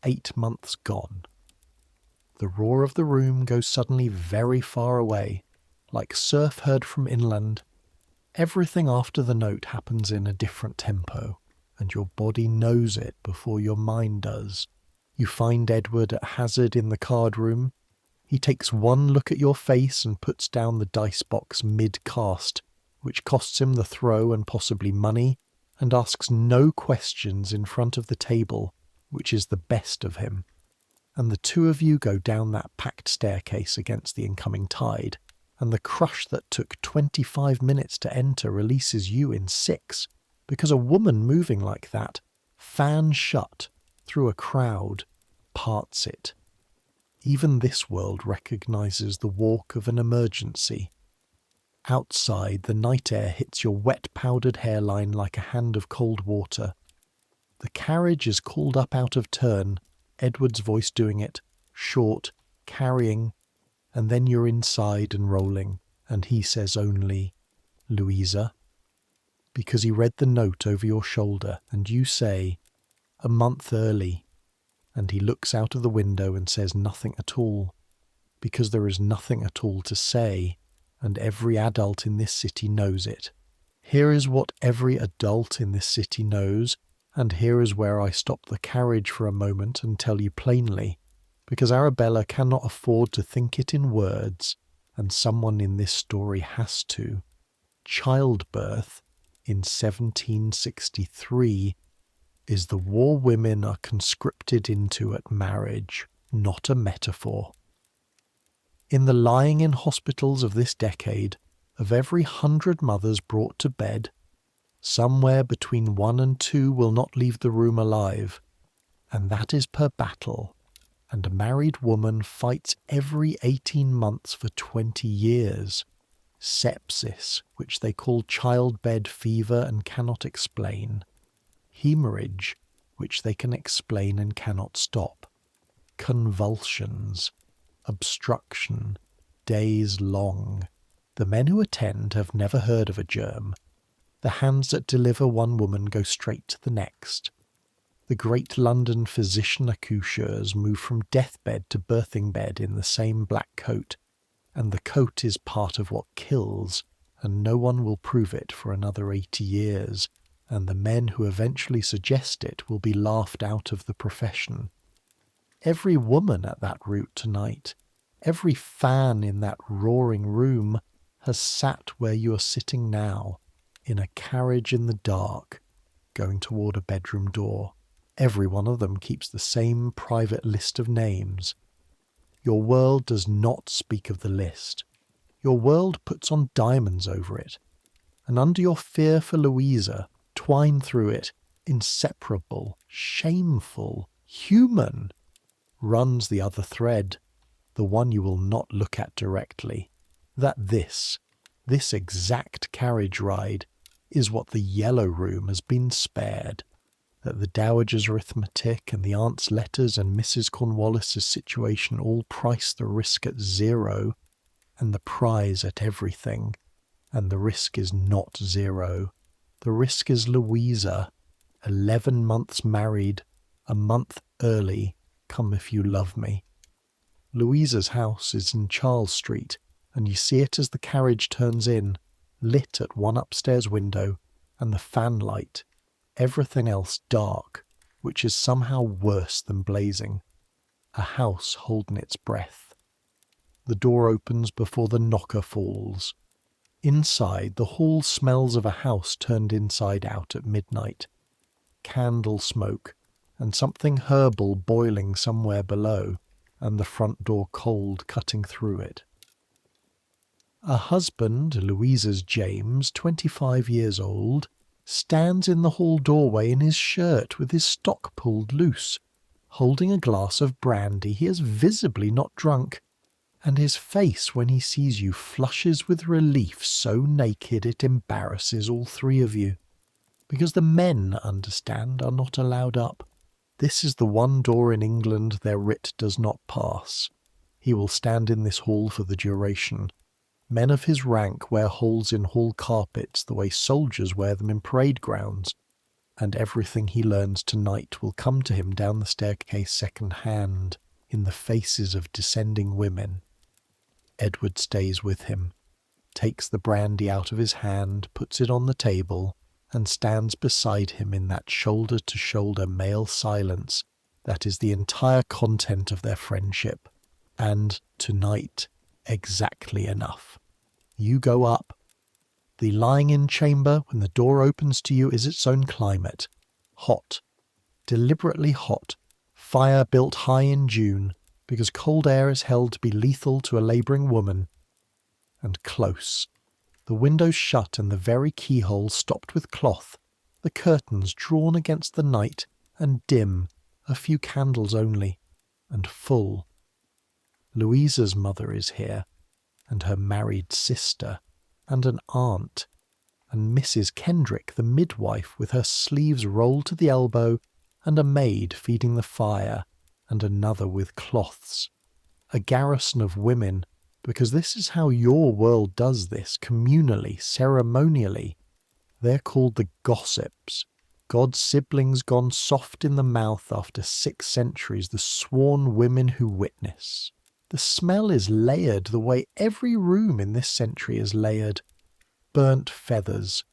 8 months gone. The roar of the room goes suddenly very far away, like surf heard from inland. Everything after the note happens in a different tempo, and your body knows it before your mind does. You find Edward at hazard in the card room. He takes one look at your face and puts down the dice box mid-cast, which costs him the throw and possibly money, and asks no questions in front of the table, which is the best of him. And the 2 of you go down that packed staircase against the incoming tide, and the crush that took 25 minutes to enter releases you in 6, because a woman moving like that, fan shut, through a crowd, parts it. Even this world recognizes the walk of an emergency. Outside, the night air hits your wet powdered hairline like a hand of cold water. The carriage is called up out of turn, Edward's voice doing it, short, carrying, and then you're inside and rolling, and he says only, Louisa, because he read the note over your shoulder, and you say, a month early, and he looks out of the window and says nothing at all, because there is nothing at all to say, and every adult in this city knows it. Here is what every adult in this city knows, and here is where I stop the carriage for a moment and tell you plainly, because Arabella cannot afford to think it in words, and someone in this story has to. Childbirth, in 1763, is the war women are conscripted into at marriage, not a metaphor. In the lying in hospitals of this decade, of every 100 mothers brought to bed, somewhere between 1 and 2 will not leave the room alive, and that is per battle, and a married woman fights every 18 months for 20 years. Sepsis, which they call childbed fever and cannot explain. Hemorrhage, which they can explain and cannot stop. Convulsions. Obstruction, days long. The men who attend have never heard of a germ. The hands that deliver one woman go straight to the next. The great London physician accoucheurs move from deathbed to birthing bed in the same black coat, and the coat is part of what kills, and no one will prove it for another 80 years, and the men who eventually suggest it will be laughed out of the profession. Every woman at that route tonight, every fan in that roaring room, has sat where you are sitting now, in a carriage in the dark, going toward a bedroom door. Every one of them keeps the same private list of names. Your world does not speak of the list. Your world puts on diamonds over it, and under your fear for Louisa, twined through it, inseparable, shameful, human, runs the other thread, the one you will not look at directly, that this exact carriage ride, is what the yellow room has been spared, that the dowager's arithmetic and the aunt's letters and Mrs. Cornwallis's situation all price the risk at 0, and the prize at everything, and the risk is not 0. The risk is Louisa, 11 months married, a month early, come if you love me. Louisa's house is in Charles Street, and you see it as the carriage turns in, lit at one upstairs window, and the fanlight, everything else dark, which is somehow worse than blazing. A house holding its breath. The door opens before the knocker falls. Inside, the hall smells of a house turned inside out at midnight. Candle smoke, and something herbal boiling somewhere below, and the front door cold cutting through it. A husband, Louisa's James, 25 years old, stands in the hall doorway in his shirt with his stock pulled loose, holding a glass of brandy. He is visibly not drunk, and his face when he sees you flushes with relief so naked it embarrasses all three of you. Because the men, understand, are not allowed up. This is the one door in England their writ does not pass. He will stand in this hall for the duration. Men of his rank wear holes in hall carpets the way soldiers wear them in parade grounds, and everything he learns tonight will come to him down the staircase second-hand, in the faces of descending women. Edward stays with him, takes the brandy out of his hand, puts it on the table, and stands beside him in that shoulder-to-shoulder male silence that is the entire content of their friendship. And, tonight, exactly enough. You go up. The lying-in chamber, when the door opens to you, is its own climate. Hot. Deliberately hot. Fire built high in June, because cold air is held to be lethal to a labouring woman. And close. The windows shut and the very keyhole stopped with cloth, the curtains drawn against the night, and dim, a few candles only, and full. Louisa's mother is here, and her married sister, and an aunt, and Mrs. Kendrick, the midwife, with her sleeves rolled to the elbow, and a maid feeding the fire, and another with cloths. A garrison of women, because this is how your world does this, communally, ceremonially. They're called the gossips, God's siblings gone soft in the mouth after 6 centuries, the sworn women who witness. The smell is layered the way every room in this century is layered. Burnt feathers.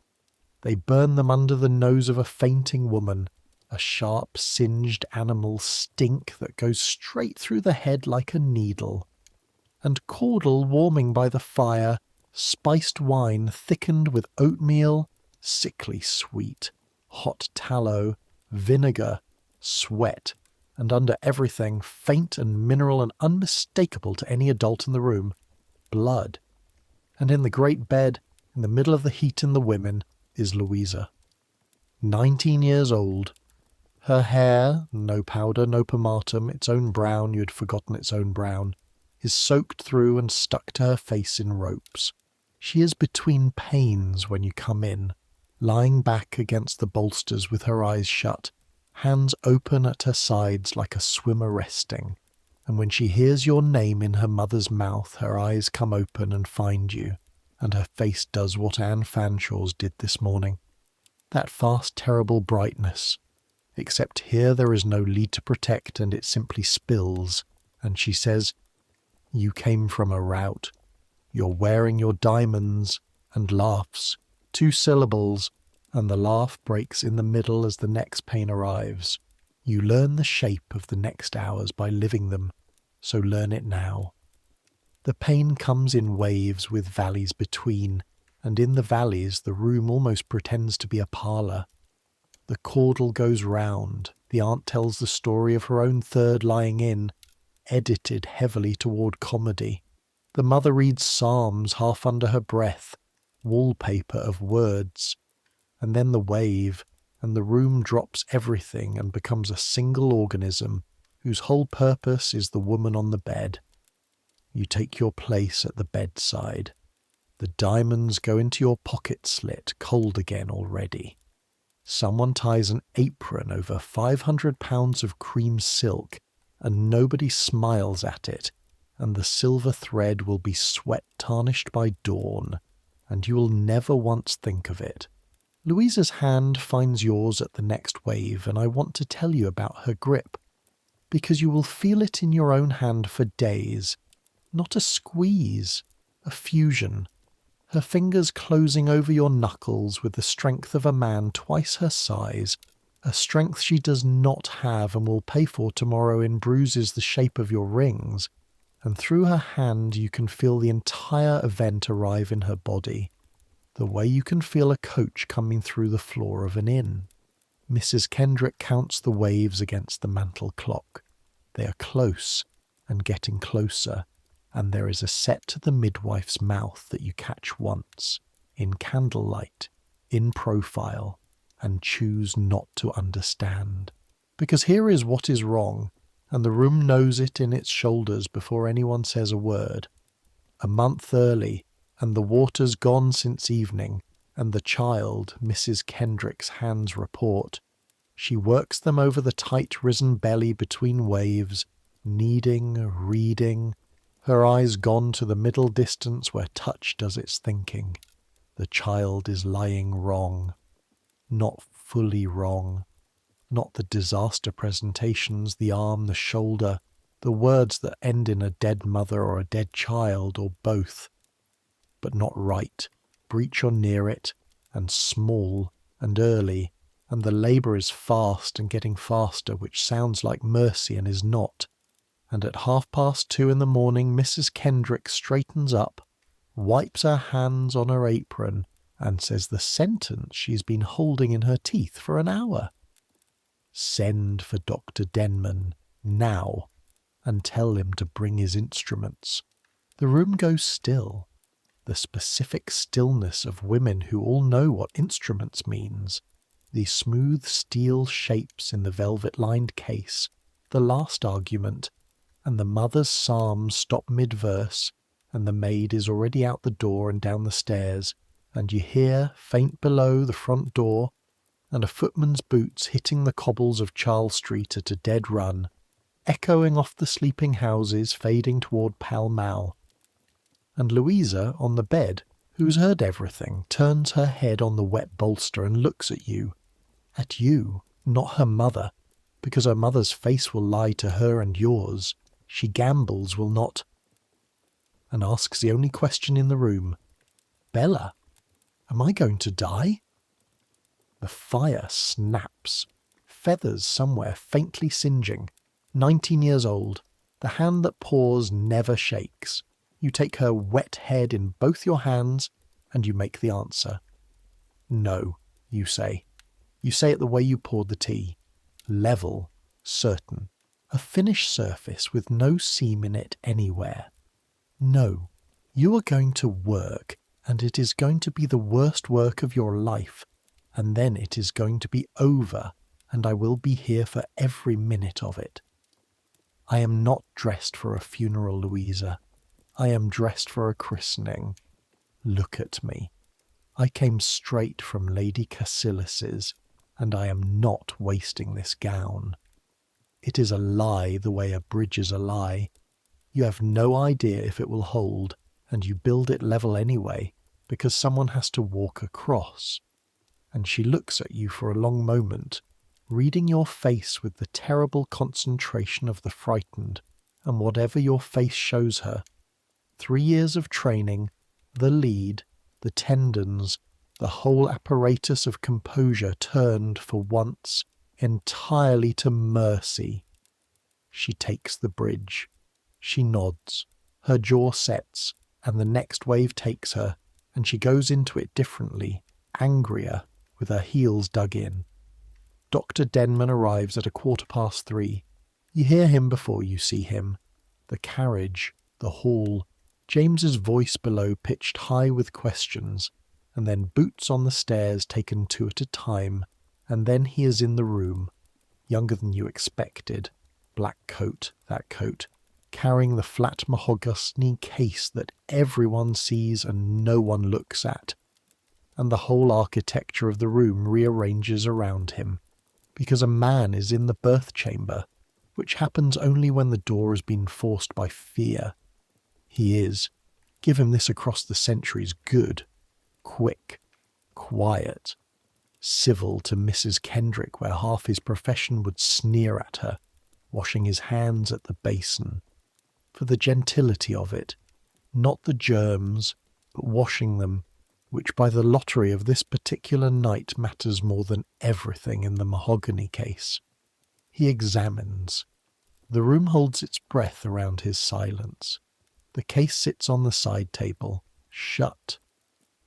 They burn them under the nose of a fainting woman, a sharp, singed animal stink that goes straight through the head like a needle. And caudle warming by the fire, spiced wine thickened with oatmeal, sickly sweet, hot tallow, vinegar, sweat, and under everything, faint and mineral and unmistakable to any adult in the room, blood. And in the great bed, in the middle of the heat and the women, is Louisa. 19 years old. Her hair, no powder, no pomatum, its own brown, you had forgotten its own brown, is soaked through and stuck to her face in ropes. She is between pains when you come in, lying back against the bolsters with her eyes shut, hands open at her sides like a swimmer resting, and when she hears your name in her mother's mouth, her eyes come open and find you, and her face does what Anne Fanshaw's did this morning. That fast, terrible brightness, except here there is no lead to protect and it simply spills, and she says, "You came from a rout. You're wearing your diamonds," and laughs. 2 syllables, and the laugh breaks in the middle as the next pain arrives. You learn the shape of the next hours by living them, so learn it now. The pain comes in waves with valleys between, and in the valleys the room almost pretends to be a parlour. The caudle goes round, the aunt tells the story of her own third lying in, edited heavily toward comedy. The mother reads psalms half under her breath, wallpaper of words, and then the wave, and the room drops everything and becomes a single organism whose whole purpose is the woman on the bed. You take your place at the bedside. The diamonds go into your pocket slit, cold again already. Someone ties an apron over 500 pounds of cream silk, and nobody smiles at it, and the silver thread will be sweat-tarnished by dawn, and you will never once think of it. Louisa's hand finds yours at the next wave, and I want to tell you about her grip, because you will feel it in your own hand for days. Not a squeeze, a fusion. Her fingers closing over your knuckles with the strength of a man twice her size, a strength she does not have and will pay for tomorrow in bruises the shape of your rings, and through her hand you can feel the entire event arrive in her body, the way you can feel a coach coming through the floor of an inn. Mrs. Kendrick counts the waves against the mantel clock. They are close, and getting closer, and there is a set to the midwife's mouth that you catch once, in candlelight, in profile, and choose not to understand. Because here is what is wrong, and the room knows it in its shoulders before anyone says a word. A month early, and the water's gone since evening, and the child, Mrs. Kendrick's hands report. She works them over the tight-risen belly between waves, kneading, reading, her eyes gone to the middle distance where touch does its thinking. The child is lying wrong. Not fully wrong. Not the disaster presentations, the arm, the shoulder, the words that end in a dead mother or a dead child, or both. But not right, breach or near it, and small, and early, and the labour is fast and getting faster, which sounds like mercy and is not. And at 2:30 in the morning Mrs. Kendrick straightens up, wipes her hands on her apron, and says the sentence she's been holding in her teeth for an hour. Send for Dr. Denman, now, and tell him to bring his instruments. The room goes still. The specific stillness of women who all know what instruments means. The smooth steel shapes in the velvet-lined case, the last argument, and the mother's psalms stop mid-verse, and the maid is already out the door and down the stairs, and you hear, faint below the front door, and a footman's boots hitting the cobbles of Charles Street at a dead run, echoing off the sleeping houses fading toward Pall Mall. And Louisa, on the bed, who's heard everything, turns her head on the wet bolster and looks at you, not her mother, because her mother's face will lie to her and yours. She gambles will not, and asks the only question in the room, Bella, am I going to die? The fire snaps, feathers somewhere faintly singeing. 19 years old, the hand that pours never shakes. You take her wet head in both your hands, and you make the answer. No, you say. You say it the way you poured the tea. Level, certain. A finished surface with no seam in it anywhere. No, you are going to work, and it is going to be the worst work of your life, and then it is going to be over, and I will be here for every minute of it. I am not dressed for a funeral, Louisa. I am dressed for a christening. Look at me. I came straight from Lady Cassilis's, and I am not wasting this gown. It is a lie the way a bridge is a lie. You have no idea if it will hold, and you build it level anyway, because someone has to walk across. And she looks at you for a long moment, reading your face with the terrible concentration of the frightened, and whatever your face shows her. 3 years of training, the lead, the tendons, the whole apparatus of composure turned for once entirely to mercy. She takes the bridge. She nods. Her jaw sets, and the next wave takes her, and she goes into it differently, angrier, with her heels dug in. Dr. Denman arrives at 3:15. You hear him before you see him. The carriage, the hall, James's voice below pitched high with questions, and then boots on the stairs taken 2 at a time, and then he is in the room, younger than you expected, black coat, that coat, carrying the flat mahogany case that everyone sees and no one looks at, and the whole architecture of the room rearranges around him, because a man is in the birth chamber, which happens only when the door has been forced by fear. He is, give him this across the centuries, good, quick, quiet, civil to Mrs. Kendrick where half his profession would sneer at her, washing his hands at the basin. For the gentility of it, not the germs, but washing them, which by the lottery of this particular night matters more than everything in the mahogany case. He examines. The room holds its breath around his silence. The case sits on the side table, shut,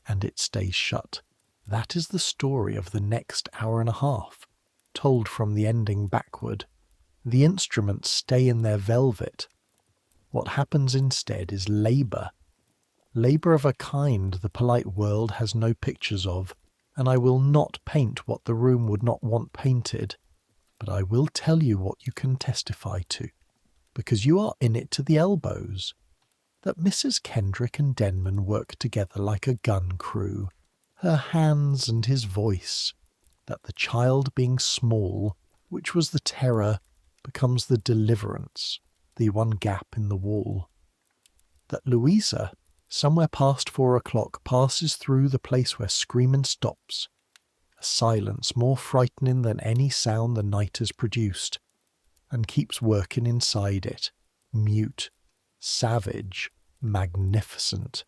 and it stays shut. That is the story of the next hour and a half, told from the ending backward. The instruments stay in their velvet. What happens instead is labour. Labour of a kind the polite world has no pictures of, and I will not paint what the room would not want painted, but I will tell you what you can testify to, because you are in it to the elbows, that Mrs. Kendrick and Denman work together like a gun crew, her hands and his voice, that the child being small, which was the terror, becomes the deliverance, the one gap in the wall. That Louisa, somewhere past 4 o'clock, passes through the place where screaming stops, a silence more frightening than any sound the night has produced, and keeps working inside it, mute, savage, magnificent,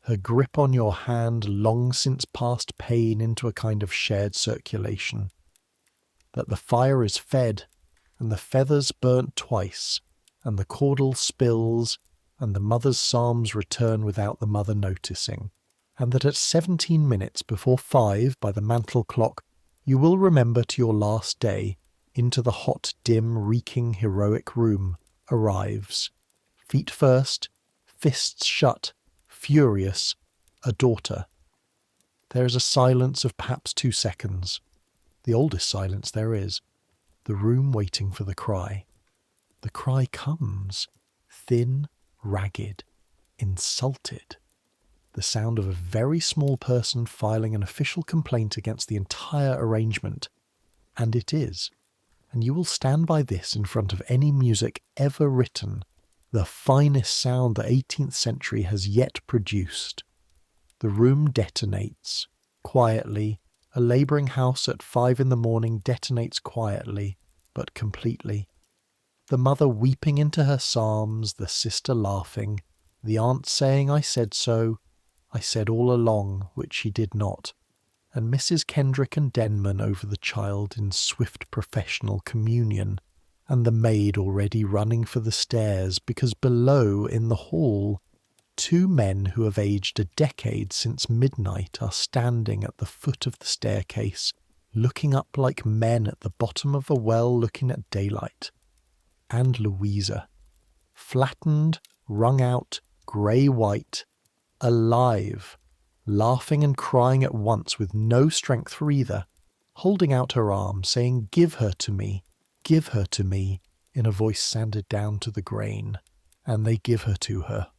her grip on your hand long since past pain into a kind of shared circulation. That the fire is fed, and the feathers burnt twice, and the caudle spills, and the mother's psalms return without the mother noticing, and that at 17 minutes before 5 by the mantel clock you will remember to your last day, into the hot, dim, reeking, heroic room, arrives, feet first, fists shut, furious, a daughter. There is a silence of perhaps 2 seconds, the oldest silence there is, the room waiting for the cry. The cry comes, thin, ragged, insulted. The sound of a very small person filing an official complaint against the entire arrangement. And it is. And you will stand by this in front of any music ever written, the finest sound the 18th century has yet produced. The room detonates, quietly. A labouring house at 5 in the morning detonates quietly, but completely. The mother weeping into her psalms, the sister laughing, the aunt saying, "I said so, I said all along," which she did not, and Mrs. Kendrick and Denman over the child in swift professional communion, and the maid already running for the stairs, because below, in the hall, 2 men who have aged a decade since midnight are standing at the foot of the staircase, looking up like men at the bottom of a well looking at daylight. And Louisa, flattened, wrung out, grey-white, alive, laughing and crying at once with no strength for either, holding out her arm, saying, give her to me," in a voice sanded down to the grain. And they give her to her.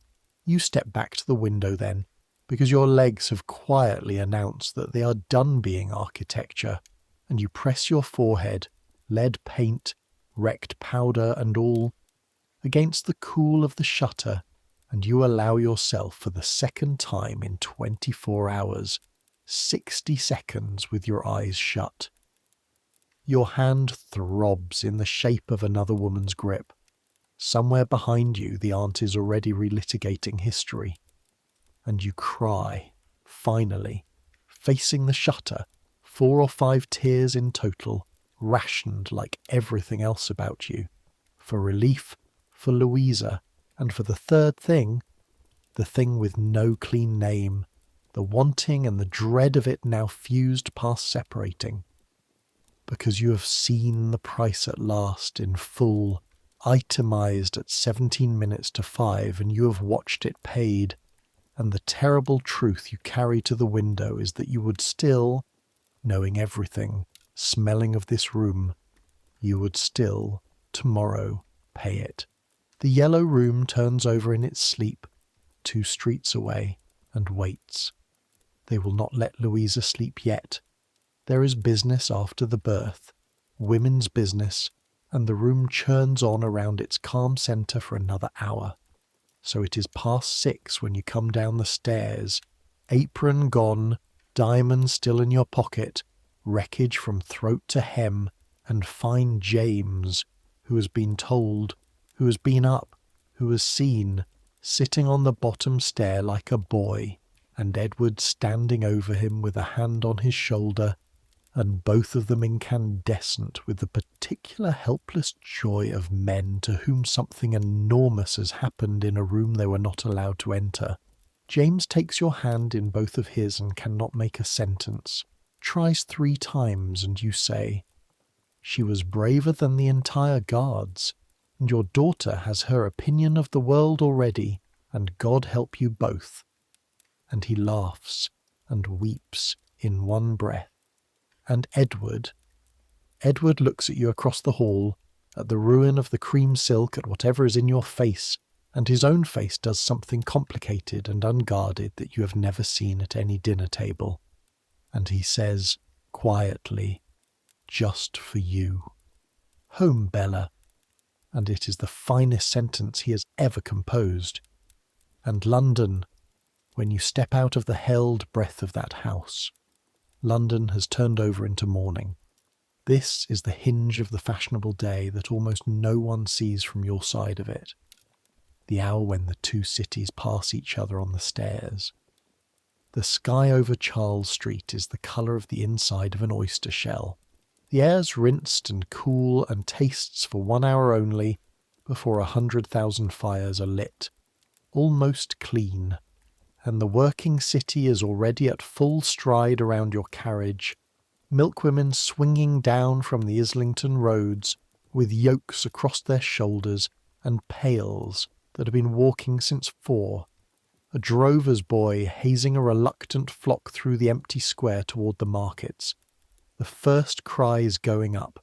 You step back to the window then, because your legs have quietly announced that they are done being architecture, and you press your forehead, lead paint, wrecked powder and all, against the cool of the shutter, and you allow yourself for the second time in 24 hours, 60 seconds with your eyes shut. Your hand throbs in the shape of another woman's grip. Somewhere behind you the aunt is already relitigating history. And you cry, finally, facing the shutter, 4 or 5 tears in total, rationed like everything else about you, for relief, for Louisa, and for the third thing, the thing with no clean name, the wanting and the dread of it now fused past separating. Because you have seen the price at last in full, itemized at 17 minutes to 5, and you have watched it paid, and the terrible truth you carry to the window is that you would still, knowing everything, smelling of this room, you would still, tomorrow, pay it. The yellow room turns over in its sleep, 2 streets away, and waits. They will not let Louisa sleep yet. There is business after the birth, women's business, and the room churns on around its calm centre for another hour. So it is past 6 when you come down the stairs, apron gone, diamond still in your pocket, wreckage from throat to hem, and find James, who has been told, who has been up, who has seen, sitting on the bottom stair like a boy, and Edward standing over him with a hand on his shoulder, and both of them incandescent with the particular helpless joy of men to whom something enormous has happened in a room they were not allowed to enter. James takes your hand in both of his and cannot make a sentence, tries 3 times, and you say, "She was braver than the entire guards, and your daughter has her opinion of the world already, and God help you both." And he laughs, and weeps, in one breath. And Edward looks at you across the hall, at the ruin of the cream silk, at whatever is in your face, and his own face does something complicated and unguarded that you have never seen at any dinner table. And he says, quietly, just for you. Home, Bella. And it is the finest sentence he has ever composed. And London, when you step out of the held breath of that house, London has turned over into morning. This is the hinge of the fashionable day that almost no one sees from your side of it. The hour when the two cities pass each other on the stairs. The sky over Charles Street is the colour of the inside of an oyster shell. The air's rinsed and cool and tastes for 1 hour only before 100,000 fires are lit, almost clean, and the working city is already at full stride around your carriage, milkwomen swinging down from the Islington roads with yokes across their shoulders and pails that have been walking since 4, a drover's boy hazing a reluctant flock through the empty square toward the markets, the first cries going up,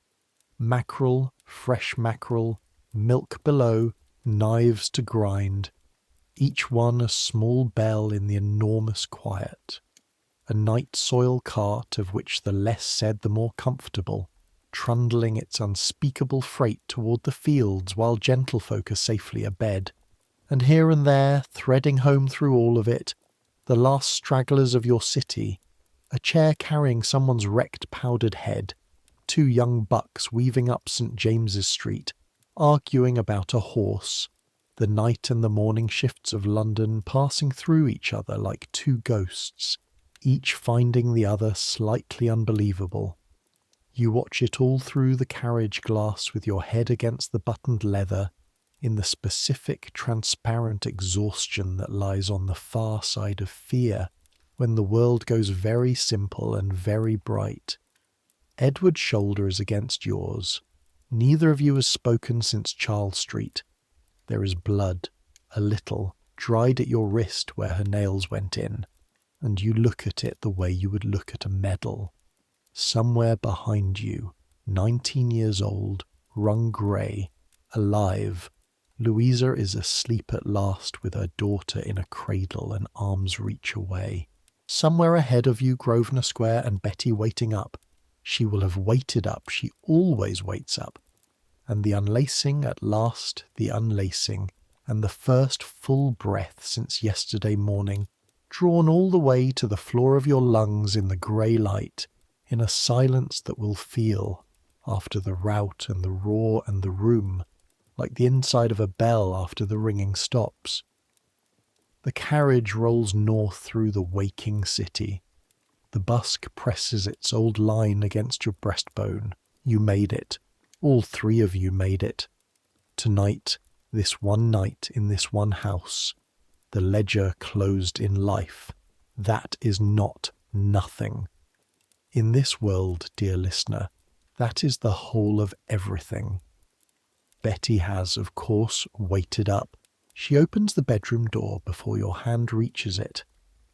mackerel, fresh mackerel, milk below, knives to grind, each one a small bell in the enormous quiet. A night soil cart, of which the less said the more comfortable, trundling its unspeakable freight toward the fields while gentlefolk are safely abed, and here and there, threading home through all of it, the last stragglers of your city, a chair carrying someone's wrecked powdered head, 2 young bucks weaving up St. James's Street, arguing about a horse, the night and the morning shifts of London passing through each other like 2 ghosts, each finding the other slightly unbelievable. You watch it all through the carriage glass with your head against the buttoned leather, in the specific transparent exhaustion that lies on the far side of fear, when the world goes very simple and very bright. Edward's shoulder is against yours. Neither of you has spoken since Charles Street. There is blood, a little, dried at your wrist where her nails went in, and you look at it the way you would look at a medal. Somewhere behind you, 19 years old, wrung grey, alive, Louisa is asleep at last with her daughter in a cradle an arm's reach away. Somewhere ahead of you, Grosvenor Square and Betty waiting up. She will have waited up, she always waits up. And the unlacing at last, the unlacing, and the first full breath since yesterday morning, drawn all the way to the floor of your lungs in the grey light, in a silence that will feel, after the rout and the roar and the room, like the inside of a bell after the ringing stops. The carriage rolls north through the waking city. The busk presses its old line against your breastbone. You made it. All 3 of you made it. Tonight, this one night in this one house, the ledger closed in life. That is not nothing. In this world, dear listener, that is the whole of everything. Betty has, of course, waited up. She opens the bedroom door before your hand reaches it.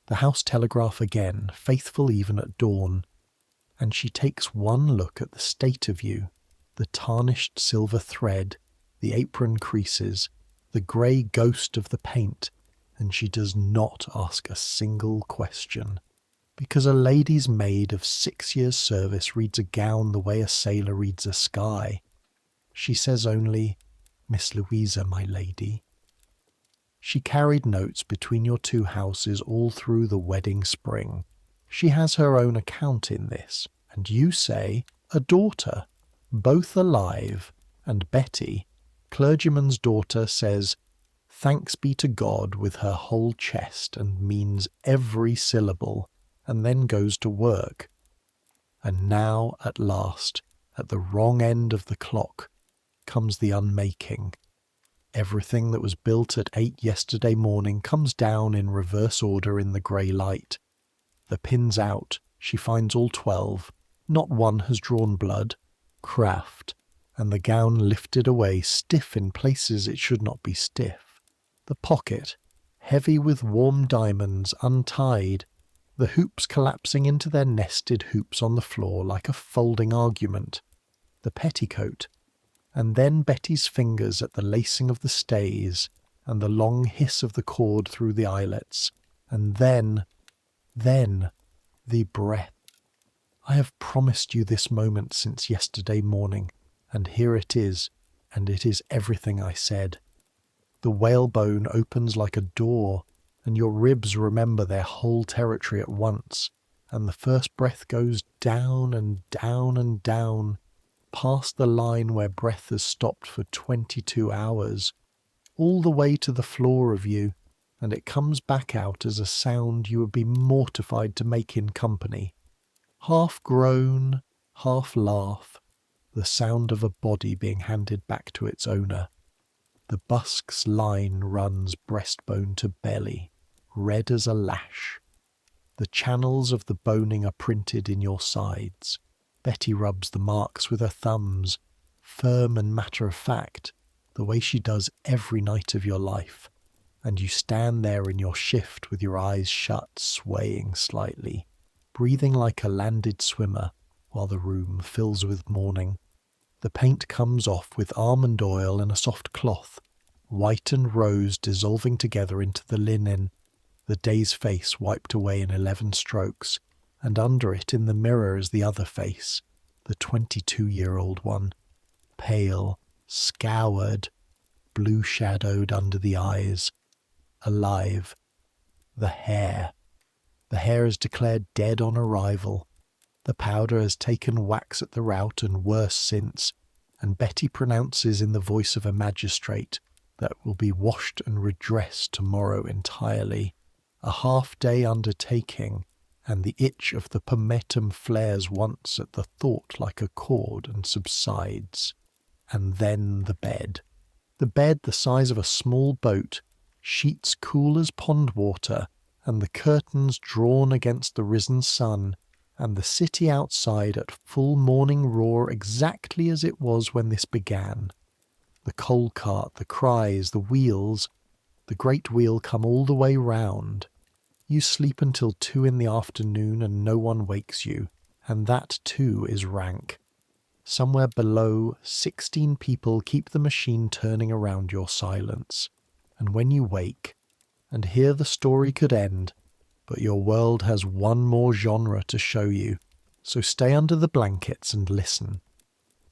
The house telegraph again, faithful even at dawn. And she takes one look at the state of you, the tarnished silver thread, the apron creases, the grey ghost of the paint, and she does not ask a single question. Because a lady's maid of 6 years' service reads a gown the way a sailor reads a sky. She says only, "Miss Louisa, my lady." She carried notes between your 2 houses all through the wedding spring. She has her own account in this, and you say, a daughter, both alive, and Betty, clergyman's daughter, says, "Thanks be to God," with her whole chest, and means every syllable, and then goes to work. And now, at last, at the wrong end of the clock, comes the unmaking. Everything that was built at 8 yesterday morning comes down in reverse order in the grey light. The pins out, she finds all 12. Not one has drawn blood. Craft. And the gown lifted away, stiff in places it should not be stiff. The pocket, heavy with warm diamonds, untied. the hoops collapsing into their nested hoops on the floor like a folding argument, the petticoat, and then Betty's fingers at the lacing of the stays, and the long hiss of the cord through the eyelets, and then, the breath. I have promised you this moment since yesterday morning, and here it is, and it is everything I said. The whalebone opens like a door, and your ribs remember their whole territory at once, and the first breath goes down and down and down, past the line where breath has stopped for 22 hours, all the way to the floor of you, and it comes back out as a sound you would be mortified to make in company. Half groan, half laugh, the sound of a body being handed back to its owner. The busk's line runs breastbone to belly, red as a lash. The channels of the boning are printed in your sides. Betty rubs the marks with her thumbs, firm and matter-of-fact, the way she does every night of your life, and you stand there in your shift with your eyes shut, swaying slightly, breathing like a landed swimmer, while the room fills with morning. The paint comes off with almond oil and a soft cloth, white and rose dissolving together into the linen, the day's face wiped away in 11 strokes, and under it in the mirror is the other face, the 22-year-old one, pale, scoured, blue-shadowed under the eyes, alive. The hair. The hair is declared dead on arrival. The powder has taken wax at the rout and worse since, and Betty pronounces in the voice of a magistrate that will be washed and redressed tomorrow entirely, a half-day undertaking, and the itch of the pomatum flares once at the thought like a cord and subsides. And then the bed. The bed the size of a small boat, sheets cool as pond water, and the curtains drawn against the risen sun, and the city outside at full morning roar exactly as it was when this began. The coal cart, the cries, the wheels, the great wheel come all the way round. You sleep until 2 in the afternoon and no one wakes you, and that too is rank. Somewhere below, 16 people keep the machine turning around your silence, and when you wake, and here the story could end, but your world has one more genre to show you, so stay under the blankets and listen.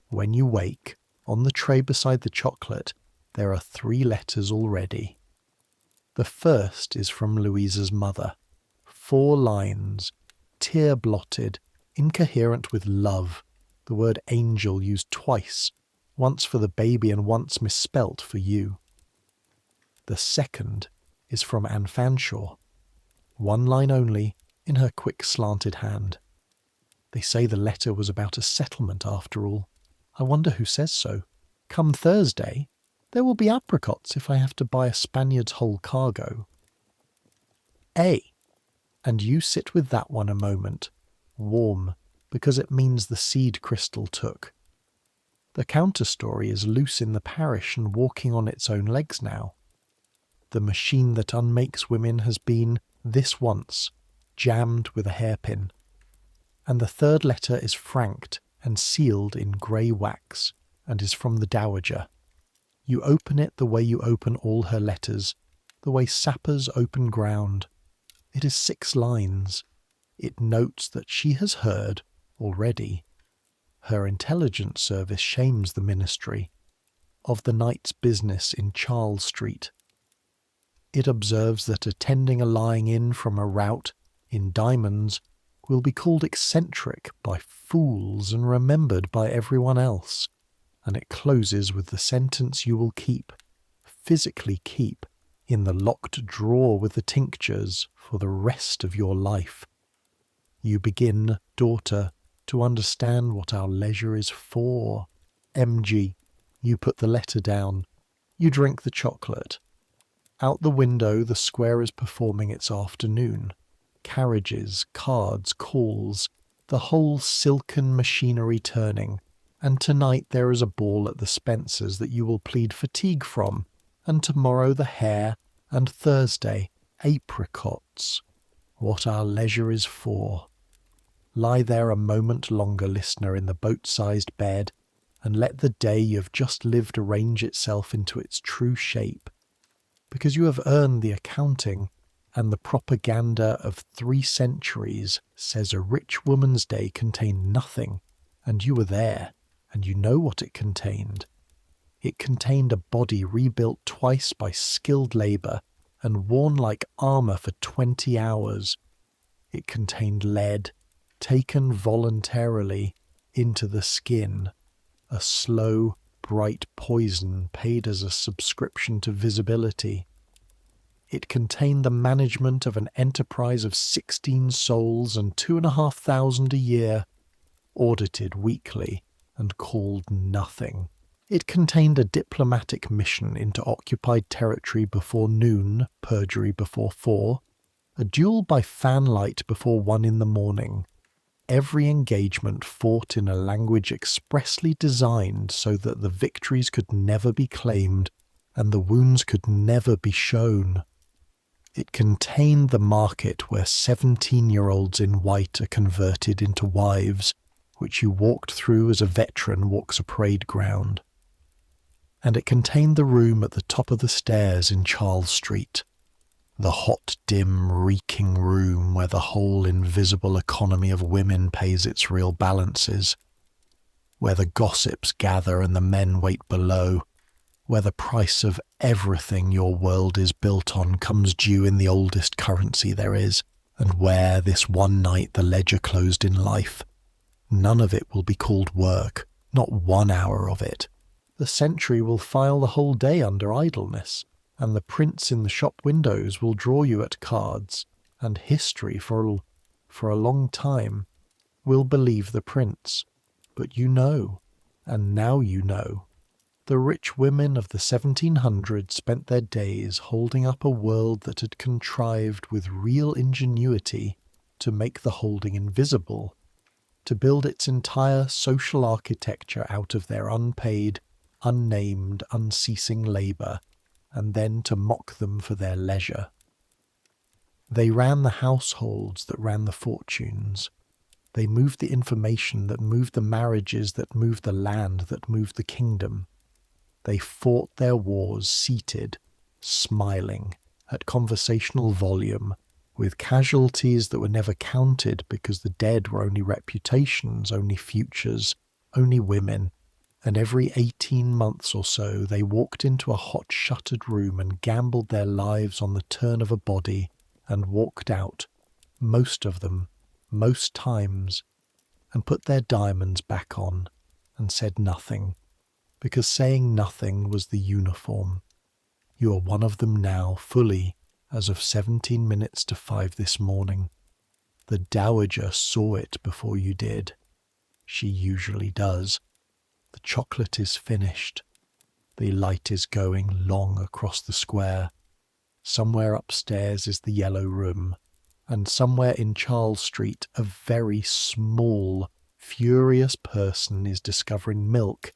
When you wake, on the tray beside the chocolate, there are 3 letters already. The first is from Louisa's mother. 4 lines, tear-blotted, incoherent with love, the word angel used twice, once for the baby and once misspelt for you. The second is from Anne Fanshawe. 1 line only, in her quick slanted hand. They say the letter was about a settlement after all. I wonder who says so. Come Thursday, there will be apricots if I have to buy a Spaniard's whole cargo. A. And you sit with that one a moment, warm, because it means the seed crystal took. The counter-story is loose in the parish and walking on its own legs now. The machine that unmakes women has been, this once, jammed with a hairpin. And the third letter is franked and sealed in grey wax, and is from the Dowager. You open it the way you open all her letters, the way sappers open ground. It is 6 lines. It notes that she has heard, already, her intelligence service shames the ministry, of the night's business in Charles Street. It observes that attending a lying in from a rout in diamonds will be called eccentric by fools and remembered by everyone else, and it closes with the sentence you will keep, physically keep, in the locked drawer with the tinctures for the rest of your life. You begin, daughter, to understand what our leisure is for. M.G. You put the letter down. You drink the chocolate. Out the window the square is performing its afternoon. Carriages, cards, calls, the whole silken machinery turning, and tonight there is a ball at the Spencers that you will plead fatigue from, and tomorrow the hair, and Thursday apricots. what our leisure is for. Lie there a moment longer, listener, in the boat-sized bed, and let the day you've just lived arrange itself into its true shape, because you have earned the accounting, and the propaganda of 3 centuries says a rich woman's day contained nothing, and you were there, and you know what it contained. It contained a body rebuilt twice by skilled labour and worn like armour for 20 hours. It contained lead, taken voluntarily into the skin, a slow, bright poison paid as a subscription to visibility. It contained the management of an enterprise of 16 souls and 2,500 a year, audited weekly and called nothing. It contained a diplomatic mission into occupied territory before noon, perjury before 4, a duel by fanlight before 1 in the morning. Every engagement fought in a language expressly designed so that the victories could never be claimed and the wounds could never be shown. It contained the market where 17-year-olds in white are converted into wives, which you walked through as a veteran walks a parade ground. And it contained the room at the top of the stairs in Charles Street, the hot, dim, reeking room where the whole invisible economy of women pays its real balances, where the gossips gather and the men wait below, where the price of everything your world is built on comes due in the oldest currency there is, and where, this one night the ledger closed in life, none of it will be called work, not 1 hour of it. The century will file the whole day under idleness, and the prints in the shop windows will draw you at cards, and history for a long time will believe the prints. But you know, and now you know, the rich women of the 1700s spent their days holding up a world that had contrived with real ingenuity to make the holding invisible, to build its entire social architecture out of their unpaid, unnamed, unceasing labour, and then to mock them for their leisure. They ran the households that ran the fortunes. They moved the information that moved the marriages, that moved the land, that moved the kingdom. They fought their wars seated, smiling, at conversational volume, with casualties that were never counted because the dead were only reputations, only futures, only women, and every 18 months or so they walked into a hot shuttered room and gambled their lives on the turn of a body and walked out, most of them, most times, and put their diamonds back on and said nothing, because saying nothing was the uniform. You are one of them now, fully, as of 17 minutes to 5 this morning. The dowager saw it before you did. She usually does. The chocolate is finished. The light is going long across the square. Somewhere upstairs is the yellow room, and somewhere in Charles Street a very small, furious person is discovering milk,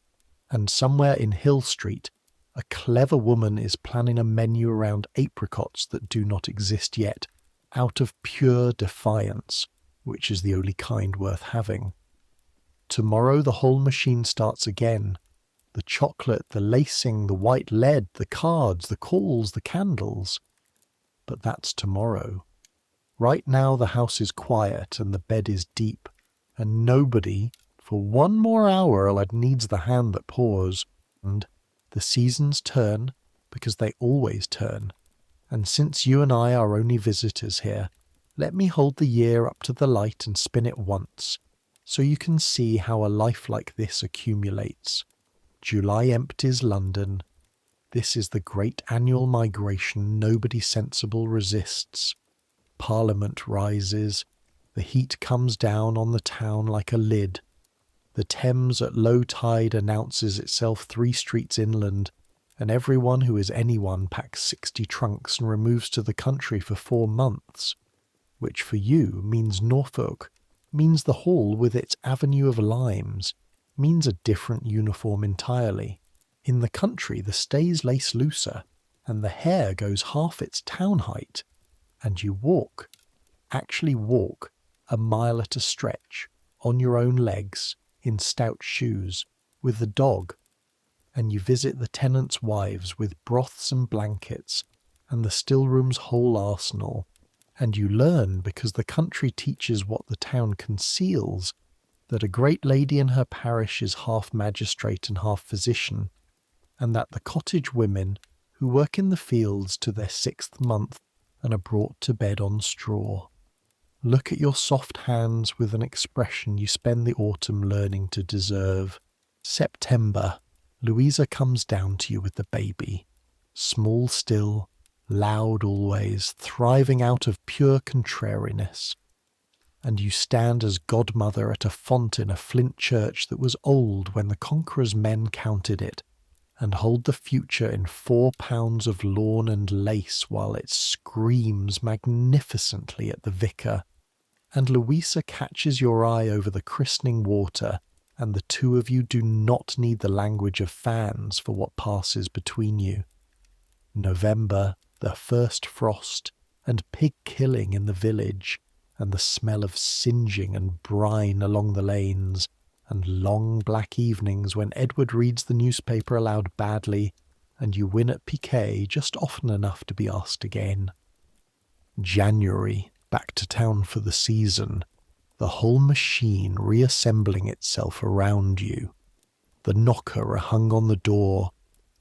and somewhere in Hill Street a clever woman is planning a menu around apricots that do not exist yet, out of pure defiance, which is the only kind worth having. Tomorrow the whole machine starts again. The chocolate, the lacing, the white lead, the cards, the calls, the candles. But that's tomorrow. Right now the house is quiet and the bed is deep, and nobody, for 1 more hour, needs the hand that pours. And the seasons turn, because they always turn. And since you and I are only visitors here, let me hold the year up to the light and spin it once, so you can see how a life like this accumulates. July empties London. This is the great annual migration nobody sensible resists. Parliament rises. The heat comes down on the town like a lid. The Thames at low tide announces itself 3 streets inland, and everyone who is anyone packs 60 trunks and removes to the country for 4 months, which for you means Norfolk, means the hall with its avenue of limes, means a different uniform entirely. In the country the stays lace looser, and the hair goes half its town height, and you walk, actually walk a mile at a stretch on your own legs in stout shoes with the dog, and you visit the tenants' wives with broths and blankets and the still-room's whole arsenal, and you learn, because the country teaches what the town conceals, that a great lady in her parish is half magistrate and half physician, and that the cottage women who work in the fields to their 6th month and are brought to bed on straw. Look at your soft hands with an expression you spend the autumn learning to deserve. September, Louisa comes down to you with the baby, small still, loud always, thriving out of pure contrariness. And you stand as godmother at a font in a flint church that was old when the Conqueror's men counted it, and hold the future in 4 pounds of lawn and lace while it screams magnificently at the vicar. And Louisa catches your eye over the christening water, and the two of you do not need the language of fans for what passes between you. November, the first frost, and pig killing in the village, and the smell of singeing and brine along the lanes, and long black evenings when Edward reads the newspaper aloud badly, and you win at piquet just often enough to be asked again. January, back to town for the season, the whole machine reassembling itself around you. The knocker hung on the door,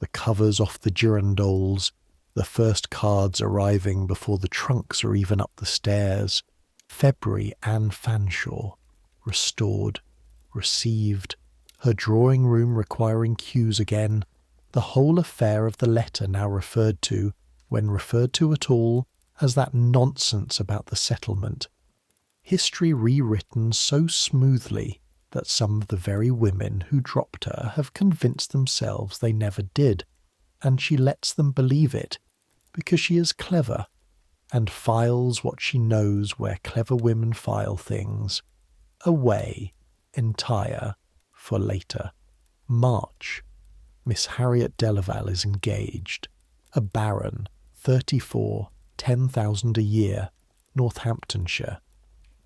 the covers off the girandoles, the first cards arriving before the trunks are even up the stairs. February Anne Fanshawe, restored, received, her drawing-room requiring cues again, the whole affair of the letter now referred to, when referred to at all, as that nonsense about the settlement. History rewritten so smoothly that some of the very women who dropped her have convinced themselves they never did, and she lets them believe it, because she is clever, and files what she knows where clever women file things, away, entire, for later. March. Miss Harriet Delaval is engaged. A baron, 34, 10,000 a year, Northamptonshire.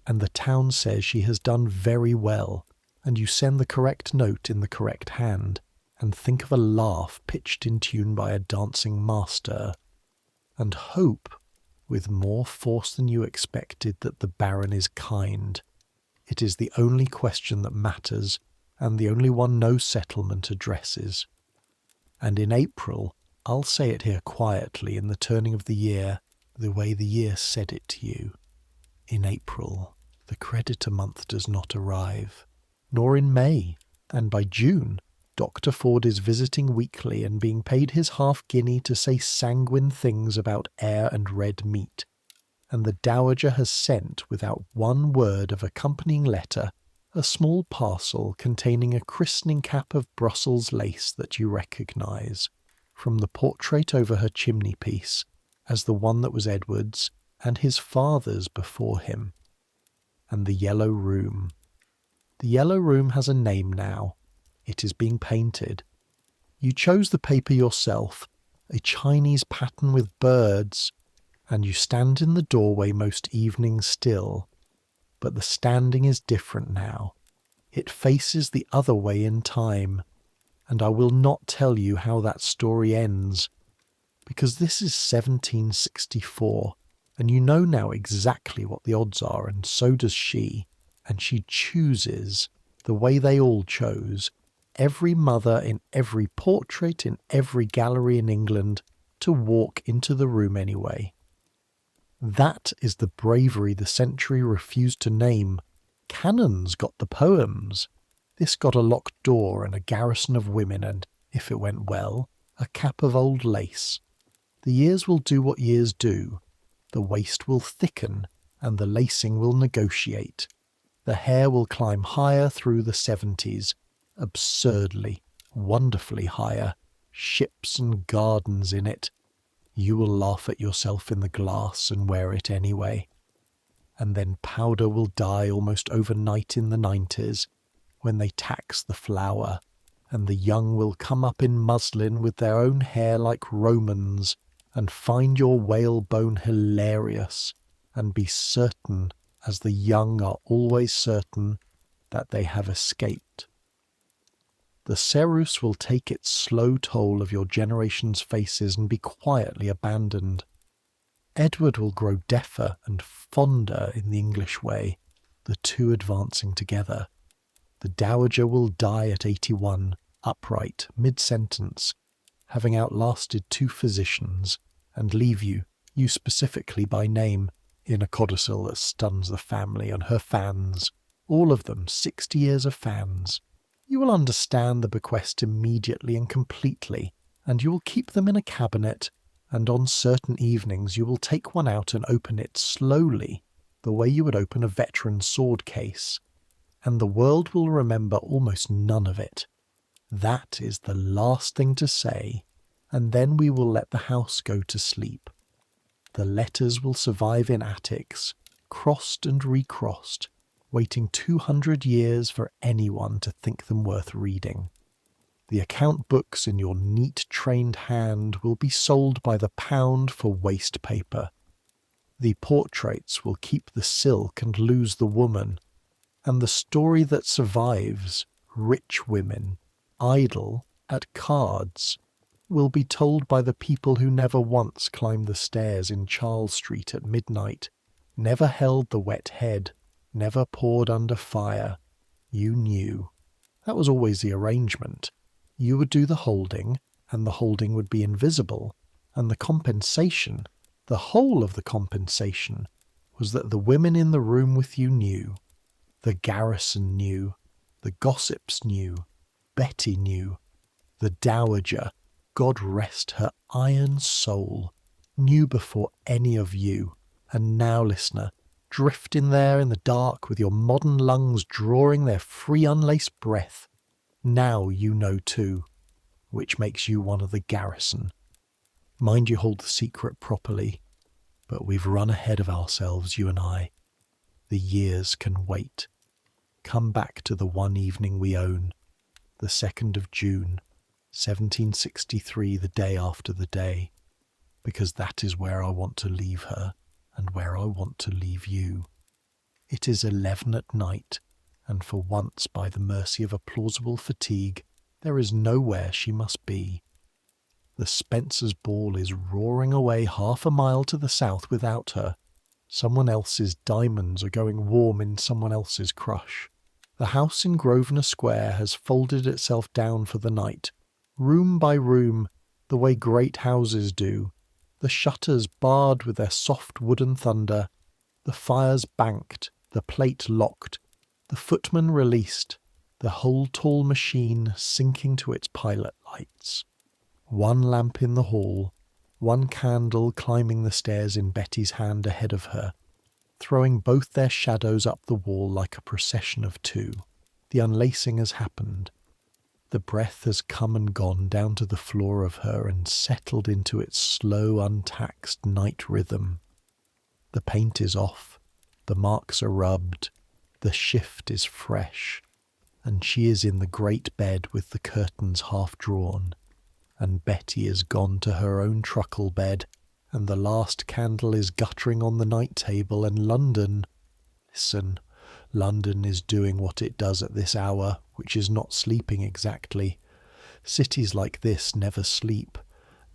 And the town says she has done very well, and you send the correct note in the correct hand, and think of a laugh pitched in tune by a dancing master, and hope, with more force than you expected, that the baron is kind. It is the only question that matters, and the only one no settlement addresses. And in April, I'll say it here quietly in the turning of the year, the way the year said it to you. In April, the creditor month does not arrive, nor in May, and by June, Dr. Ford is visiting weekly and being paid his half-guinea to say sanguine things about heir and red meat, and the dowager has sent, without one word of accompanying letter, a small parcel containing a christening cap of Brussels lace that you recognise, from the portrait over her chimney-piece, as the one that was Edward's and his father's before him. And the yellow room. The yellow room has a name now. It is being painted. You chose the paper yourself, a Chinese pattern with birds, and you stand in the doorway most evenings still. But the standing is different now. It faces the other way in time, and I will not tell you how that story ends, because this is 1764, and you know now exactly what the odds are, and so does she, and she chooses, the way they all chose, every mother in every portrait in every gallery in England, to walk into the room anyway. That is the bravery the century refused to name. Cannons got the poems. This got a locked door and a garrison of women and, if it went well, a cap of old lace. The years will do what years do. The waist will thicken, and the lacing will negotiate. The hair will climb higher through the 70s, absurdly, wonderfully higher, ships and gardens in it. You will laugh at yourself in the glass and wear it anyway. And then powder will die almost overnight in the 90s, when they tax the flower, and the young will come up in muslin with their own hair like Romans, and find your whalebone hilarious, and be certain, as the young are always certain, that they have escaped. The cerus will take its slow toll of your generation's faces and be quietly abandoned. Edward will grow deafer and fonder in the English way, the two advancing together. The dowager will die at 81, upright, mid-sentence, having outlasted 2 physicians, and leave you specifically by name, in a codicil that stuns the family and her fans, all of them 60 years of fans. You will understand the bequest immediately and completely, and you will keep them in a cabinet, and on certain evenings you will take one out and open it slowly, the way you would open a veteran's sword case, and the world will remember almost none of it. That is the last thing to say, and then we will let the house go to sleep. The letters will survive in attics, crossed and recrossed, waiting 200 years for anyone to think them worth reading. The account books in your neat trained hand will be sold by the pound for waste paper. The portraits will keep the silk and lose the woman, and the story that survives, rich women, idle, at cards, will be told by the people who never once climbed the stairs in Charles Street at midnight, never held the wet head, never poured under fire. You knew. That was always the arrangement. You would do the holding, and the holding would be invisible, and the compensation, the whole of the compensation, was that the women in the room with you knew. The garrison knew. The gossips knew. Betty knew. The dowager, God rest her iron soul, knew before any of you. And now, listener, drift in there in the dark with your modern lungs drawing their free unlaced breath. Now you know too, which makes you one of the garrison. Mind you hold the secret properly, but we've run ahead of ourselves, you and I. The years can wait. Come back to the one evening we own, the 2nd of June, 1763, the day after the day, because that is where I want to leave her, and where I want to leave you. It is 11 at night, and for once, by the mercy of a plausible fatigue, there is nowhere she must be. The Spencer's ball is roaring away 1/2 a mile to the south without her. Someone else's diamonds are going warm in someone else's crush. The house in Grosvenor Square has folded itself down for the night, room by room, the way great houses do, the shutters barred with their soft wooden thunder, the fires banked, the plate locked, the footman released, the whole tall machine sinking to its pilot lights. One lamp in the hall, one candle climbing the stairs in Betty's hand ahead of her, throwing both their shadows up the wall like a procession of 2. The unlacing has happened. The breath has come and gone down to the floor of her and settled into its slow, untaxed night rhythm. The paint is off, the marks are rubbed, the shift is fresh, and she is in the great bed with the curtains half drawn, and Betty is gone to her own truckle bed, and the last candle is guttering on the night table, and London, listen, London is doing what it does at this hour, which is not sleeping exactly. Cities like this never sleep.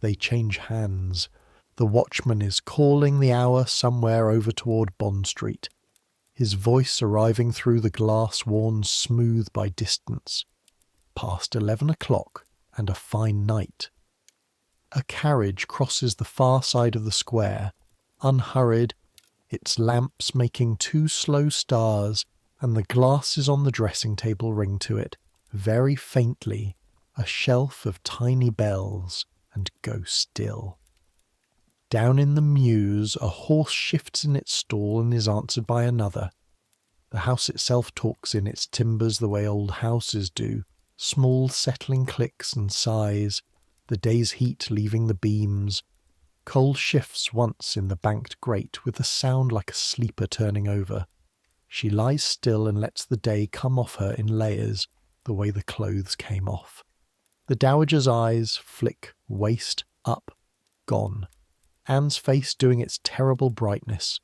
They change hands. The watchman is calling the hour somewhere over toward Bond Street, his voice arriving through the glass worn smooth by distance. Past 11 o'clock, and a fine night. A carriage crosses the far side of the square, unhurried, its lamps making 2 slow stars, and the glasses on the dressing table ring to it, very faintly, a shelf of tiny bells, and go still. Down in the mews a horse shifts in its stall and is answered by another. The house itself talks in its timbers the way old houses do, small settling clicks and sighs, the day's heat leaving the beams. Coal shifts once in the banked grate with a sound like a sleeper turning over. She lies still and lets the day come off her in layers, the way the clothes came off. The dowager's eyes flick waist up, gone. Anne's face doing its terrible brightness,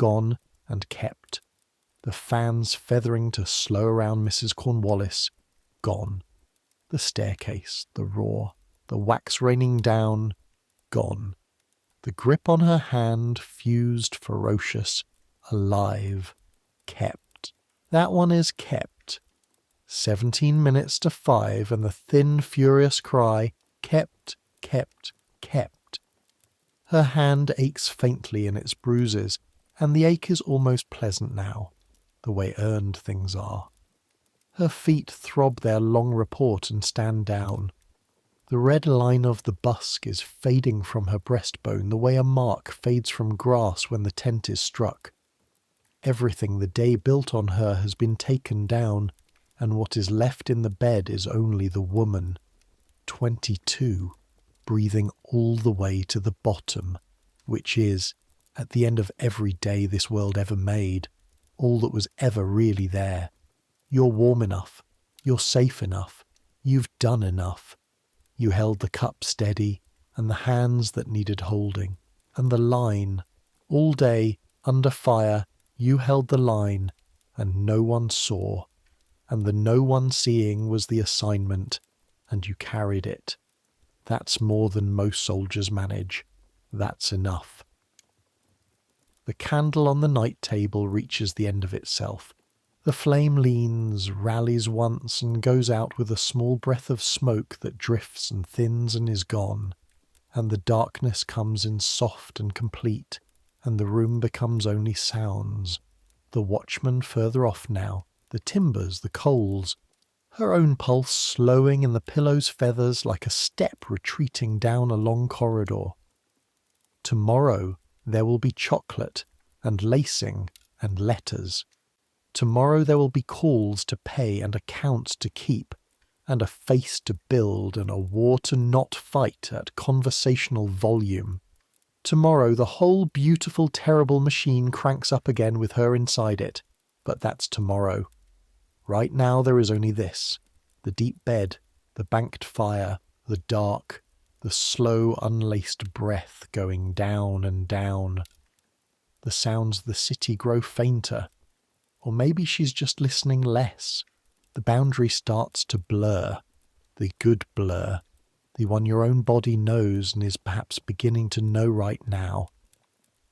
gone and kept. The fans feathering to slow around Mrs. Cornwallis, gone. The staircase, the roar, the wax raining down, gone. The grip on her hand, fused, ferocious, alive, kept. That one is kept. 17 minutes to 5, and the thin, furious cry, kept, kept, kept. Her hand aches faintly in its bruises, and the ache is almost pleasant now, the way earned things are. Her feet throb their long report and stand down. The red line of the busk is fading from her breastbone the way a mark fades from grass when the tent is struck. Everything the day built on her has been taken down, and what is left in the bed is only the woman, 22, breathing all the way to the bottom, which is, at the end of every day this world ever made, all that was ever really there. You're warm enough. You're safe enough. You've done enough. You held the cup steady, and the hands that needed holding, and the line. All day, under fire, you held the line, and no one saw. And the no one seeing was the assignment, and you carried it. That's more than most soldiers manage. That's enough. The candle on the night table reaches the end of itself. The flame leans, rallies once, and goes out with a small breath of smoke that drifts and thins and is gone. And the darkness comes in soft and complete, and the room becomes only sounds. The watchman further off now, the timbers, the coals, her own pulse slowing in the pillow's feathers like a step retreating down a long corridor. Tomorrow there will be chocolate, and lacing, and letters. Tomorrow there will be calls to pay and accounts to keep, and a face to build and a war to not fight at conversational volume. Tomorrow the whole beautiful, terrible machine cranks up again with her inside it, but that's tomorrow. Right now there is only this, the deep bed, the banked fire, the dark, the slow unlaced breath going down and down. The sounds of the city grow fainter. Or maybe she's just listening less. The boundary starts to blur. The good blur. The one your own body knows and is perhaps beginning to know right now.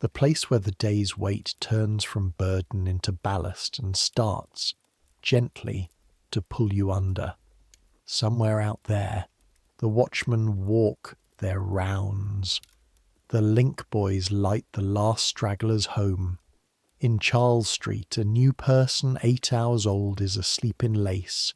The place where the day's weight turns from burden into ballast and starts, gently, to pull you under. Somewhere out there, the watchmen walk their rounds. The link boys light the last stragglers home. In Charles Street, a new person 8 hours old is asleep in lace,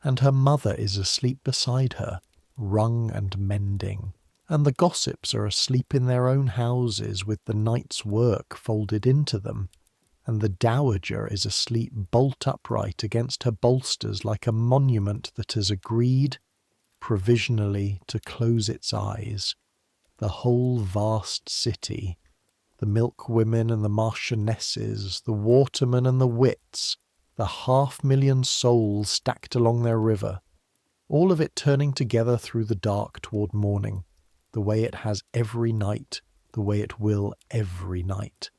and her mother is asleep beside her, wrung and mending, and the gossips are asleep in their own houses with the night's work folded into them, and the dowager is asleep bolt upright against her bolsters like a monument that has agreed, provisionally, to close its eyes. The whole vast city, the milkwomen and the marchionesses, the watermen and the wits, the 500,000 souls stacked along their river, all of it turning together through the dark toward morning, the way it has every night, the way it will every night.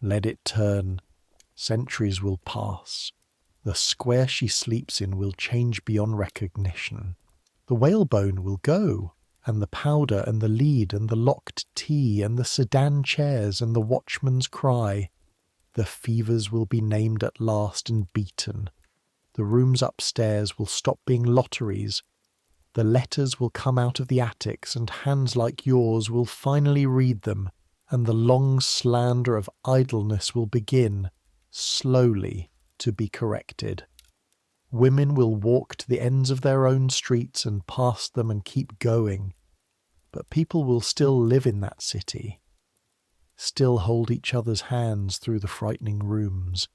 Let it turn. Centuries will pass. The square she sleeps in will change beyond recognition. The whalebone will go, and the powder and the lead and the locked tea and the sedan chairs and the watchman's cry. The fevers will be named at last and beaten. The rooms upstairs will stop being lotteries. The letters will come out of the attics, and hands like yours will finally read them, and the long slander of idleness will begin, slowly, to be corrected. Women will walk to the ends of their own streets and past them and keep going. But people will still live in that city, still hold each other's hands through the frightening rooms,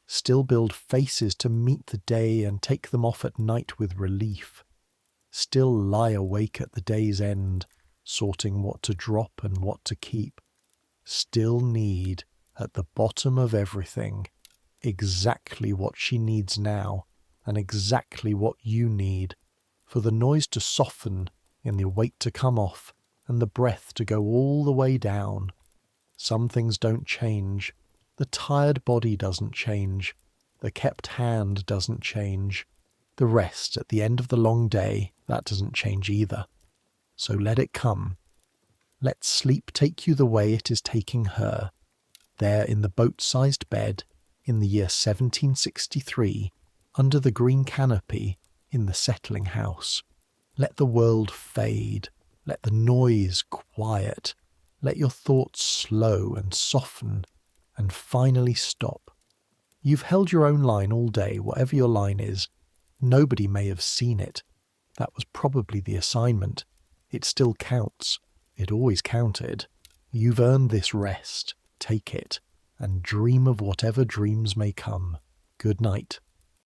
still build faces to meet the day and take them off at night with relief, still lie awake at the day's end, sorting what to drop and what to keep, still need, at the bottom of everything, exactly what she needs now, and exactly what you need, for the noise to soften and the weight to come off, and the breath to go all the way down. Some things don't change. The tired body doesn't change. The kept hand doesn't change. The rest at the end of the long day, that doesn't change either. So let it come. Let sleep take you the way it is taking her. There in the boat-sized bed, in the year 1763, under the green canopy, in the settling house. Let the world fade. Let the noise quiet. Let your thoughts slow and soften, and finally stop. You've held your own line all day, whatever your line is. Nobody may have seen it. That was probably the assignment. It still counts. It always counted. You've earned this rest. Take it, and dream of whatever dreams may come. Good night.